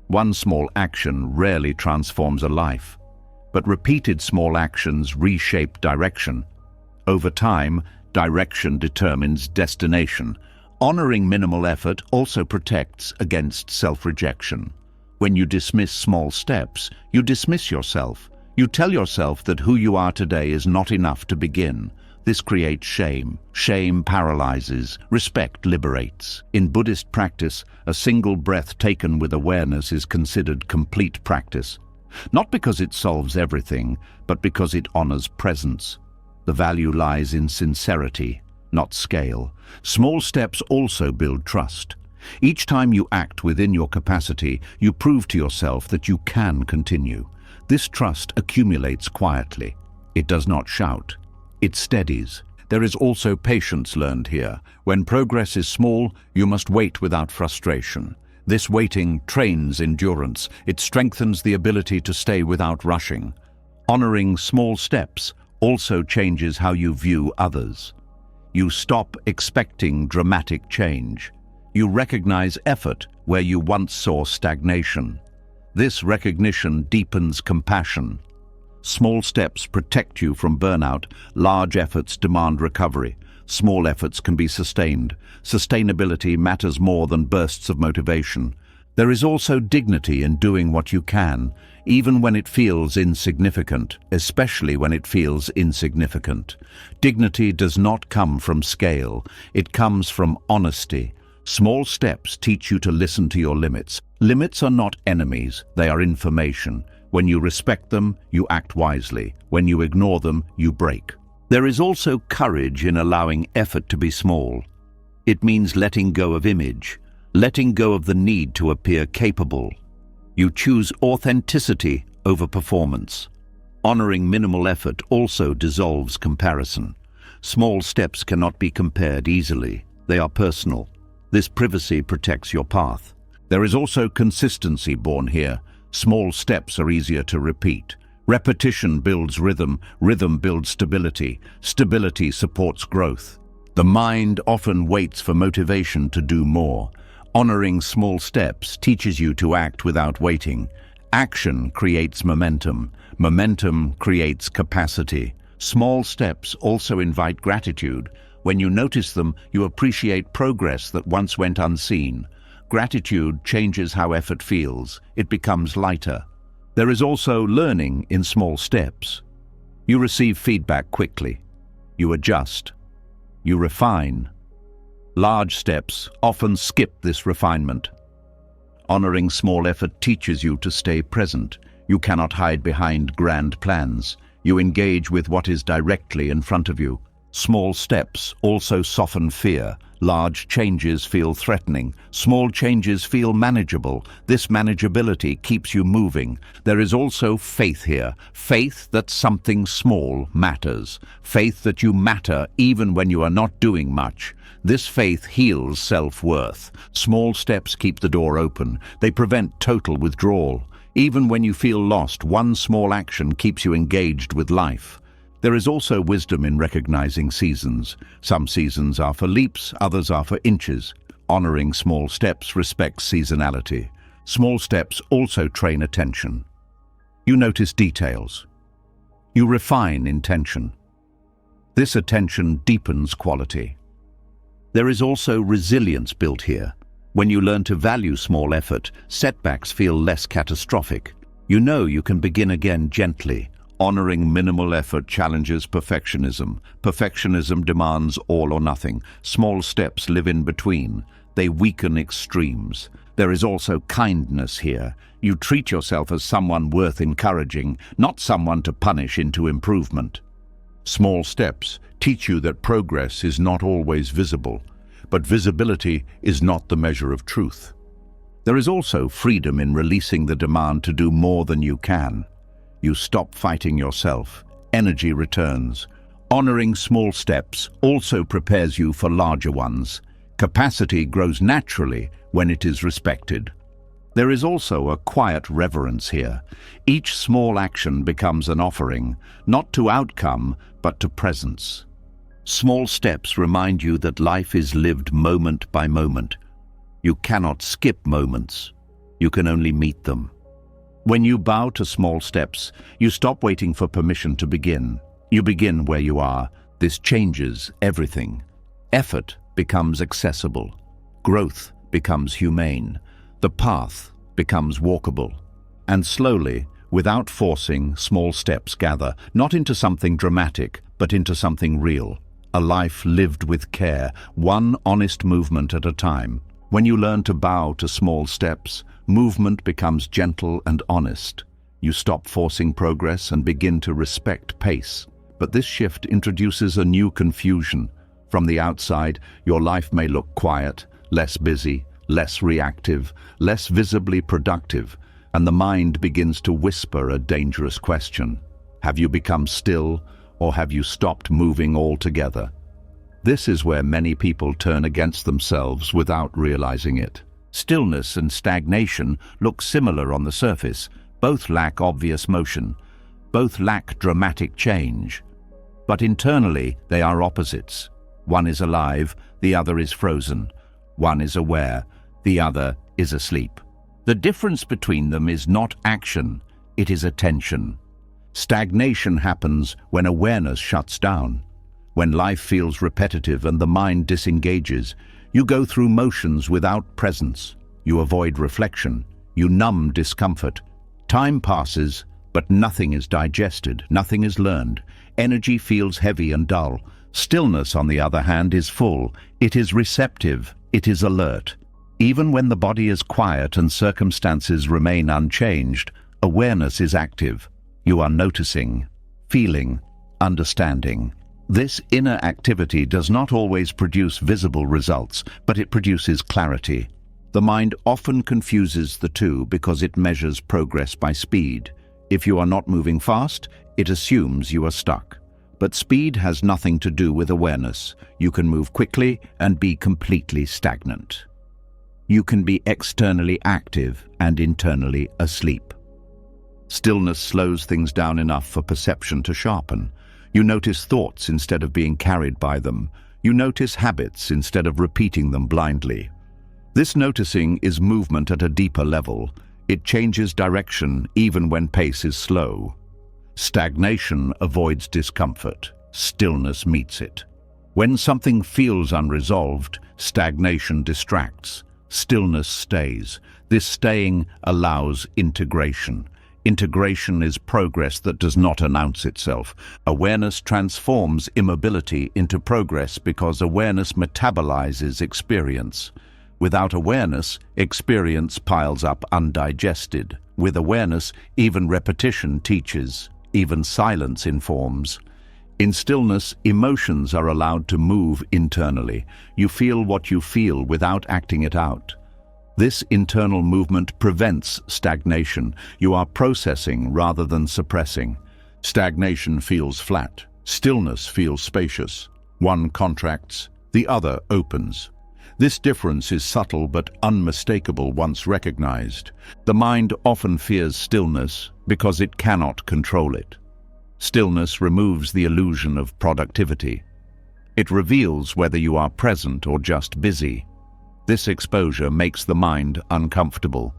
S1: One small action rarely transforms a life, but repeated small actions reshape direction. Over time, direction determines destination. Honoring minimal effort also protects against self-rejection. When you dismiss small steps, you dismiss yourself. You tell yourself that who you are today is not enough to begin. This creates shame. Shame paralyzes. Respect liberates. In Buddhist practice, a single breath taken with awareness is considered complete practice. Not because it solves everything, but because it honors presence. The value lies in sincerity, not scale. Small steps also build trust. Each time you act within your capacity, you prove to yourself that you can continue. This trust accumulates quietly. It does not shout. It steadies. There is also patience learned here. When progress is small, you must wait without frustration. This waiting trains endurance. It strengthens the ability to stay without rushing. Honoring small steps also changes how you view others. You stop expecting dramatic change. You recognize effort where you once saw stagnation. This recognition deepens compassion. Small steps protect you from burnout. Large efforts demand recovery. Small efforts can be sustained. Sustainability matters more than bursts of motivation. There is also dignity in doing what you can, even when it feels insignificant, especially when it feels insignificant. Dignity does not come from scale. It comes from honesty. Small steps teach you to listen to your limits. Limits are not enemies, they are information. When you respect them, you act wisely. When you ignore them, you break. There is also courage in allowing effort to be small. It means letting go of image, letting go of the need to appear capable. You choose authenticity over performance. Honoring minimal effort also dissolves comparison. Small steps cannot be compared easily. They are personal. This privacy protects your path. There is also consistency born here. Small steps are easier to repeat. Repetition builds rhythm. Rhythm builds stability. Stability supports growth. The mind often waits for motivation to do more. Honoring small steps teaches you to act without waiting. Action creates momentum. Momentum creates capacity. Small steps also invite gratitude. When you notice them, you appreciate progress that once went unseen. Gratitude changes how effort feels. It becomes lighter. There is also learning in small steps. You receive feedback quickly. You adjust. You refine. Large steps often skip this refinement. Honoring small effort teaches you to stay present. You cannot hide behind grand plans. You engage with what is directly in front of you. Small steps also soften fear. Large changes feel threatening. Small changes feel manageable. This manageability keeps you moving. There is also faith here. Faith that something small matters. Faith that you matter even when you are not doing much. This faith heals self-worth. Small steps keep the door open. They prevent total withdrawal. Even when you feel lost, one small action keeps you engaged with life. There is also wisdom in recognizing seasons. Some seasons are for leaps, others are for inches. Honoring small steps respects seasonality. Small steps also train attention. You notice details. You refine intention. This attention deepens quality. There is also resilience built here. When you learn to value small effort, setbacks feel less catastrophic. You know you can begin again gently. Honoring minimal effort challenges perfectionism. Perfectionism demands all or nothing. Small steps live in between. They weaken extremes. There is also kindness here. You treat yourself as someone worth encouraging, not someone to punish into improvement. Small steps teach you that progress is not always visible, but visibility is not the measure of truth. There is also freedom in releasing the demand to do more than you can. You stop fighting yourself. Energy returns. Honoring small steps also prepares you for larger ones. Capacity grows naturally when it is respected. There is also a quiet reverence here. Each small action becomes an offering, not to outcome, but to presence. Small steps remind you that life is lived moment by moment. You cannot skip moments. You can only meet them. When you bow to small steps, you stop waiting for permission to begin. You begin where you are. This changes everything. Effort becomes accessible. Growth becomes humane. The path becomes walkable. And slowly, without forcing, small steps gather, not into something dramatic, but into something real. A life lived with care, one honest movement at a time. When you learn to bow to small steps, movement becomes gentle and honest. You stop forcing progress and begin to respect pace. But this shift introduces a new confusion. From the outside, your life may look quiet, less busy, less reactive, less visibly productive, and the mind begins to whisper a dangerous question. Have you become still, or have you stopped moving altogether? This is where many people turn against themselves without realizing it. Stillness and stagnation look similar on the surface. Both lack obvious motion. Both lack dramatic change. But internally, they are opposites. One is alive, the other is frozen. One is aware, the other is asleep. The difference between them is not action, it is attention. Stagnation happens when awareness shuts down. When life feels repetitive and the mind disengages, you go through motions without presence. You avoid reflection. You numb discomfort. Time passes, but nothing is digested, nothing is learned. Energy feels heavy and dull. Stillness, on the other hand, is full. It is receptive. It is alert. Even when the body is quiet and circumstances remain unchanged, awareness is active. You are noticing, feeling, understanding. This inner activity does not always produce visible results, but it produces clarity. The mind often confuses the two because it measures progress by speed. If you are not moving fast, it assumes you are stuck. But speed has nothing to do with awareness. You can move quickly and be completely stagnant. You can be externally active and internally asleep. Stillness slows things down enough for perception to sharpen. You notice thoughts instead of being carried by them. You notice habits instead of repeating them blindly. This noticing is movement at a deeper level. It changes direction even when pace is slow. Stagnation avoids discomfort. Stillness meets it. When something feels unresolved, stagnation distracts. Stillness stays. This staying allows integration. Integration is progress that does not announce itself. Awareness transforms immobility into progress because awareness metabolizes experience. Without awareness, experience piles up undigested. With awareness, even repetition teaches, even silence informs. In stillness, emotions are allowed to move internally. You feel what you feel without acting it out. This internal movement prevents stagnation. You are processing rather than suppressing. Stagnation feels flat. Stillness feels spacious. One contracts, the other opens. This difference is subtle but unmistakable once recognized. The mind often fears stillness because it cannot control it. Stillness removes the illusion of productivity. It reveals whether you are present or just busy. This exposure makes the mind uncomfortable.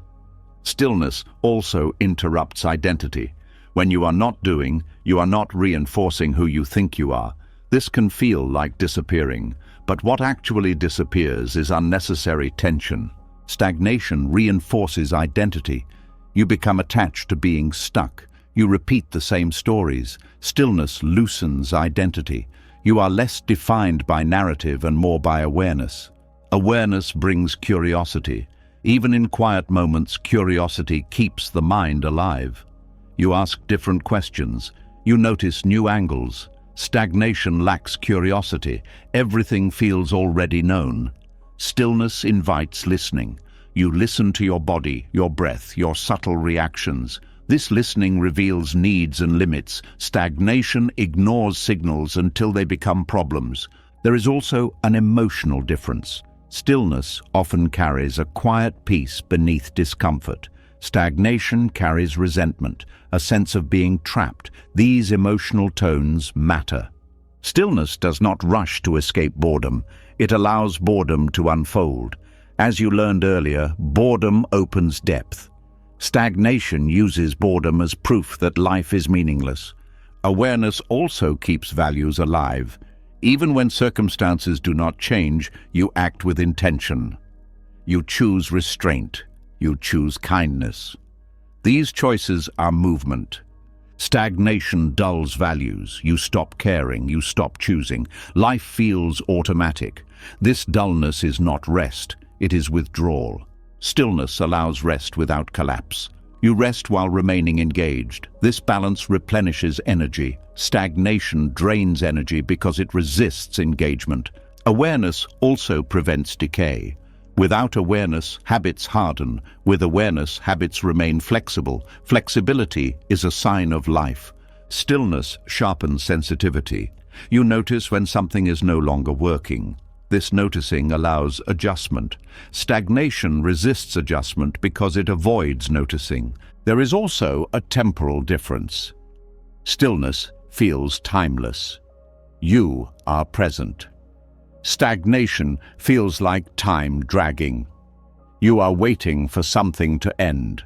S1: Stillness also interrupts identity. When you are not doing, you are not reinforcing who you think you are. This can feel like disappearing, but what actually disappears is unnecessary tension. Stagnation reinforces identity. You become attached to being stuck. You repeat the same stories. Stillness loosens identity. You are less defined by narrative and more by awareness. Awareness brings curiosity. Even in quiet moments, curiosity keeps the mind alive. You ask different questions. You notice new angles. Stagnation lacks curiosity. Everything feels already known. Stillness invites listening. You listen to your body, your breath, your subtle reactions. This listening reveals needs and limits. Stagnation ignores signals until they become problems. There is also an emotional difference. Stillness often carries a quiet peace beneath discomfort. Stagnation carries resentment, a sense of being trapped. These emotional tones matter. Stillness does not rush to escape boredom. It allows boredom to unfold. As you learned earlier, boredom opens depth. Stagnation uses boredom as proof that life is meaningless. Awareness also keeps values alive. Even when circumstances do not change, you act with intention. You choose restraint. You choose kindness. These choices are movement. Stagnation dulls values. You stop caring. You stop choosing. Life feels automatic. This dullness is not rest. It is withdrawal. Stillness allows rest without collapse. You rest while remaining engaged. This balance replenishes energy. Stagnation drains energy because it resists engagement. Awareness also prevents decay. Without awareness, habits harden. With awareness, habits remain flexible. Flexibility is a sign of life. Stillness sharpens sensitivity. You notice when something is no longer working. This noticing allows adjustment. Stagnation resists adjustment because it avoids noticing. There is also a temporal difference. Stillness feels timeless. You are present. Stagnation feels like time dragging. You are waiting for something to end.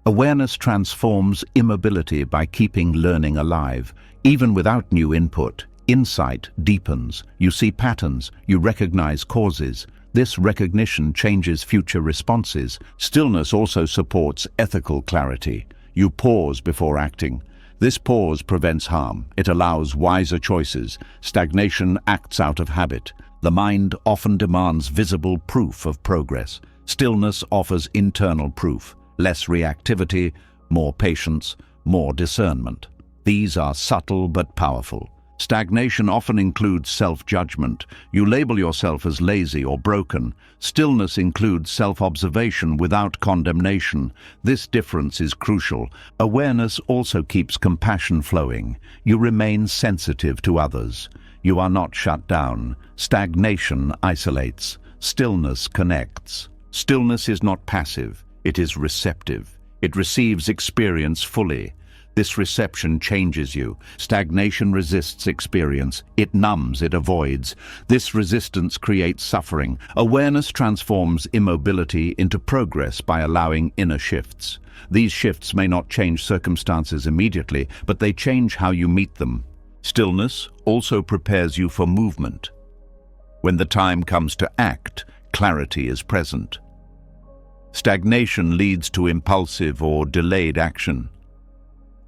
S1: Awareness transforms immobility by keeping learning alive. Even without new input, insight deepens. You see patterns, you recognize causes. This recognition changes future responses. Stillness also supports ethical clarity. You pause before acting. This pause prevents harm. It allows wiser choices. Stagnation acts out of habit. The mind often demands visible proof of progress. Stillness offers internal proof. Less reactivity, more patience, more discernment. These are subtle but powerful. Stagnation often includes self-judgment. You label yourself as lazy or broken. Stillness includes self-observation without condemnation. This difference is crucial. Awareness also keeps compassion flowing. You remain sensitive to others. You are not shut down. Stagnation isolates. Stillness connects. Stillness is not passive. It is receptive. It receives experience fully. This reception changes you. Stagnation resists experience. It numbs, it avoids. This resistance creates suffering. Awareness transforms immobility into progress by allowing inner shifts. These shifts may not change circumstances immediately, but they change how you meet them. Stillness also prepares you for movement. When the time comes to act, clarity is present. Stagnation leads to impulsive or delayed action.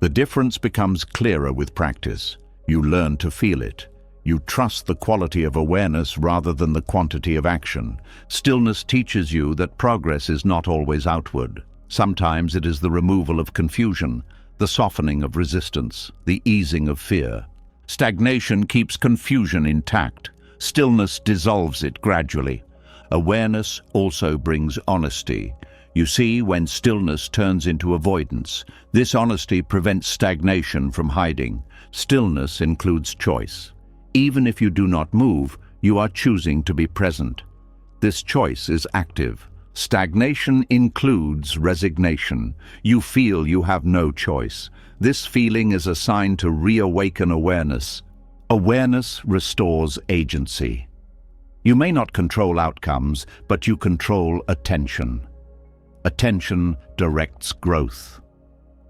S1: The difference becomes clearer with practice. You learn to feel it. You trust the quality of awareness rather than the quantity of action. Stillness teaches you that progress is not always outward. Sometimes it is the removal of confusion, the softening of resistance, the easing of fear. Stagnation keeps confusion intact. Stillness dissolves it gradually. Awareness also brings honesty. You see, when stillness turns into avoidance, this honesty prevents stagnation from hiding. Stillness includes choice. Even if you do not move, you are choosing to be present. This choice is active. Stagnation includes resignation. You feel you have no choice. This feeling is a sign to reawaken awareness. Awareness restores agency. You may not control outcomes, but you control attention. Attention directs growth.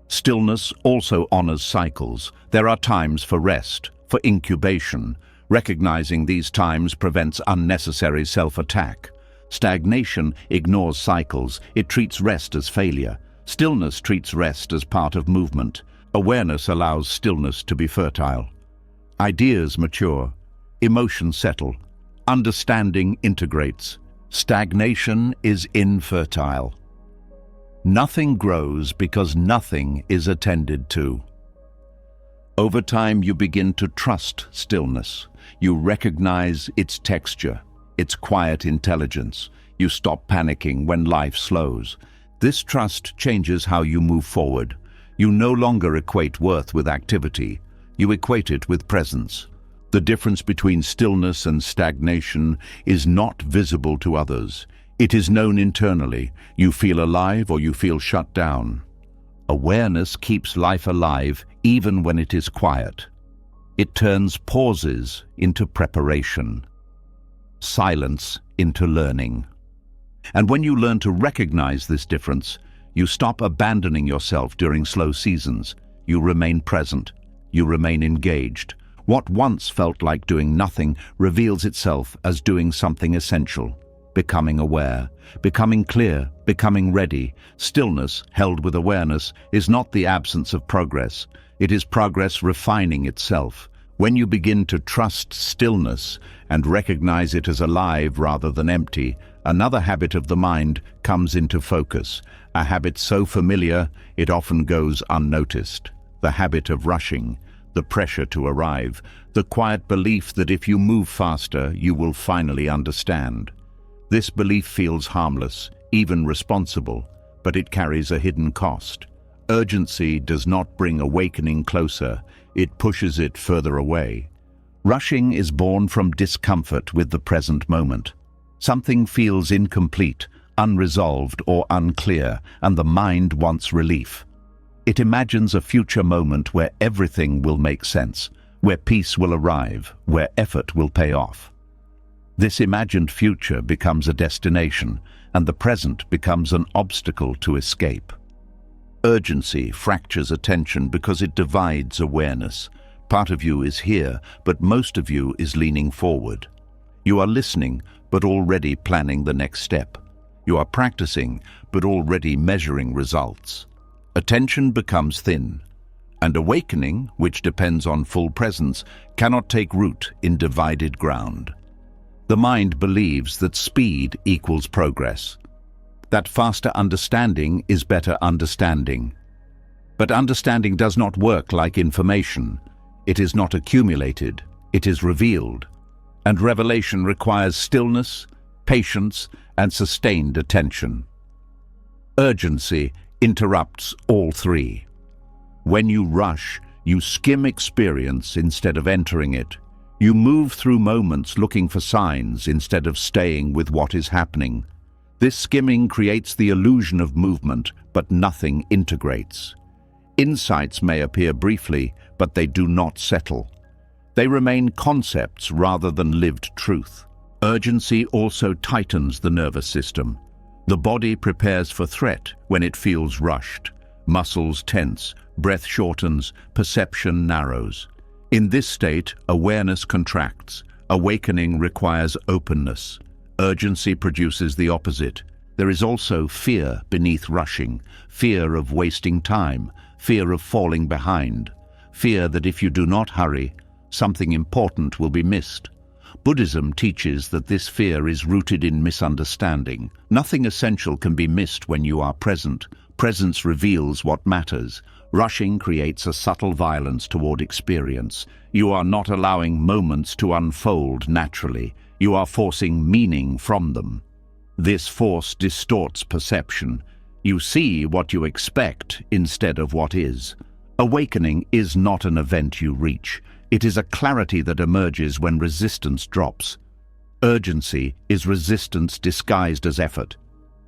S1: Stillness also honors cycles. There are times for rest, for incubation. Recognizing these times prevents unnecessary self-attack. Stagnation ignores cycles. It treats rest as failure. Stillness treats rest as part of movement. Awareness allows stillness to be fertile. Ideas mature. Emotions settle. Understanding integrates. Stagnation is infertile. Nothing grows because nothing is attended to. Over time, you begin to trust stillness. You recognize its texture, its quiet intelligence. You stop panicking when life slows. This trust changes how you move forward. You no longer equate worth with activity. You equate it with presence. The difference between stillness and stagnation is not visible to others. It is known internally. You feel alive or you feel shut down. Awareness keeps life alive even when it is quiet. It turns pauses into preparation, silence into learning. And when you learn to recognize this difference, you stop abandoning yourself during slow seasons. You remain present. You remain engaged. What once felt like doing nothing reveals itself as doing something essential. Becoming aware, becoming clear, becoming ready. Stillness, held with awareness, is not the absence of progress. It is progress refining itself. When you begin to trust stillness and recognize it as alive rather than empty, another habit of the mind comes into focus. A habit so familiar, it often goes unnoticed. The habit of rushing, the pressure to arrive, the quiet belief that if you move faster, you will finally understand. This belief feels harmless, even responsible, but it carries a hidden cost. Urgency does not bring awakening closer, it pushes it further away. Rushing is born from discomfort with the present moment. Something feels incomplete, unresolved, or unclear, and the mind wants relief. It imagines a future moment where everything will make sense, where peace will arrive, where effort will pay off. This imagined future becomes a destination, and the present becomes an obstacle to escape. Urgency fractures attention because it divides awareness. Part of you is here, but most of you is leaning forward. You are listening, but already planning the next step. You are practicing, but already measuring results. Attention becomes thin, and awakening, which depends on full presence, cannot take root in divided ground. The mind believes that speed equals progress, that faster understanding is better understanding. But understanding does not work like information. It is not accumulated, it is revealed. And revelation requires stillness, patience, and sustained attention. Urgency interrupts all three. When you rush, you skim experience instead of entering it. You move through moments looking for signs instead of staying with what is happening. This skimming creates the illusion of movement, but nothing integrates. Insights may appear briefly, but they do not settle. They remain concepts rather than lived truth. Urgency also tightens the nervous system. The body prepares for threat when it feels rushed. Muscles tense, breath shortens, perception narrows. In this state, awareness contracts. Awakening requires openness. Urgency produces the opposite. There is also fear beneath rushing, fear of wasting time, fear of falling behind, fear that if you do not hurry, something important will be missed. Buddhism teaches that this fear is rooted in misunderstanding. Nothing essential can be missed when you are present. Presence reveals what matters. Rushing creates a subtle violence toward experience. You are not allowing moments to unfold naturally. You are forcing meaning from them. This force distorts perception. You see what you expect instead of what is. Awakening is not an event you reach. It is a clarity that emerges when resistance drops. Urgency is resistance disguised as effort.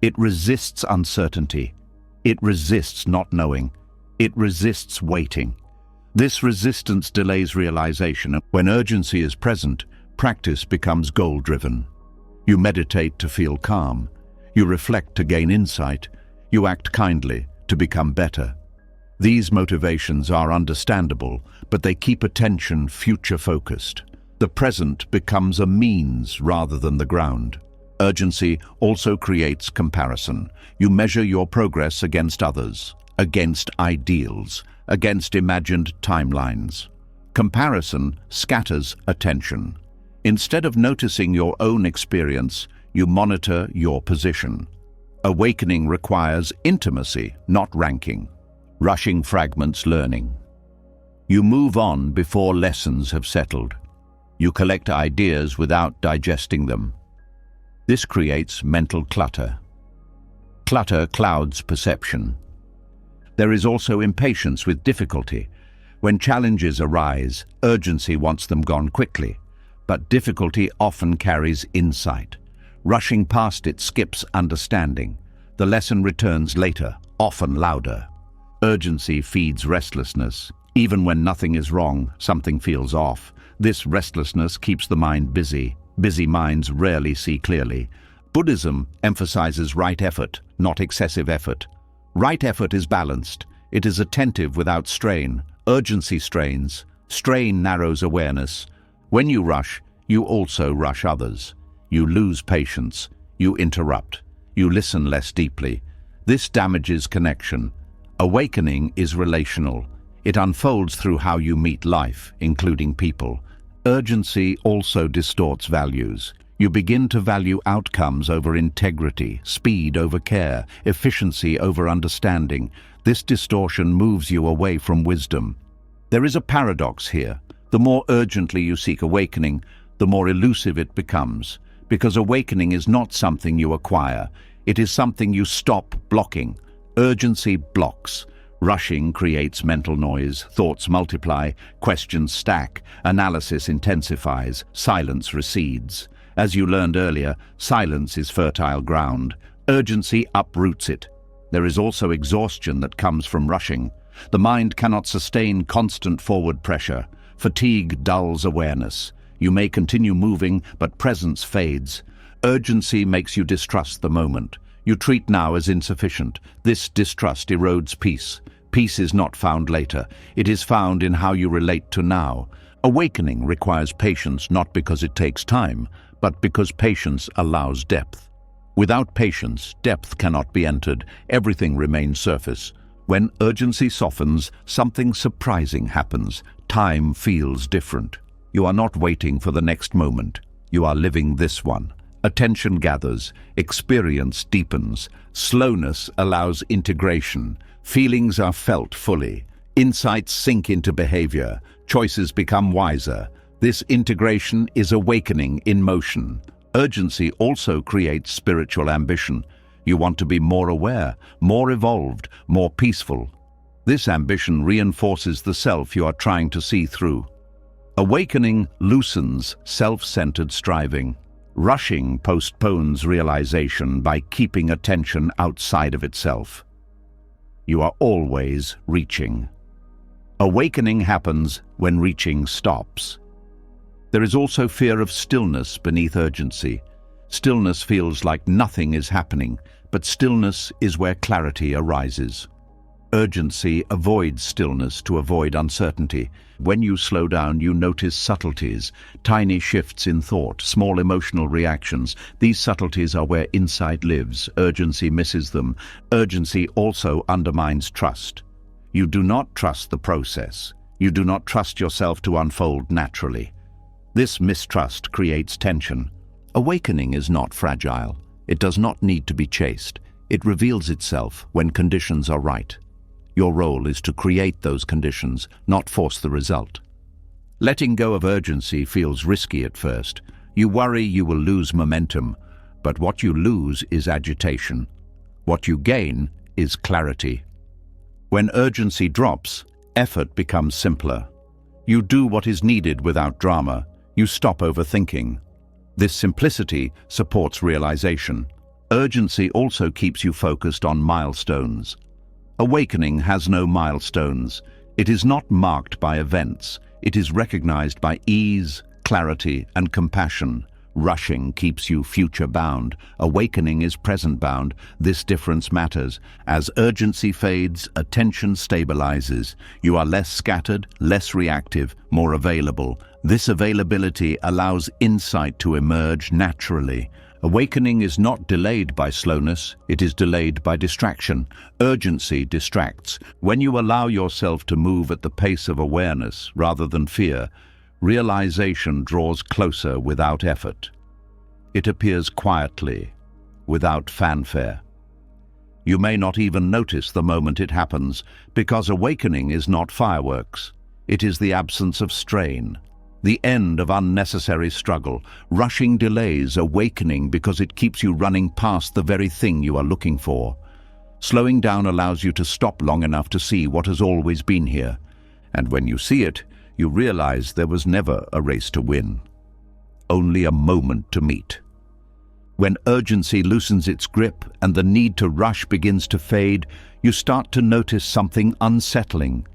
S1: It resists uncertainty. It resists not knowing. It resists waiting. This resistance delays realization. When urgency is present, practice becomes goal-driven. You meditate to feel calm. You reflect to gain insight. You act kindly to become better. These motivations are understandable, but they keep attention future-focused. The present becomes a means rather than the ground. Urgency also creates comparison. You measure your progress against others, against ideals, against imagined timelines. Comparison scatters attention. Instead of noticing your own experience, you monitor your position. Awakening requires intimacy, not ranking. Rushing fragments learning. You move on before lessons have settled. You collect ideas without digesting them. This creates mental clutter. Clutter clouds perception. There is also impatience with difficulty. When challenges arise, urgency wants them gone quickly, but difficulty often carries insight. Rushing past it skips understanding. The lesson returns later, often louder. Urgency feeds restlessness. Even when nothing is wrong, something feels off. This restlessness keeps the mind busy. Busy minds rarely see clearly. Buddhism emphasizes right effort, not excessive effort. Right effort is balanced. It is attentive without strain. Urgency strains. Strain narrows awareness. When you rush, you also rush others. You lose patience. You interrupt. You listen less deeply. This damages connection. Awakening is relational. It unfolds through how you meet life, including people. Urgency also distorts values. You begin to value outcomes over integrity, speed over care, efficiency over understanding. This distortion moves you away from wisdom. There is a paradox here. The more urgently you seek awakening, the more elusive it becomes. Because awakening is not something you acquire. It is something you stop blocking. Urgency blocks. Rushing creates mental noise, thoughts multiply, questions stack, analysis intensifies, silence recedes. As you learned earlier, silence is fertile ground. Urgency uproots it. There is also exhaustion that comes from rushing. The mind cannot sustain constant forward pressure. Fatigue dulls awareness. You may continue moving, but presence fades. Urgency makes you distrust the moment. You treat now as insufficient. This distrust erodes peace. Peace is not found later. It is found in how you relate to now. Awakening requires patience not because it takes time, but because patience allows depth. Without patience, depth cannot be entered. Everything remains surface. When urgency softens, something surprising happens. Time feels different. You are not waiting for the next moment. You are living this one. Attention gathers, experience deepens, slowness allows integration, feelings are felt fully, insights sink into behavior, choices become wiser. This integration is awakening in motion. Urgency also creates spiritual ambition. You want to be more aware, more evolved, more peaceful. This ambition reinforces the self you are trying to see through. Awakening loosens self-centered striving. Rushing postpones realization by keeping attention outside of itself. You are always reaching. Awakening happens when reaching stops. There is also fear of stillness beneath urgency. Stillness feels like nothing is happening, but stillness is where clarity arises. Urgency avoids stillness to avoid uncertainty. When you slow down, you notice subtleties, tiny shifts in thought, small emotional reactions. These subtleties are where insight lives. Urgency misses them. Urgency also undermines trust. You do not trust the process. You do not trust yourself to unfold naturally. This mistrust creates tension. Awakening is not fragile. It does not need to be chased. It reveals itself when conditions are right. Your role is to create those conditions, not force the result. Letting go of urgency feels risky at first. You worry you will lose momentum, but what you lose is agitation. What you gain is clarity. When urgency drops, effort becomes simpler. You do what is needed without drama. You stop overthinking. This simplicity supports realization. Urgency also keeps you focused on milestones. Awakening has no milestones. It is not marked by events. It is recognized by ease, clarity, and compassion. Rushing keeps you future-bound. Awakening is present-bound. This difference matters. As urgency fades, attention stabilizes. You are less scattered, less reactive, more available. This availability allows insight to emerge naturally. Awakening is not delayed by slowness, it is delayed by distraction. Urgency distracts. When you allow yourself to move at the pace of awareness rather than fear, realization draws closer without effort. It appears quietly, without fanfare. You may not even notice the moment it happens, because awakening is not fireworks. It is the absence of strain. The end of unnecessary struggle. Rushing delays awakening because it keeps you running past the very thing you are looking for. Slowing down allows you to stop long enough to see what has always been here. And when you see it, you realize there was never a race to win, only a moment to meet. When urgency loosens its grip and the need to rush begins to fade, you start to notice something unsettling.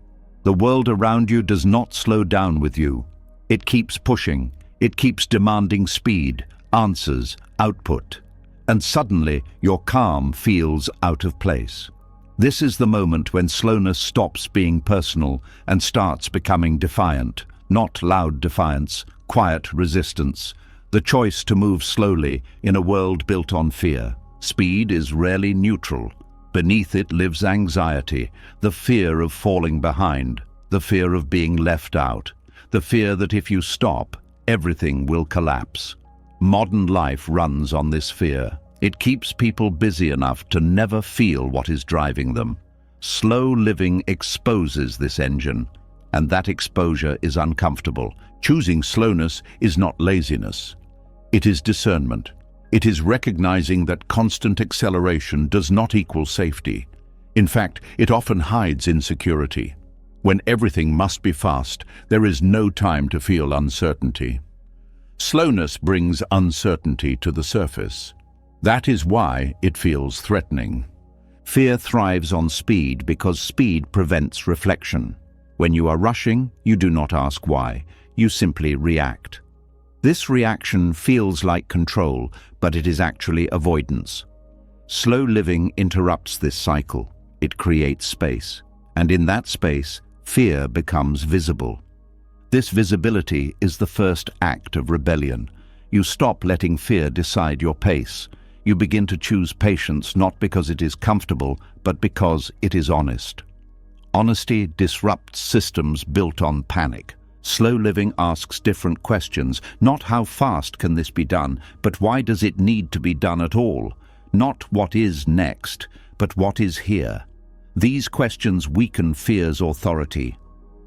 S1: The world around you does not slow down with you. It keeps pushing. It keeps demanding speed, answers, output. And suddenly, your calm feels out of place. This is the moment when slowness stops being personal and starts becoming defiant. Not loud defiance, quiet resistance. The choice to move slowly in a world built on fear. Speed is rarely neutral. Beneath it lives anxiety, the fear of falling behind, the fear of being left out. The fear that if you stop, everything will collapse. Modern life runs on this fear. It keeps people busy enough to never feel what is driving them. Slow living exposes this engine, and that exposure is uncomfortable. Choosing slowness is not laziness. It is discernment. It is recognizing that constant acceleration does not equal safety. In fact, it often hides insecurity. When everything must be fast, there is no time to feel uncertainty. Slowness brings uncertainty to the surface. That is why it feels threatening. Fear thrives on speed because speed prevents reflection. When you are rushing, you do not ask why. You simply react. This reaction feels like control, but it is actually avoidance. Slow living interrupts this cycle. It creates space. And in that space, fear becomes visible. This visibility is the first act of rebellion. You stop letting fear decide your pace. You begin to choose patience not because it is comfortable, but because it is honest. Honesty disrupts systems built on panic. Slow living asks different questions. Not how fast can this be done, but why does it need to be done at all? Not what is next, but what is here. These questions weaken fear's authority.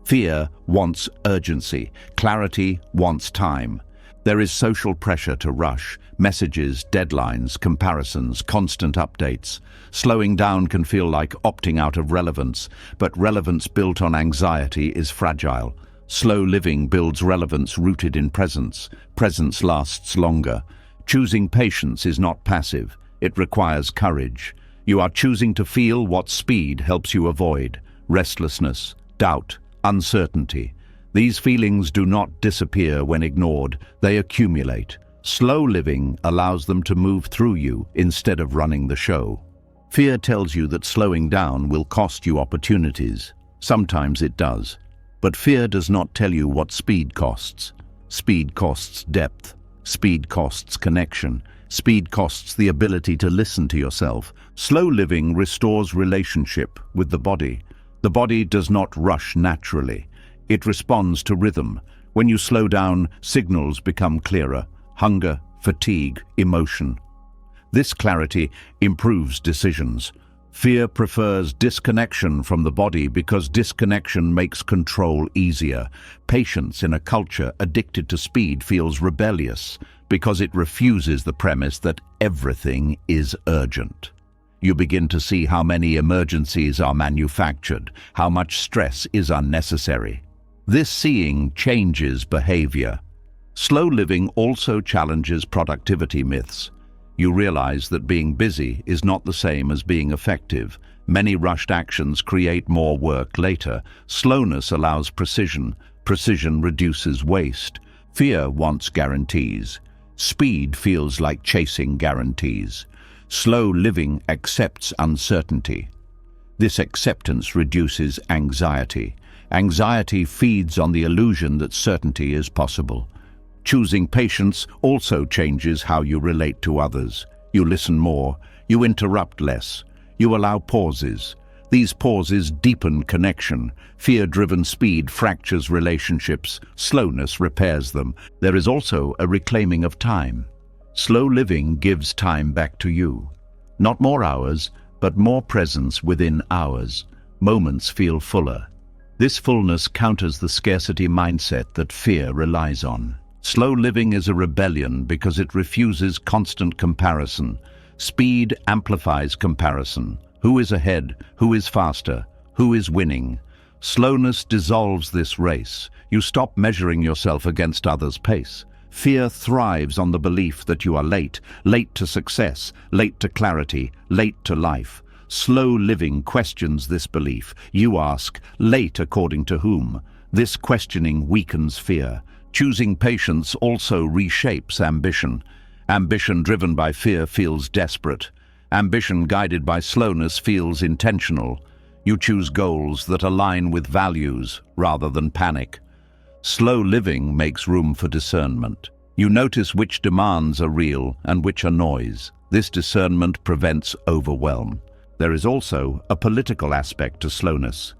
S1: Fear wants urgency. Clarity wants time. There is social pressure to rush. Messages, deadlines, comparisons, constant updates. Slowing down can feel like opting out of relevance, but relevance built on anxiety is fragile. Slow living builds relevance rooted in presence. Presence lasts longer. Choosing patience is not passive. It requires courage. You are choosing to feel what speed helps you avoid: restlessness, doubt, uncertainty. These feelings do not disappear when ignored, they accumulate. Slow living allows them to move through you instead of running the show. Fear tells you that slowing down will cost you opportunities. Sometimes it does. But fear does not tell you what speed costs. Speed costs depth. Speed costs connection. Speed costs the ability to listen to yourself. Slow living restores relationship with the body. The body does not rush naturally. It responds to rhythm. When you slow down, signals become clearer. Hunger, fatigue, emotion. This clarity improves decisions. Fear prefers disconnection from the body because disconnection makes control easier. Patience in a culture addicted to speed feels rebellious because it refuses the premise that everything is urgent. You begin to see how many emergencies are manufactured, how much stress is unnecessary. This seeing changes behavior. Slow living also challenges productivity myths. You realize that being busy is not the same as being effective. Many rushed actions create more work later. Slowness allows precision. Precision reduces waste. Fear wants guarantees. Speed feels like chasing guarantees. Slow living accepts uncertainty. This acceptance reduces anxiety. Anxiety feeds on the illusion that certainty is possible. Choosing patience also changes how you relate to others. You listen more, you interrupt less, you allow pauses. These pauses deepen connection. Fear-driven speed fractures relationships, slowness repairs them. There is also a reclaiming of time. Slow living gives time back to you. Not more hours, but more presence within hours. Moments feel fuller. This fullness counters the scarcity mindset that fear relies on. Slow living is a rebellion because it refuses constant comparison. Speed amplifies comparison. Who is ahead? Who is faster? Who is winning? Slowness dissolves this race. You stop measuring yourself against others' pace. Fear thrives on the belief that you are late, late to success, late to clarity, late to life. Slow living questions this belief. You ask, late according to whom? This questioning weakens fear. Choosing patience also reshapes ambition. Ambition driven by fear feels desperate. Ambition guided by slowness feels intentional. You choose goals that align with values rather than panic. Slow living makes room for discernment. You notice which demands are real and which are noise. This discernment prevents overwhelm. There is also a political aspect to slowness.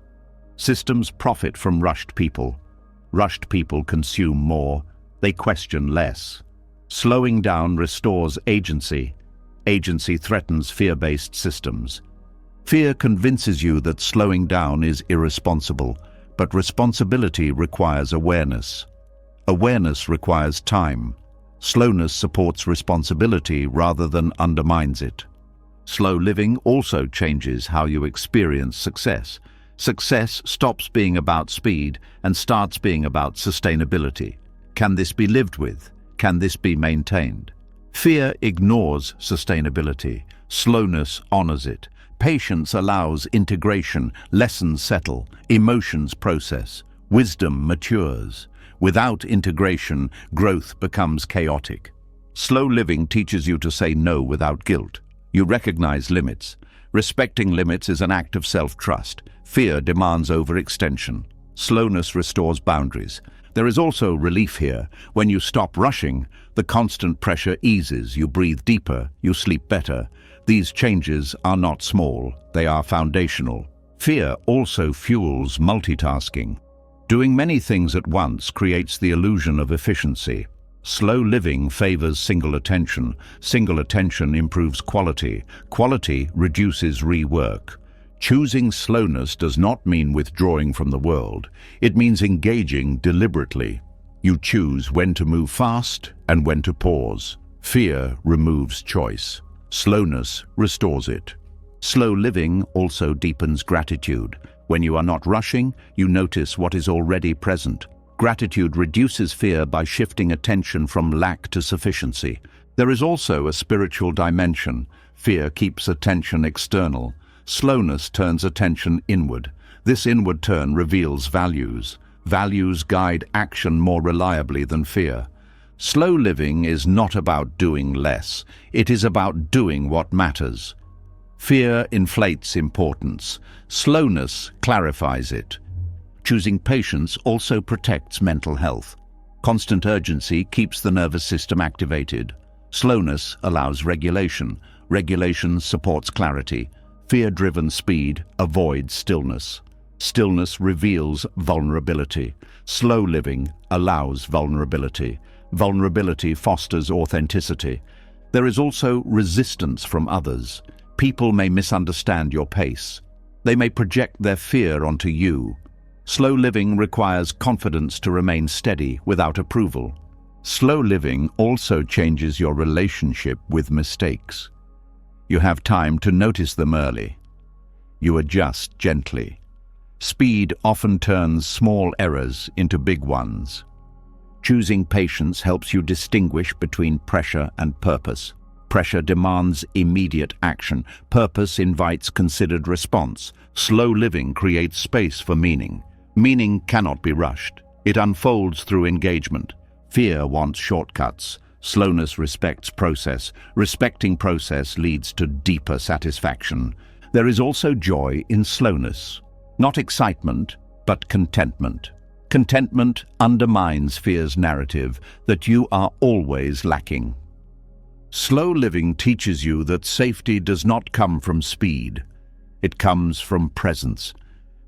S1: Systems profit from rushed people. Rushed people consume more, they question less. Slowing down restores agency. Agency threatens fear-based systems. Fear convinces you that slowing down is irresponsible, but responsibility requires awareness. Awareness requires time. Slowness supports responsibility rather than undermines it. Slow living also changes how you experience success. Success stops being about speed and starts being about sustainability. Can this be lived with? Can this be maintained? Fear ignores sustainability. Slowness honors it. Patience allows integration. Lessons settle. Emotions process. Wisdom matures. Without integration, growth becomes chaotic. Slow living teaches you to say no without guilt. You recognize limits. Respecting limits is an act of self-trust. Fear demands overextension. Slowness restores boundaries. There is also relief here. When you stop rushing, the constant pressure eases. You breathe deeper, you sleep better. These changes are not small, they are foundational. Fear also fuels multitasking. Doing many things at once creates the illusion of efficiency. Slow living favors single attention. Single attention improves quality. Quality reduces rework. Choosing slowness does not mean withdrawing from the world. It means engaging deliberately. You choose when to move fast and when to pause. Fear removes choice. Slowness restores it. Slow living also deepens gratitude. When you are not rushing, you notice what is already present. Gratitude reduces fear by shifting attention from lack to sufficiency. There is also a spiritual dimension. Fear keeps attention external. Slowness turns attention inward. This inward turn reveals values. Values guide action more reliably than fear. Slow living is not about doing less. It is about doing what matters. Fear inflates importance. Slowness clarifies it. Choosing patience also protects mental health. Constant urgency keeps the nervous system activated. Slowness allows regulation. Regulation supports clarity. Fear-driven speed avoids stillness. Stillness reveals vulnerability. Slow living allows vulnerability. Vulnerability fosters authenticity. There is also resistance from others. People may misunderstand your pace. They may project their fear onto you. Slow living requires confidence to remain steady without approval. Slow living also changes your relationship with mistakes. You have time to notice them early. You adjust gently. Speed often turns small errors into big ones. Choosing patience helps you distinguish between pressure and purpose. Pressure demands immediate action. Purpose invites considered response. Slow living creates space for meaning. Meaning cannot be rushed. It unfolds through engagement. Fear wants shortcuts. Slowness respects process. Respecting process leads to deeper satisfaction. There is also joy in slowness. Not excitement, but contentment. Contentment undermines fear's narrative that you are always lacking. Slow living teaches you that safety does not come from speed. It comes from presence.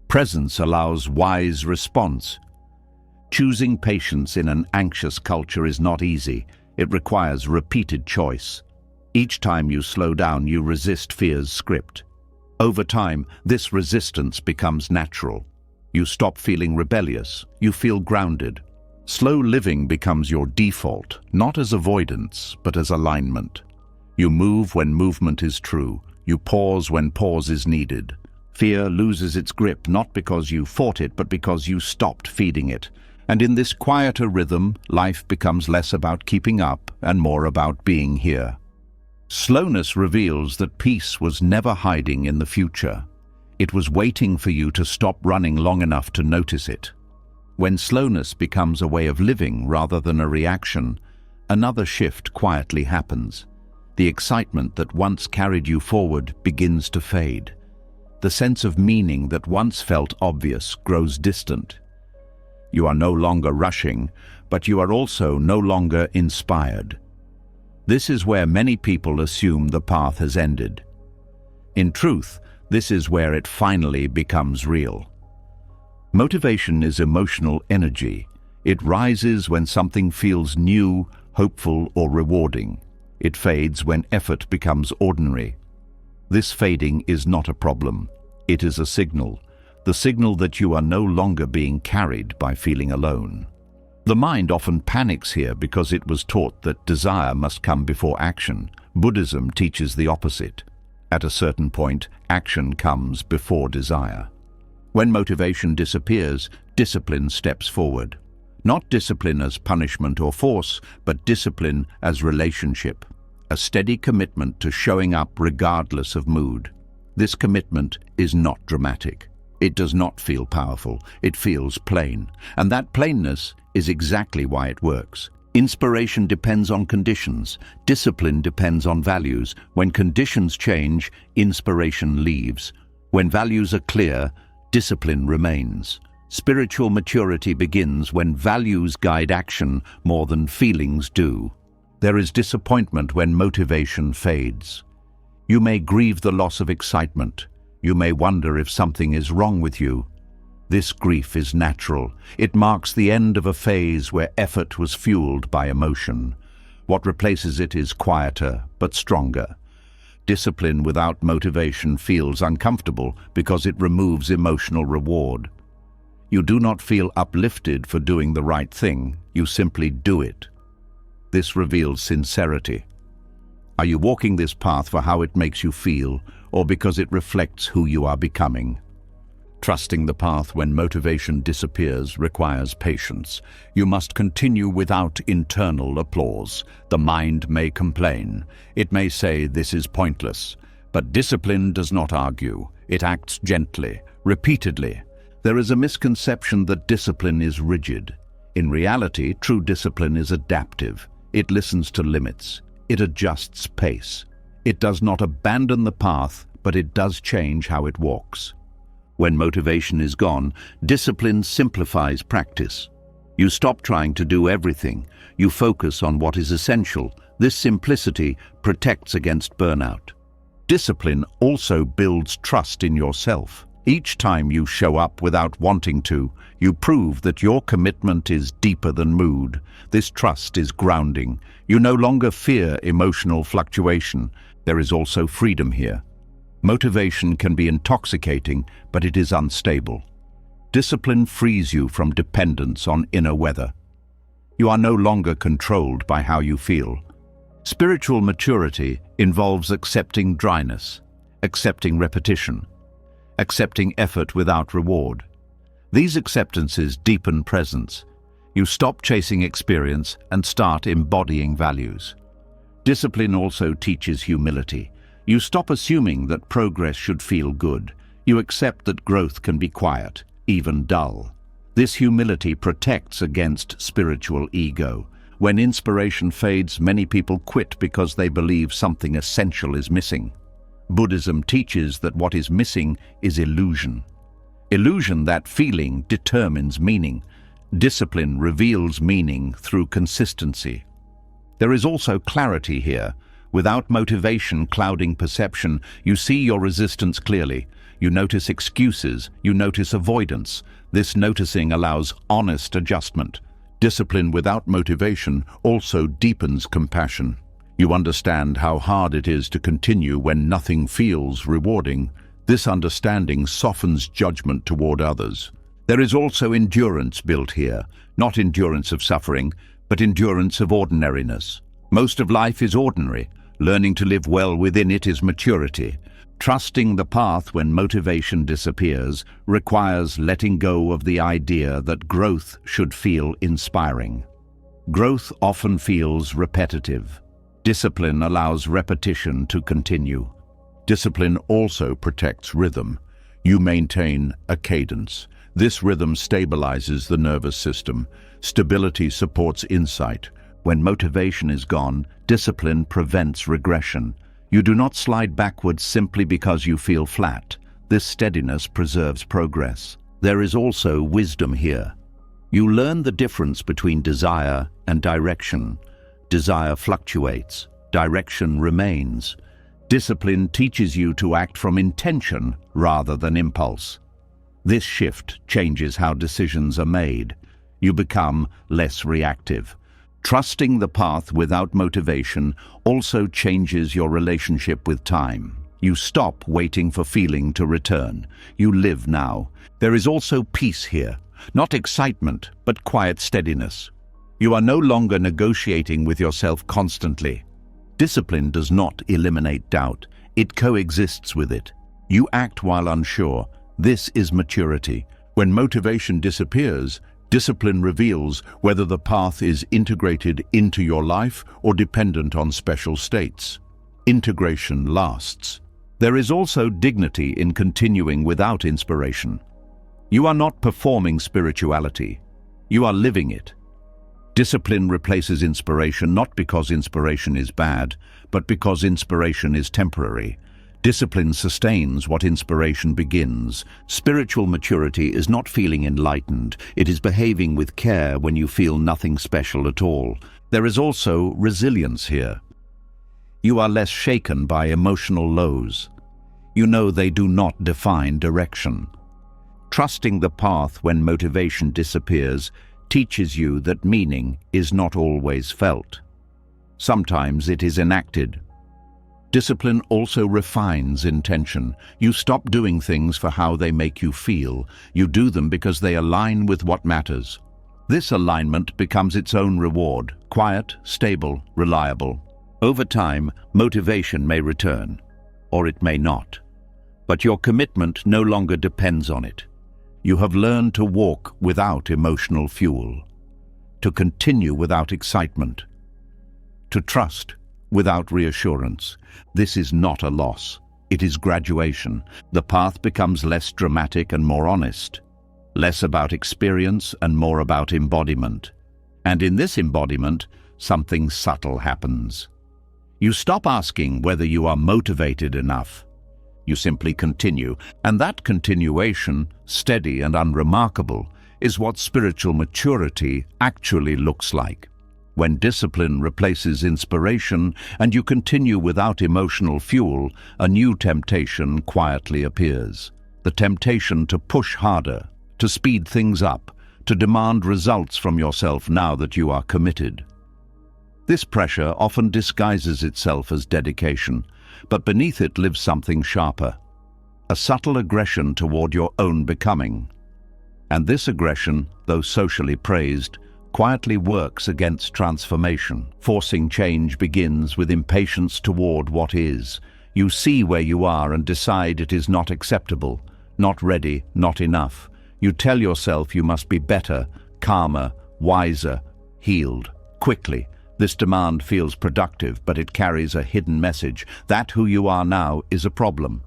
S1: Presence allows wise response. Choosing patience in an anxious culture is not easy. It requires repeated choice. Each time you slow down, you resist fear's script. Over time, this resistance becomes natural. You stop feeling rebellious. You feel grounded. Slow living becomes your default, not as avoidance, but as alignment. You move when movement is true. You pause when pause is needed. Fear loses its grip not because you fought it, but because you stopped feeding it. And in this quieter rhythm, life becomes less about keeping up and more about being here. Slowness reveals that peace was never hiding in the future. It was waiting for you to stop running long enough to notice it. When slowness becomes a way of living rather than a reaction, another shift quietly happens. The excitement that once carried you forward begins to fade. The sense of meaning that once felt obvious grows distant. You are no longer rushing, but you are also no longer inspired. This is where many people assume the path has ended. In truth, this is where it finally becomes real. Motivation is emotional energy. It rises when something feels new, hopeful, or rewarding. It fades when effort becomes ordinary. This fading is not a problem. It is a signal. The signal that you are no longer being carried by feeling alone. The mind often panics here because it was taught that desire must come before action. Buddhism teaches the opposite. At a certain point, action comes before desire. When motivation disappears, discipline steps forward. Not discipline as punishment or force, but discipline as relationship. A steady commitment to showing up regardless of mood. This commitment is not dramatic. It does not feel powerful. It feels plain. And that plainness is exactly why it works. Inspiration depends on conditions. Discipline depends on values. When conditions change, inspiration leaves. When values are clear, discipline remains. Spiritual maturity begins when values guide action more than feelings do. There is disappointment when motivation fades. You may grieve the loss of excitement. You may wonder if something is wrong with you. This grief is natural. It marks the end of a phase where effort was fueled by emotion. What replaces it is quieter but stronger. Discipline without motivation feels uncomfortable because it removes emotional reward. You do not feel uplifted for doing the right thing. You simply do it. This reveals sincerity. Are you walking this path for how it makes you feel, or because it reflects who you are becoming? Trusting the path when motivation disappears requires patience. You must continue without internal applause. The mind may complain. It may say this is pointless. But discipline does not argue. It acts gently, repeatedly. There is a misconception that discipline is rigid. In reality, true discipline is adaptive. It listens to limits. It adjusts pace. It does not abandon the path, but it does change how it walks. When motivation is gone, discipline simplifies practice. You stop trying to do everything. You focus on what is essential. This simplicity protects against burnout. Discipline also builds trust in yourself. Each time you show up without wanting to, you prove that your commitment is deeper than mood. This trust is grounding. You no longer fear emotional fluctuation. There is also freedom here. Motivation can be intoxicating, but it is unstable. Discipline frees you from dependence on inner weather. You are no longer controlled by how you feel. Spiritual maturity involves accepting dryness, accepting repetition, accepting effort without reward. These acceptances deepen presence. You stop chasing experience and start embodying values. Discipline also teaches humility. You stop assuming that progress should feel good. You accept that growth can be quiet, even dull. This humility protects against spiritual ego. When inspiration fades, many people quit because they believe something essential is missing. Buddhism teaches that what is missing is illusion. Illusion, that feeling, determines meaning. Discipline reveals meaning through consistency. There is also clarity here. Without motivation clouding perception, you see your resistance clearly. You notice excuses, you notice avoidance. This noticing allows honest adjustment. Discipline without motivation also deepens compassion. You understand how hard it is to continue when nothing feels rewarding. This understanding softens judgment toward others. There is also endurance built here, not endurance of suffering, but endurance of ordinariness. Most of life is ordinary. Learning to live well within it is maturity. Trusting the path when motivation disappears requires letting go of the idea that growth should feel inspiring. Growth often feels repetitive. Discipline allows repetition to continue. Discipline also protects rhythm. You maintain a cadence. This rhythm stabilizes the nervous system. Stability supports insight. When motivation is gone, discipline prevents regression. You do not slide backwards simply because you feel flat. This steadiness preserves progress. There is also wisdom here. You learn the difference between desire and direction. Desire fluctuates. Direction remains. Discipline teaches you to act from intention rather than impulse. This shift changes how decisions are made. You become less reactive. Trusting the path without motivation also changes your relationship with time. You stop waiting for feeling to return. You live now. There is also peace here. Not excitement, but quiet steadiness. You are no longer negotiating with yourself constantly. Discipline does not eliminate doubt. It coexists with it. You act while unsure. This is maturity. When motivation disappears, discipline reveals whether the path is integrated into your life or dependent on special states. Integration lasts. There is also dignity in continuing without inspiration. You are not performing spirituality. You are living it. Discipline replaces inspiration not because inspiration is bad, but because inspiration is temporary. Discipline sustains what inspiration begins. Spiritual maturity is not feeling enlightened. It is behaving with care when you feel nothing special at all. There is also resilience here. You are less shaken by emotional lows. You know they do not define direction. Trusting the path when motivation disappears teaches you that meaning is not always felt. Sometimes it is enacted. Discipline also refines intention. You stop doing things for how they make you feel. You do them because they align with what matters. This alignment becomes its own reward, quiet, stable, reliable. Over time, motivation may return, or it may not. But your commitment no longer depends on it. You have learned to walk without emotional fuel, to continue without excitement, to trust without reassurance. This is not a loss. It is graduation. The path becomes less dramatic and more honest, less about experience and more about embodiment. And in this embodiment, something subtle happens. You stop asking whether you are motivated enough. You simply continue, and that continuation, steady and unremarkable, is what spiritual maturity actually looks like. When discipline replaces inspiration and you continue without emotional fuel, a new temptation quietly appears. The temptation to push harder, to speed things up, to demand results from yourself now that you are committed. This pressure often disguises itself as dedication, but beneath it lives something sharper, a subtle aggression toward your own becoming. And this aggression, though socially praised, quietly works against transformation. Forcing change begins with impatience toward what is. You see where you are and decide it is not acceptable, not ready, not enough. You tell yourself you must be better, calmer, wiser, healed, quickly. This demand feels productive, but it carries a hidden message that who you are now is a problem.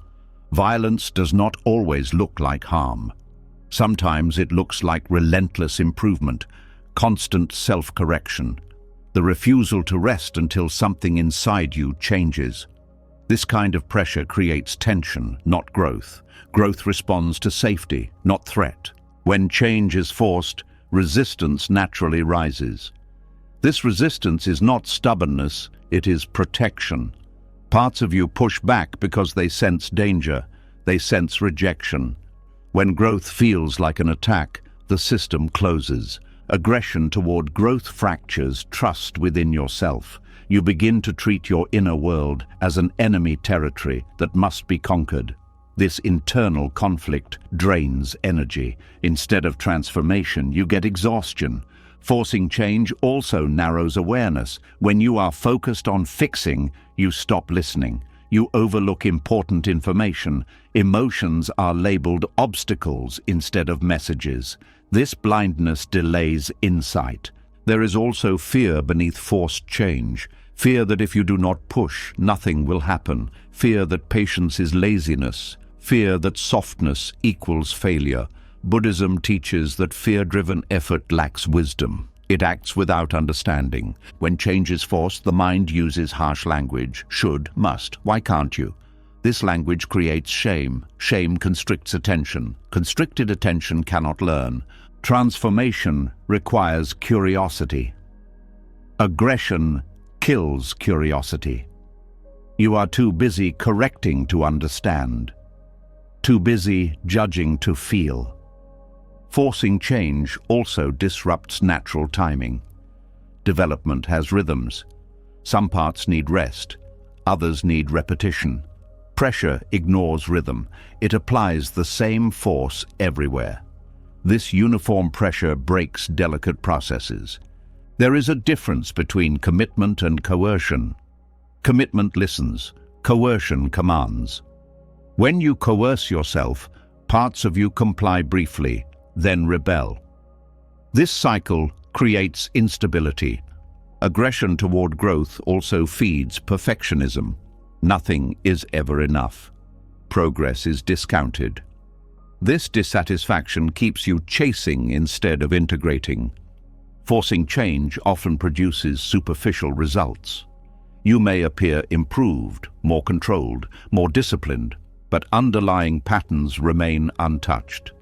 S1: Violence does not always look like harm. Sometimes it looks like relentless improvement, constant self-correction, the refusal to rest until something inside you changes. This kind of pressure creates tension, not growth. Growth responds to safety, not threat. When change is forced, resistance naturally rises. This resistance is not stubbornness, it is protection. Parts of you push back because they sense danger, they sense rejection. When growth feels like an attack, the system closes. Aggression toward growth fractures trust within yourself. You begin to treat your inner world as an enemy territory that must be conquered. This internal conflict drains energy. Instead of transformation, you get exhaustion. Forcing change also narrows awareness. When you are focused on fixing, you stop listening. You overlook important information. Emotions are labeled obstacles instead of messages. This blindness delays insight. There is also fear beneath forced change. Fear that if you do not push, nothing will happen. Fear that patience is laziness. Fear that softness equals failure. Buddhism teaches that fear-driven effort lacks wisdom. It acts without understanding. When change is forced, the mind uses harsh language. Should, must, why can't you? This language creates shame. Shame constricts attention. Constricted attention cannot learn. Transformation requires curiosity. Aggression kills curiosity. You are too busy correcting to understand. Too busy judging to feel. Forcing change also disrupts natural timing. Development has rhythms. Some parts need rest, others need repetition. Pressure ignores rhythm. It applies the same force everywhere. This uniform pressure breaks delicate processes. There is a difference between commitment and coercion. Commitment listens, coercion commands. When you coerce yourself, parts of you comply briefly, then rebel. This cycle creates instability. Aggression toward growth also feeds perfectionism. Nothing is ever enough. Progress is discounted. This dissatisfaction keeps you chasing instead of integrating. Forcing change often produces superficial results. You may appear improved, more controlled, more disciplined, but underlying patterns remain untouched.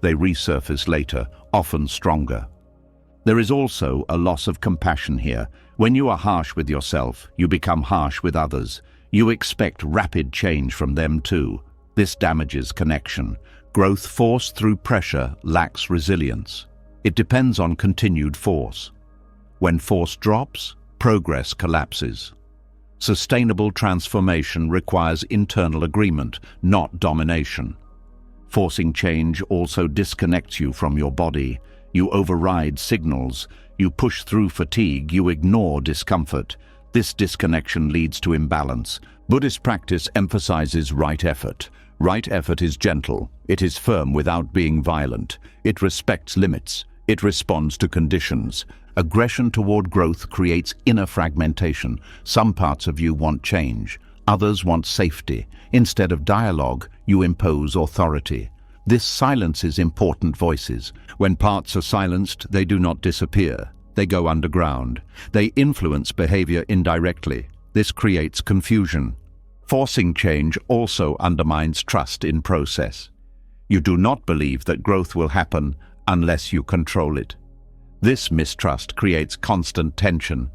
S1: They resurface later, often stronger. There is also a loss of compassion here. When you are harsh with yourself, you become harsh with others. You expect rapid change from them too. This damages connection. Growth forced through pressure lacks resilience. It depends on continued force. When force drops, progress collapses. Sustainable transformation requires internal agreement, not domination. Forcing change also disconnects you from your body. You override signals. You push through fatigue. You ignore discomfort. This disconnection leads to imbalance. Buddhist practice emphasizes right effort. Right effort is gentle. It is firm without being violent. It respects limits. It responds to conditions. Aggression toward growth creates inner fragmentation. Some parts of you want change. Others want safety. Instead of dialogue, you impose authority. This silences important voices. When parts are silenced, they do not disappear. They go underground. They influence behavior indirectly. This creates confusion. Forcing change also undermines trust in process. You do not believe that growth will happen unless you control it. This mistrust creates constant tension.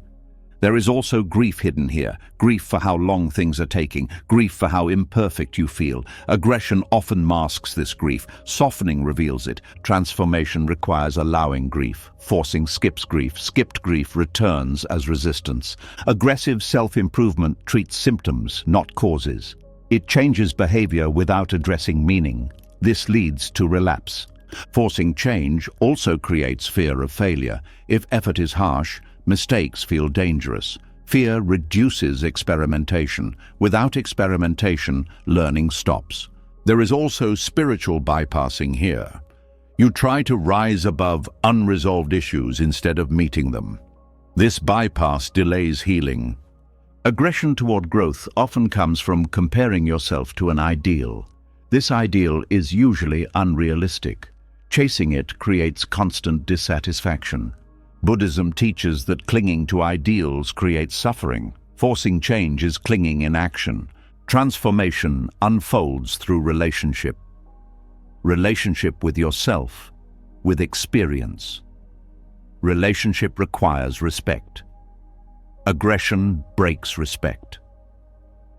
S1: There is also grief hidden here, grief for how long things are taking, grief for how imperfect you feel. Aggression often masks this grief, softening reveals it. Transformation requires allowing grief. Forcing skips grief, skipped grief returns as resistance. Aggressive self-improvement treats symptoms, not causes. It changes behavior without addressing meaning. This leads to relapse. Forcing change also creates fear of failure. If effort is harsh, mistakes feel dangerous. Fear reduces experimentation. Without experimentation, learning stops. There is also spiritual bypassing here. You try to rise above unresolved issues instead of meeting them. This bypass delays healing. Aggression toward growth often comes from comparing yourself to an ideal. This ideal is usually unrealistic. Chasing it creates constant dissatisfaction. Buddhism teaches that clinging to ideals creates suffering. Forcing change is clinging in action. Transformation unfolds through relationship. Relationship with yourself, with experience. Relationship requires respect. Aggression breaks respect.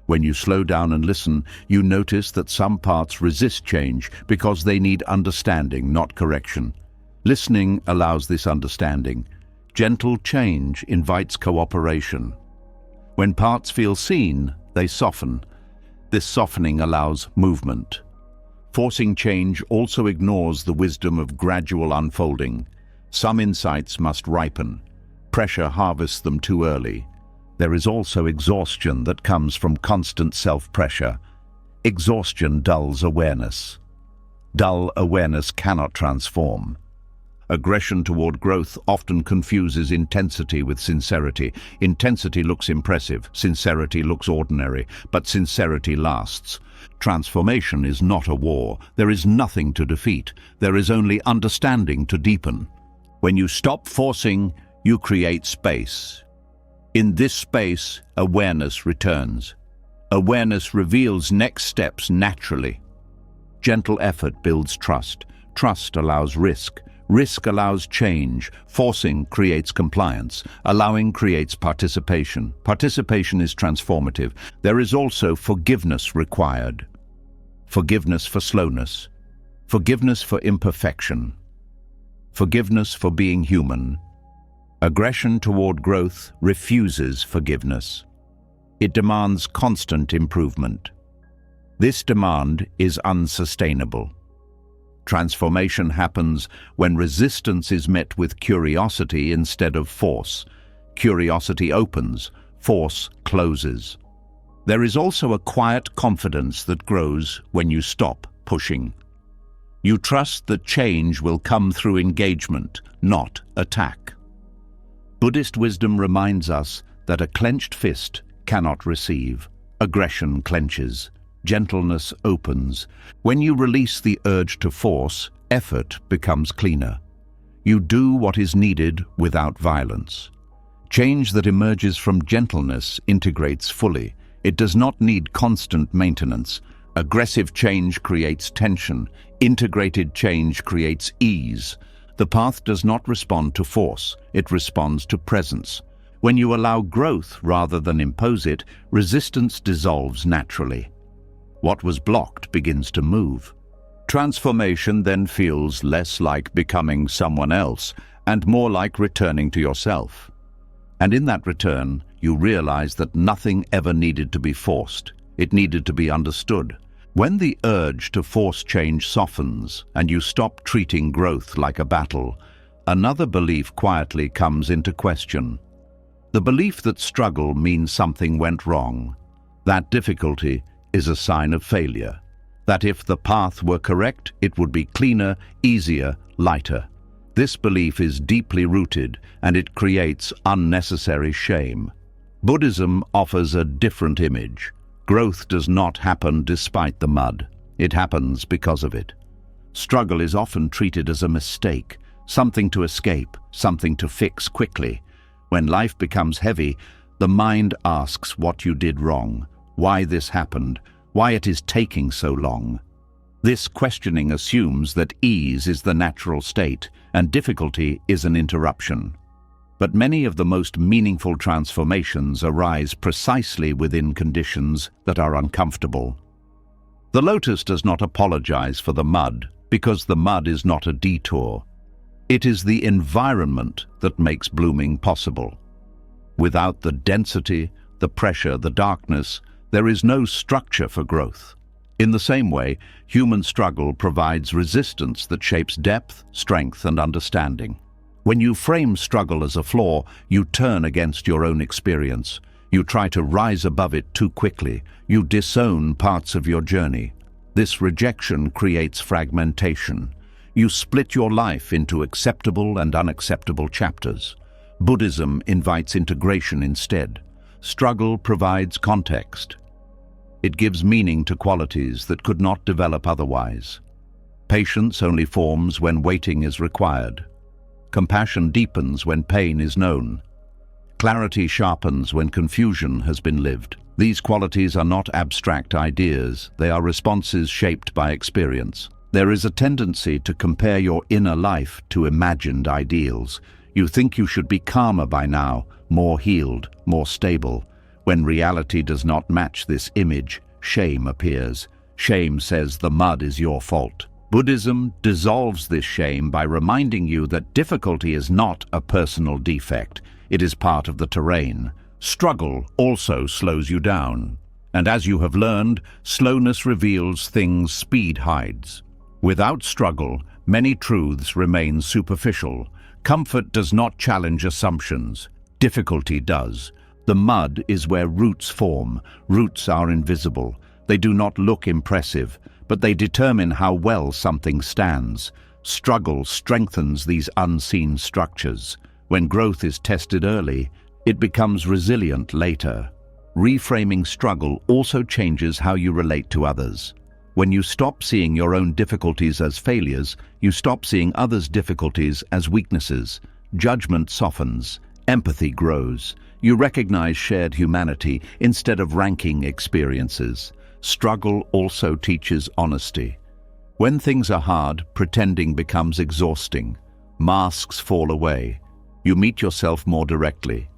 S1: When you slow down and listen, you notice that some parts resist change because they need understanding, not correction. Listening allows this understanding. Gentle change invites cooperation. When parts feel seen, they soften. This softening allows movement. Forcing change also ignores the wisdom of gradual unfolding. Some insights must ripen. Pressure harvests them too early. There is also exhaustion that comes from constant self-pressure. Exhaustion dulls awareness. Dull awareness cannot transform. Aggression toward growth often confuses intensity with sincerity. Intensity looks impressive, sincerity looks ordinary, but sincerity lasts. Transformation is not a war. There is nothing to defeat. There is only understanding to deepen. When you stop forcing, you create space. In this space, awareness returns. Awareness reveals next steps naturally. Gentle effort builds trust. Trust allows risk. Risk allows change. Forcing creates compliance. Allowing creates participation. Participation is transformative. There is also forgiveness required. Forgiveness for slowness. Forgiveness for imperfection. Forgiveness for being human. Aggression toward growth refuses forgiveness. It demands constant improvement. This demand is unsustainable. Transformation happens when resistance is met with curiosity instead of force. Curiosity opens, force closes. There is also a quiet confidence that grows when you stop pushing. You trust that change will come through engagement, not attack. Buddhist wisdom reminds us that a clenched fist cannot receive. Aggression clenches. Gentleness opens. When you release the urge to force, effort becomes cleaner. You do what is needed without violence. Change that emerges from gentleness integrates fully. It does not need constant maintenance. Aggressive change creates tension. Integrated change creates ease. The path does not respond to force. It responds to presence. When you allow growth rather than impose it, resistance dissolves naturally. What was blocked begins to move. Transformation then feels less like becoming someone else and more like returning to yourself. And in that return, you realize that nothing ever needed to be forced. It needed to be understood. When the urge to force change softens and you stop treating growth like a battle, another belief quietly comes into question. The belief that struggle means something went wrong. That difficulty is a sign of failure. That if the path were correct, it would be cleaner, easier, lighter. This belief is deeply rooted and it creates unnecessary shame. Buddhism offers a different image. Growth does not happen despite the mud. It happens because of it. Struggle is often treated as a mistake, something to escape, something to fix quickly. When life becomes heavy, the mind asks what you did wrong. why this happened, why it is taking so long. This questioning assumes that ease is the natural state and difficulty is an interruption. But many of the most meaningful transformations arise precisely within conditions that are uncomfortable. The lotus does not apologize for the mud because the mud is not a detour. It is the environment that makes blooming possible. Without the density, the pressure, the darkness, there is no structure for growth. In the same way, human struggle provides resistance that shapes depth, strength, and understanding. When you frame struggle as a flaw, you turn against your own experience. You try to rise above it too quickly. You disown parts of your journey. This rejection creates fragmentation. You split your life into acceptable and unacceptable chapters. Buddhism invites integration instead. Struggle provides context. It gives meaning to qualities that could not develop otherwise. Patience only forms when waiting is required. Compassion deepens when pain is known. Clarity sharpens when confusion has been lived. These qualities are not abstract ideas, they are responses shaped by experience. There is a tendency to compare your inner life to imagined ideals. You think you should be calmer by now, more healed, more stable. When reality does not match this image, shame appears. Shame says the mud is your fault. Buddhism dissolves this shame by reminding you that difficulty is not a personal defect. It is part of the terrain. Struggle also slows you down. And as you have learned, slowness reveals things speed hides. Without struggle, many truths remain superficial. Comfort does not challenge assumptions. Difficulty does. The mud is where roots form. Roots are invisible. They do not look impressive, but they determine how well something stands. Struggle strengthens these unseen structures. When growth is tested early, it becomes resilient later. Reframing struggle also changes how you relate to others. When you stop seeing your own difficulties as failures, you stop seeing others' difficulties as weaknesses. Judgment softens. Empathy grows. You recognize shared humanity instead of ranking experiences. Struggle also teaches honesty. When things are hard, pretending becomes exhausting. Masks fall away. You meet yourself more directly.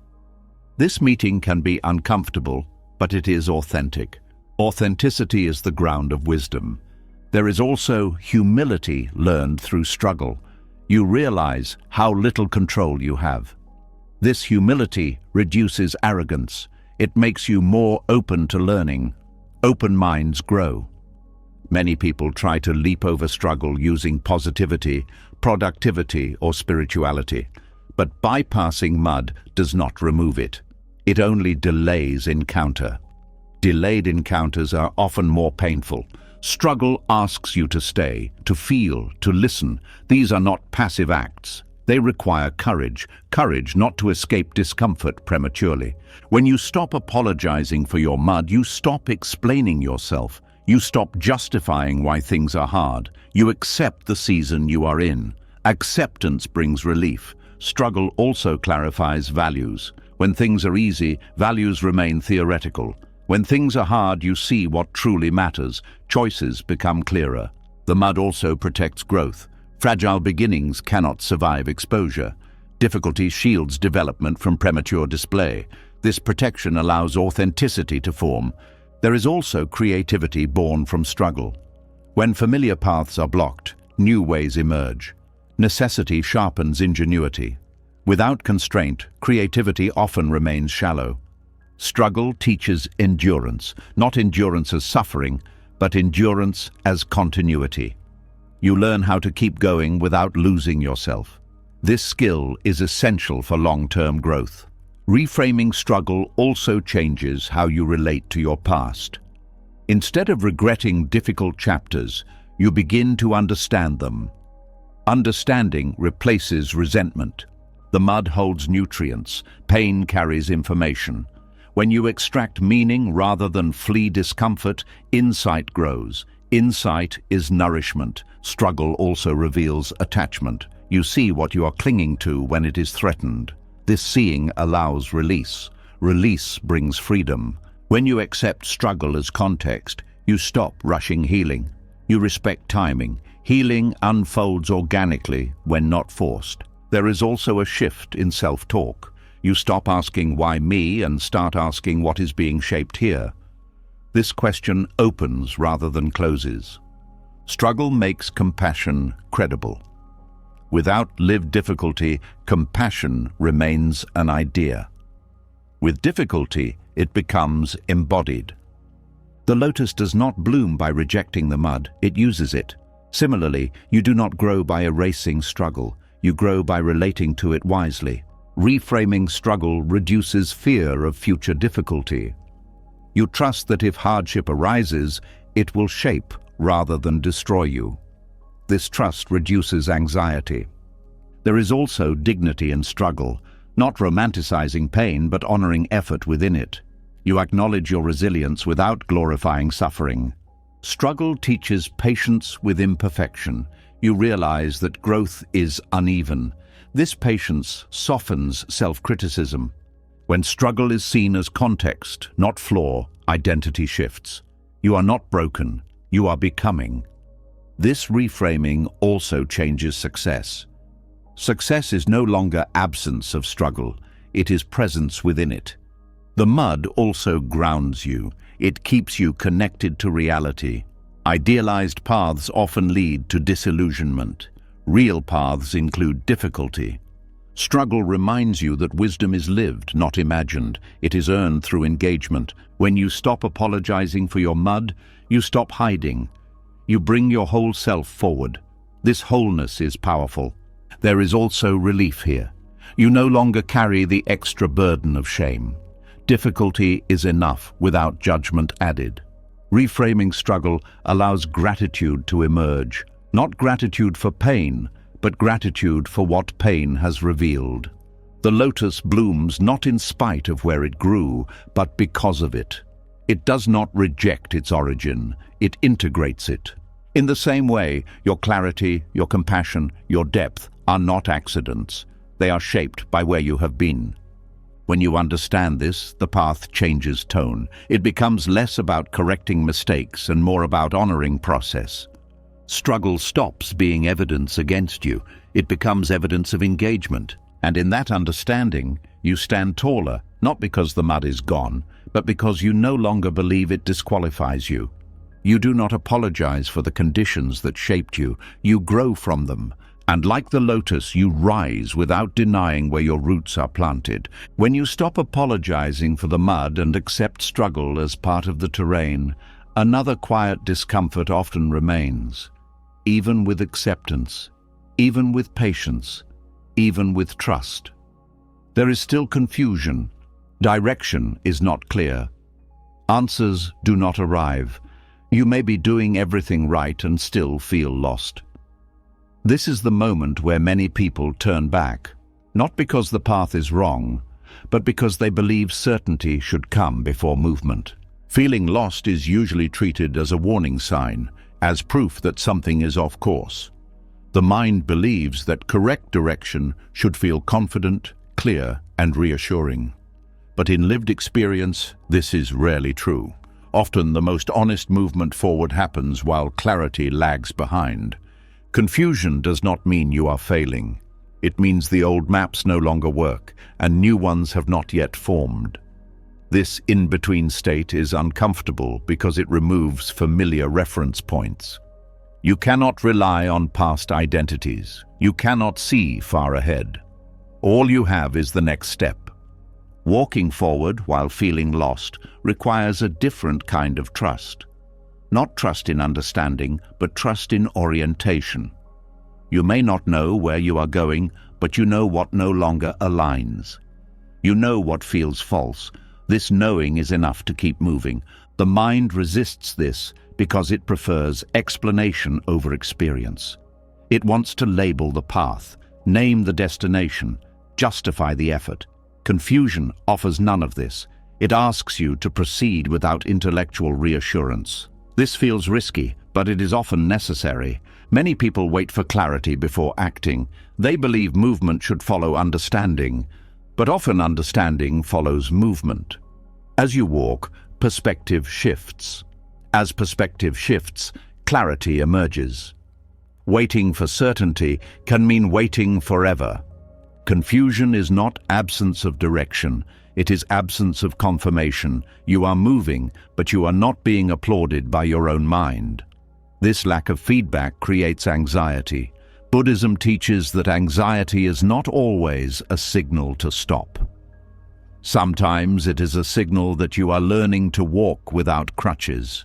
S1: This meeting can be uncomfortable, but it is authentic. Authenticity is the ground of wisdom. There is also humility learned through struggle. You realize how little control you have. This humility reduces arrogance. It makes you more open to learning. Open minds grow. Many people try to leap over struggle using positivity, productivity, or spirituality. But bypassing mud does not remove it. It only delays encounter. Delayed encounters are often more painful. Struggle asks you to stay, to feel, to listen. These are not passive acts. They require courage not to escape discomfort prematurely. When you stop apologizing for your mud, you stop explaining yourself. You stop justifying why things are hard. You accept the season you are in. Acceptance brings relief. Struggle also clarifies values. When things are easy, values remain theoretical. When things are hard, you see what truly matters. Choices become clearer. The mud also protects growth. Fragile beginnings cannot survive exposure. Difficulty shields development from premature display. This protection allows authenticity to form. There is also creativity born from struggle. When familiar paths are blocked, new ways emerge. Necessity sharpens ingenuity. Without constraint, creativity often remains shallow. Struggle teaches endurance, not endurance as suffering, but endurance as continuity. You learn how to keep going without losing yourself. This skill is essential for long-term growth. Reframing struggle also changes how you relate to your past. Instead of regretting difficult chapters, you begin to understand them. Understanding replaces resentment. The mud holds nutrients. Pain carries information. When you extract meaning rather than flee discomfort, insight grows. Insight is nourishment. Struggle also reveals attachment. You see what you are clinging to when it is threatened. This seeing allows release. Release brings freedom. When you accept struggle as context, you stop rushing healing. You respect timing. Healing unfolds organically when not forced. There is also a shift in self-talk. You stop asking why me and start asking what is being shaped here. This question opens rather than closes. Struggle makes compassion credible. Without lived difficulty, compassion remains an idea. With difficulty, it becomes embodied. The lotus does not bloom by rejecting the mud, it uses it. Similarly, you do not grow by erasing struggle, you grow by relating to it wisely. Reframing struggle reduces fear of future difficulty. You trust that if hardship arises, it will shape rather than destroy you. This trust reduces anxiety. There is also dignity in struggle, not romanticizing pain but honoring effort within it. You acknowledge your resilience without glorifying suffering. Struggle teaches patience with imperfection. You realize that growth is uneven. This patience softens self-criticism. When struggle is seen as context, not flaw, identity shifts. You are not broken, you are becoming. This reframing also changes success. Success is no longer absence of struggle, it is presence within it. The mud also grounds you. It keeps you connected to reality. Idealized paths often lead to disillusionment. Real paths include difficulty. Struggle reminds you that wisdom is lived, not imagined. It is earned through engagement. When you stop apologizing for your mud, you stop hiding. You bring your whole self forward. This wholeness is powerful. There is also relief here. You no longer carry the extra burden of shame. Difficulty is enough without judgment added. Reframing struggle allows gratitude to emerge, not gratitude for pain, but gratitude for what pain has revealed. The lotus blooms not in spite of where it grew, but because of it. It does not reject its origin, it integrates it. In the same way, your clarity, your compassion, your depth are not accidents. They are shaped by where you have been. When you understand this, the path changes tone. It becomes less about correcting mistakes and more about honoring process. Struggle stops being evidence against you. It becomes evidence of engagement. And in that understanding, you stand taller, not because the mud is gone, but because you no longer believe it disqualifies you. You do not apologize for the conditions that shaped you. You grow from them. And like the lotus, you rise without denying where your roots are planted. When you stop apologizing for the mud and accept struggle as part of the terrain, another quiet discomfort often remains. Even with acceptance, even with patience, even with trust. There is still confusion. Direction is not clear. Answers do not arrive. You may be doing everything right and still feel lost. This is the moment where many people turn back, not because the path is wrong, but because they believe certainty should come before movement. Feeling lost is usually treated as a warning sign, as proof that something is off course. The mind believes that correct direction should feel confident, clear, and reassuring. But in lived experience, this is rarely true. Often the most honest movement forward happens while clarity lags behind. Confusion does not mean you are failing. It means the old maps no longer work, and new ones have not yet formed. This in-between state is uncomfortable because it removes familiar reference points. You cannot rely on past identities. You cannot see far ahead. All you have is the next step. Walking forward while feeling lost requires a different kind of trust. Not trust in understanding, but trust in orientation. You may not know where you are going, but you know what no longer aligns. You know what feels false. This knowing is enough to keep moving. The mind resists this because it prefers explanation over experience. It wants to label the path, name the destination, justify the effort. Confusion offers none of this. It asks you to proceed without intellectual reassurance. This feels risky, but it is often necessary. Many people wait for clarity before acting. They believe movement should follow understanding, but often understanding follows movement. As you walk, Perspective shifts. As perspective shifts, clarity emerges. Waiting for certainty can mean waiting forever. Confusion is not absence of direction, it is absence of confirmation. You are moving, but you are not being applauded by your own mind. This lack of feedback creates anxiety. Buddhism teaches that anxiety is not always a signal to stop. Sometimes it is a signal that you are learning to walk without crutches.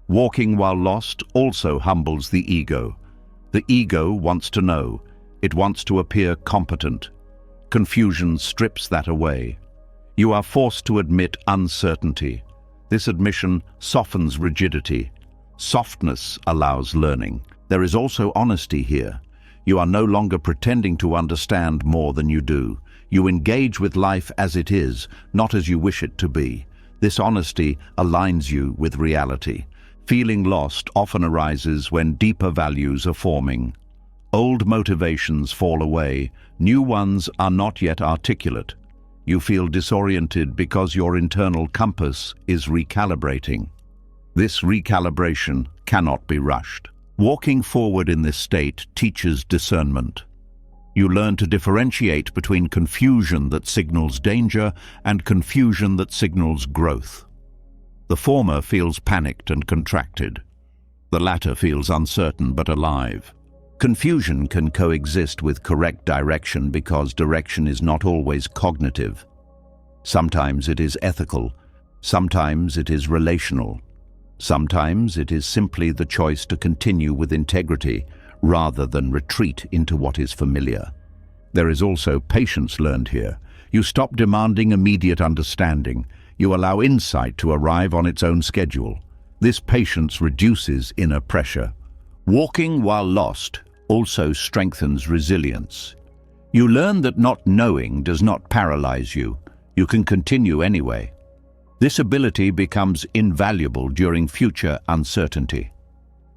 S1: Walking while lost also humbles the ego. The ego wants to know. It wants to appear competent. Confusion strips that away. You are forced to admit uncertainty. This admission softens rigidity. Softness allows learning. There is also honesty here. You are no longer pretending to understand more than you do. You engage with life as it is, not as you wish it to be. This honesty aligns you with reality. Feeling lost often arises when deeper values are forming. Old motivations fall away, new ones are not yet articulate. You feel disoriented because your internal compass is recalibrating. This recalibration cannot be rushed. Walking forward in this state teaches discernment. You learn to differentiate between confusion that signals danger and confusion that signals growth. The former feels panicked and contracted. The latter feels uncertain but alive. Confusion can coexist with correct direction because direction is not always cognitive. Sometimes it is ethical, sometimes it is relational, sometimes it is simply the choice to continue with integrity rather than retreat into what is familiar. There is also patience learned here. You stop demanding immediate understanding. You allow insight to arrive on its own schedule. This patience reduces inner pressure. Walking while lost also strengthens resilience. You learn that not knowing does not paralyze you. You can continue anyway. This ability becomes invaluable during future uncertainty.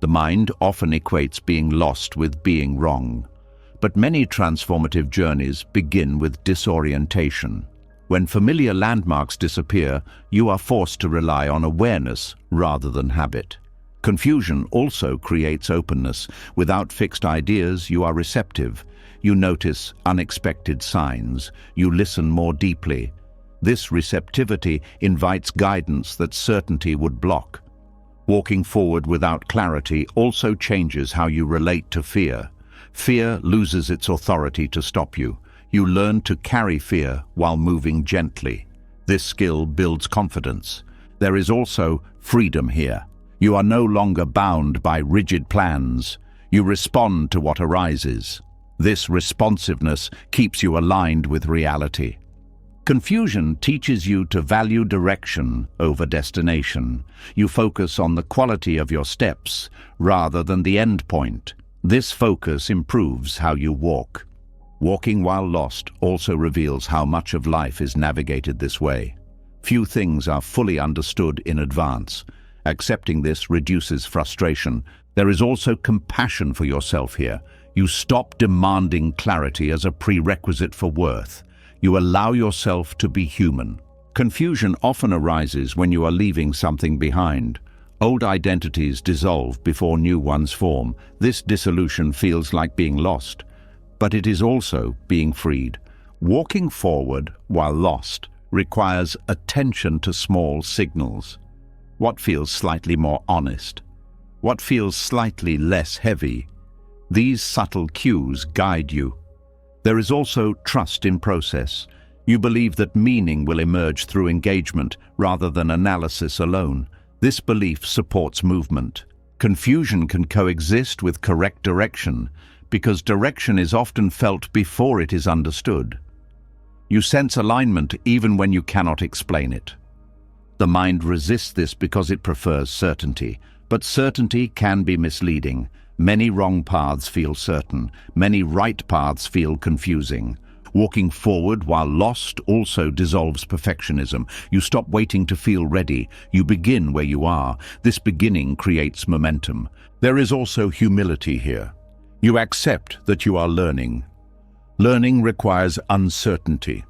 S1: The mind often equates being lost with being wrong, but many transformative journeys begin with disorientation. When familiar landmarks disappear, you are forced to rely on awareness rather than habit. Confusion also creates openness. Without fixed ideas, you are receptive. You notice unexpected signs. You listen more deeply. This receptivity invites guidance that certainty would block. Walking forward without clarity also changes how you relate to fear. Fear loses its authority to stop you. You learn to carry fear while moving gently. This skill builds confidence. There is also freedom here. You are no longer bound by rigid plans. You respond to what arises. This responsiveness keeps you aligned with reality. Confusion teaches you to value direction over destination. You focus on the quality of your steps rather than the end point. This focus improves how you walk. Walking while lost also reveals how much of life is navigated this way. Few things are fully understood in advance. Accepting this reduces frustration. There is also compassion for yourself here. You stop demanding clarity as a prerequisite for worth. You allow yourself to be human. Confusion often arises when you are leaving something behind. Old identities dissolve before new ones form. This dissolution feels like being lost, but it is also being freed. Walking forward while lost requires attention to small signals. What feels slightly more honest? What feels slightly less heavy? These subtle cues guide you. There is also trust in process. You believe that meaning will emerge through engagement rather than analysis alone. This belief supports movement. Confusion can coexist with correct direction because direction is often felt before it is understood. You sense alignment even when you cannot explain it. The mind resists this because it prefers certainty, but certainty can be misleading. Many wrong paths feel certain. Many right paths feel confusing. Walking forward while lost also dissolves perfectionism. You stop waiting to feel ready. You begin where you are. This beginning creates momentum. There is also humility here. You accept that you are learning. Learning requires uncertainty.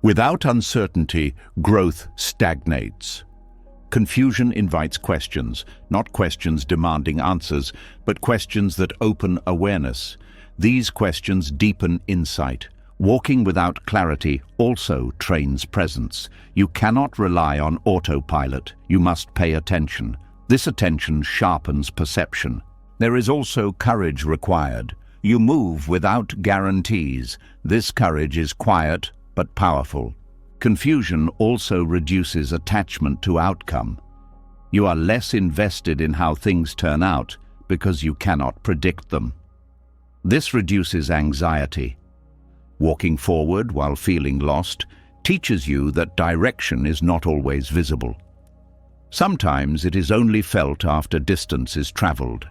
S1: Without uncertainty, growth stagnates. Confusion invites questions, not questions demanding answers, but questions that open awareness. These questions deepen insight. Walking without clarity also trains presence. You cannot rely on autopilot. You must pay attention. This attention sharpens perception. There is also courage required. You move without guarantees. This courage is quiet but powerful. Confusion also reduces attachment to outcome. You are less invested in how things turn out because you cannot predict them. This reduces anxiety. Walking forward while feeling lost teaches you that direction is not always visible. Sometimes it is only felt after distance is traveled.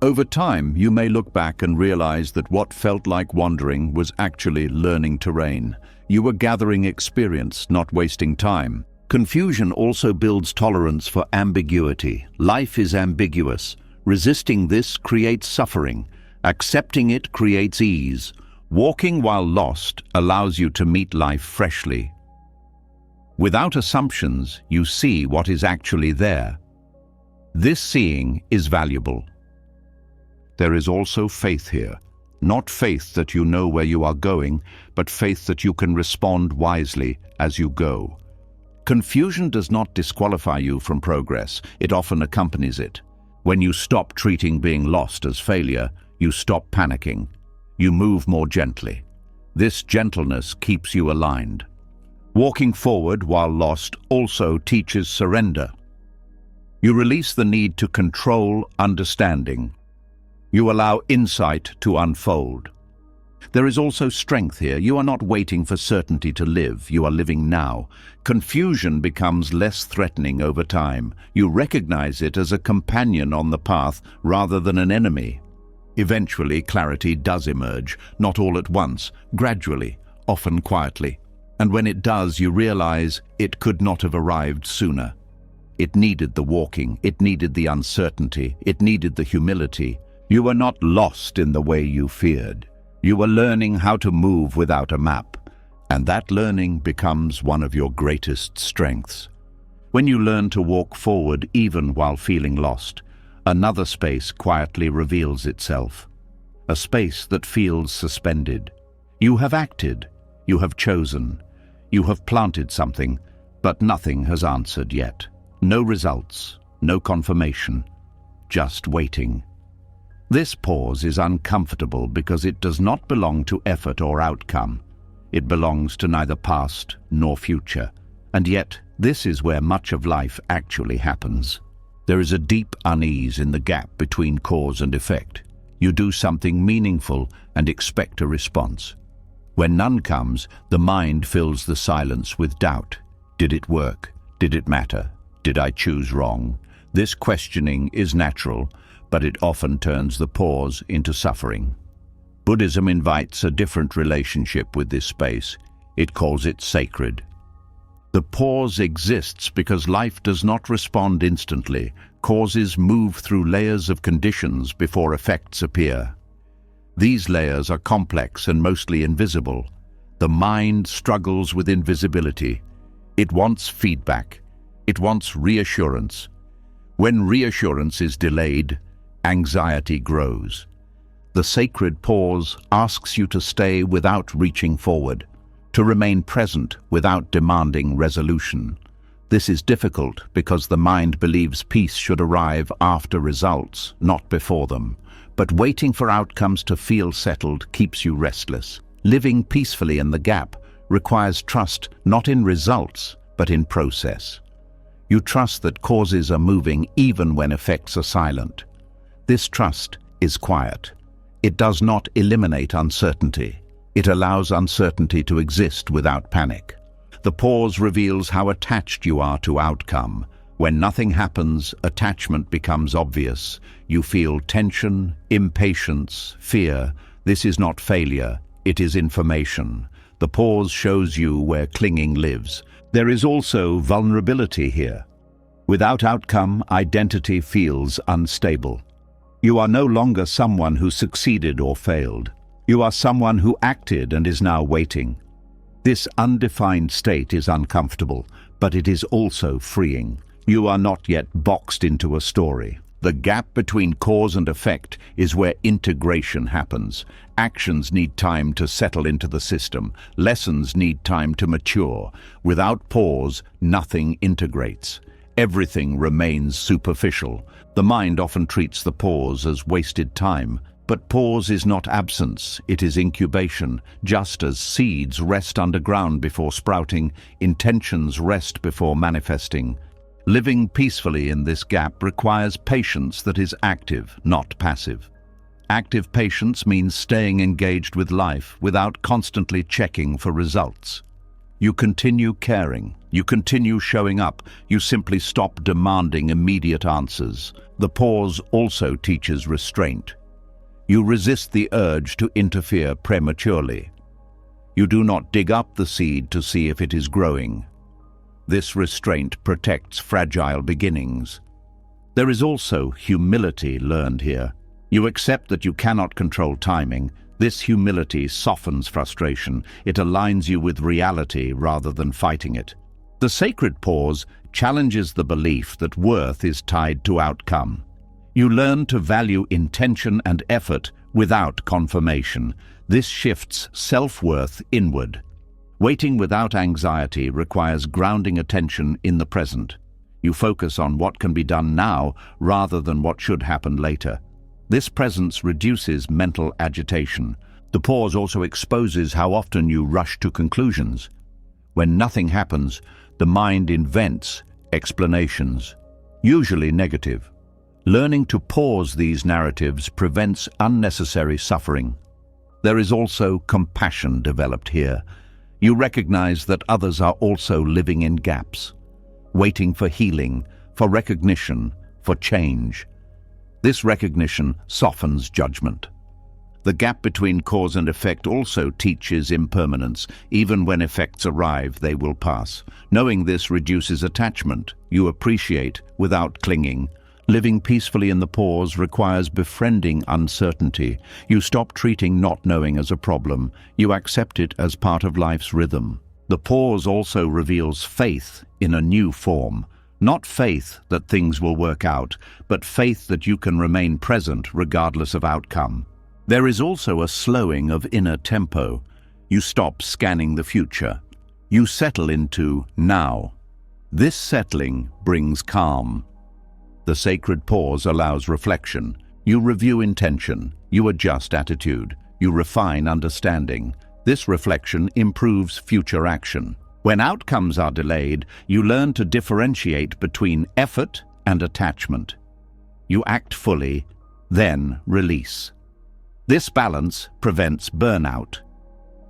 S1: Over time, you may look back and realize that what felt like wandering was actually learning terrain. You were gathering experience, not wasting time. Confusion also builds tolerance for ambiguity. Life is ambiguous. Resisting this creates suffering. Accepting it creates ease. Walking while lost allows you to meet life freshly. Without assumptions, you see what is actually there. This seeing is valuable. There is also faith here. Not faith that you know where you are going, but faith that you can respond wisely as you go. Confusion does not disqualify you from progress. It often accompanies it. When you stop treating being lost as failure, you stop panicking. You move more gently. This gentleness keeps you aligned. Walking forward while lost also teaches surrender. You release the need to control understanding. You allow insight to unfold. There is also strength here. You are not waiting for certainty to live. You are living now. Confusion becomes less threatening over time. You recognize it as a companion on the path rather than an enemy. Eventually, clarity does emerge, not all at once, gradually, often quietly. And when it does, you realize it could not have arrived sooner. It needed the walking, it needed the uncertainty, it needed the humility. You were not lost in the way you feared. You were learning how to move without a map, and that learning becomes one of your greatest strengths. When you learn to walk forward even while feeling lost, another space quietly reveals itself. A space that feels suspended. You have acted, you have chosen, you have planted something, but nothing has answered yet. No results, no confirmation, just waiting. This pause is uncomfortable because it does not belong to effort or outcome. It belongs to neither past nor future. And yet, this is where much of life actually happens. There is a deep unease in the gap between cause and effect. You do something meaningful and expect a response. When none comes, the mind fills the silence with doubt. Did it work? Did it matter? Did I choose wrong? This questioning is natural, but it often turns the pause into suffering. Buddhism invites a different relationship with this space. It calls it sacred. The pause exists because life does not respond instantly. Causes move through layers of conditions before effects appear. These layers are complex and mostly invisible. The mind struggles with invisibility. It wants feedback. It wants reassurance. When reassurance is delayed, anxiety grows. The sacred pause asks you to stay without reaching forward, to remain present without demanding resolution. This is difficult because the mind believes peace should arrive after results, not before them. But waiting for outcomes to feel settled keeps you restless. Living peacefully in the gap requires trust not in results, but in process. You trust that causes are moving even when effects are silent. This trust is quiet. It does not eliminate uncertainty. It allows uncertainty to exist without panic. The pause reveals how attached you are to outcome. When nothing happens, attachment becomes obvious. You feel tension, impatience, fear. This is not failure, it is information. The pause shows you where clinging lives. There is also vulnerability here. Without outcome, identity feels unstable. You are no longer someone who succeeded or failed. You are someone who acted and is now waiting. This undefined state is uncomfortable, but it is also freeing. You are not yet boxed into a story. The gap between cause and effect is where integration happens. Actions need time to settle into the system. Lessons need time to mature. Without pause, nothing integrates. Everything remains superficial. The mind often treats the pause as wasted time. But pause is not absence, it is incubation. Just as seeds rest underground before sprouting, intentions rest before manifesting. Living peacefully in this gap requires patience that is active, not passive. Active patience means staying engaged with life without constantly checking for results. You continue caring, you continue showing up, you simply stop demanding immediate answers. The pause also teaches restraint. You resist the urge to interfere prematurely. You do not dig up the seed to see if it is growing. This restraint protects fragile beginnings. There is also humility learned here. You accept that you cannot control timing. This humility softens frustration. It aligns you with reality rather than fighting it. The sacred pause challenges the belief that worth is tied to outcome. You learn to value intention and effort without confirmation. This shifts self-worth inward. Waiting without anxiety requires grounding attention in the present. You focus on what can be done now rather than what should happen later. This presence reduces mental agitation. The pause also exposes how often you rush to conclusions. When nothing happens, the mind invents explanations, usually negative. Learning to pause these narratives prevents unnecessary suffering. There is also compassion developed here. You recognize that others are also living in gaps, waiting for healing, for recognition, for change. This recognition softens judgment. The gap between cause and effect also teaches impermanence. Even when effects arrive, they will pass. Knowing this reduces attachment. You appreciate without clinging. Living peacefully in the pause requires befriending uncertainty. You stop treating not knowing as a problem. You accept it as part of life's rhythm. The pause also reveals faith in a new form. Not faith that things will work out, but faith that you can remain present regardless of outcome. There is also a slowing of inner tempo. You stop scanning the future. You settle into now. This settling brings calm. The sacred pause allows reflection. You review intention. You adjust attitude. You refine understanding. This reflection improves future action. When outcomes are delayed, you learn to differentiate between effort and attachment. You act fully, then release. This balance prevents burnout.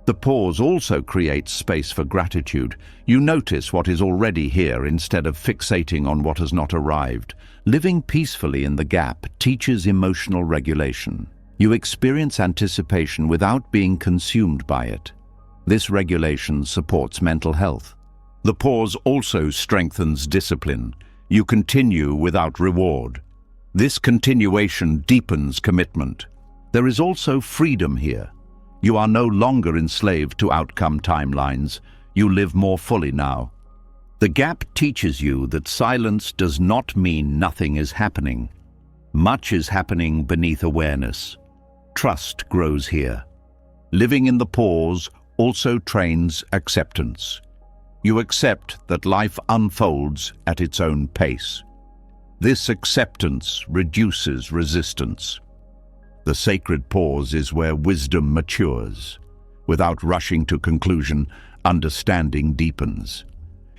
S1: The pause also creates space for gratitude. You notice what is already here instead of fixating on what has not arrived. Living peacefully in the gap teaches emotional regulation. You experience anticipation without being consumed by it. This regulation supports mental health. The pause also strengthens discipline. You continue without reward. This continuation deepens commitment. There is also freedom here. You are no longer enslaved to outcome timelines. You live more fully now. The gap teaches you that silence does not mean nothing is happening. Much is happening beneath awareness. Trust grows here. Living in the pause also trains acceptance. You accept that life unfolds at its own pace. This acceptance reduces resistance. The sacred pause is where wisdom matures. Without rushing to conclusion, understanding deepens.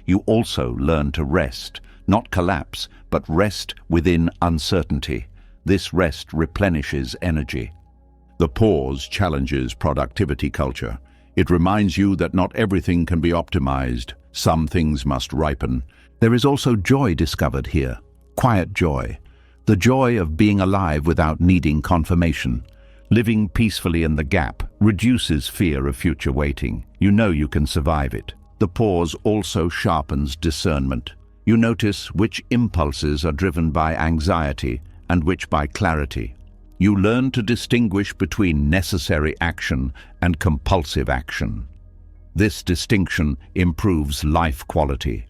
S1: You also learn to rest, not collapse, but rest within uncertainty. This rest replenishes energy. The pause challenges productivity culture. It reminds you that not everything can be optimized. Some things must ripen. There is also joy discovered here. Quiet joy. The joy of being alive without needing confirmation. Living peacefully in the gap reduces fear of future waiting. You know you can survive it. The pause also sharpens discernment. You notice which impulses are driven by anxiety and which by clarity. You learn to distinguish between necessary action and compulsive action. This distinction improves life quality.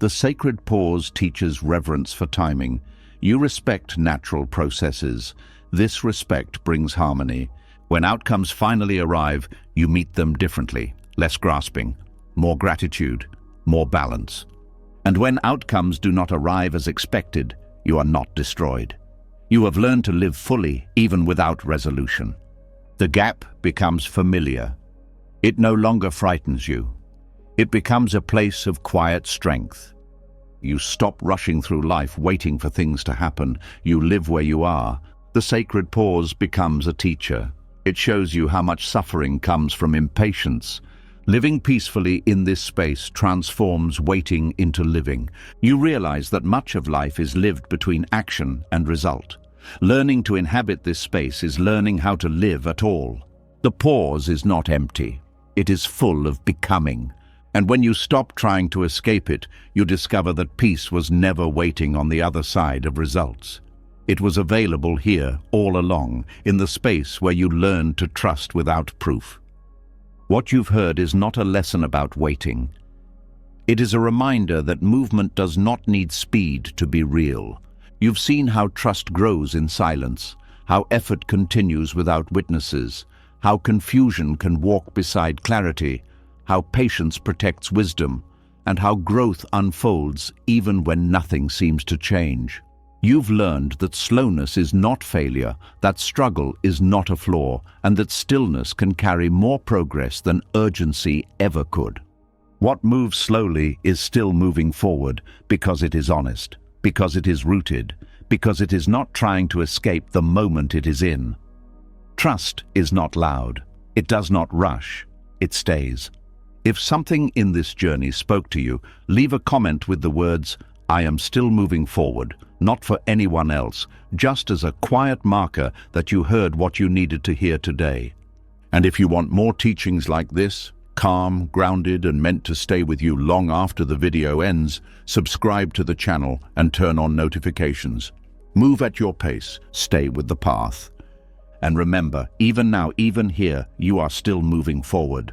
S1: The sacred pause teaches reverence for timing. You respect natural processes. This respect brings harmony. When outcomes finally arrive, you meet them differently, less grasping, more gratitude, more balance. And when outcomes do not arrive as expected, you are not destroyed. You have learned to live fully, even without resolution. The gap becomes familiar. It no longer frightens you. It becomes a place of quiet strength. You stop rushing through life waiting for things to happen. You live where you are. The sacred pause becomes a teacher. It shows you how much suffering comes from impatience. Living peacefully in this space transforms waiting into living. You realize that much of life is lived between action and result. Learning to inhabit this space is learning how to live at all. The pause is not empty. It is full of becoming. And when you stop trying to escape it, you discover that peace was never waiting on the other side of results. It was available here all along, in the space where you learned to trust without proof. What you've heard is not a lesson about waiting. It is a reminder that movement does not need speed to be real. You've seen how trust grows in silence, how effort continues without witnesses, how confusion can walk beside clarity, how patience protects wisdom, and how growth unfolds even when nothing seems to change. You've learned that slowness is not failure, that struggle is not a flaw, and that stillness can carry more progress than urgency ever could. What moves slowly is still moving forward because it is honest, because it is rooted, because it is not trying to escape the moment it is in. Trust is not loud. It does not rush. It stays. If something in this journey spoke to you, leave a comment with the words, "I am still moving forward," not for anyone else, just as a quiet marker that you heard what you needed to hear today. And if you want more teachings like this, calm, grounded, and meant to stay with you long after the video ends, subscribe to the channel and turn on notifications. Move at your pace, stay with the path. And remember, even now, even here, you are still moving forward.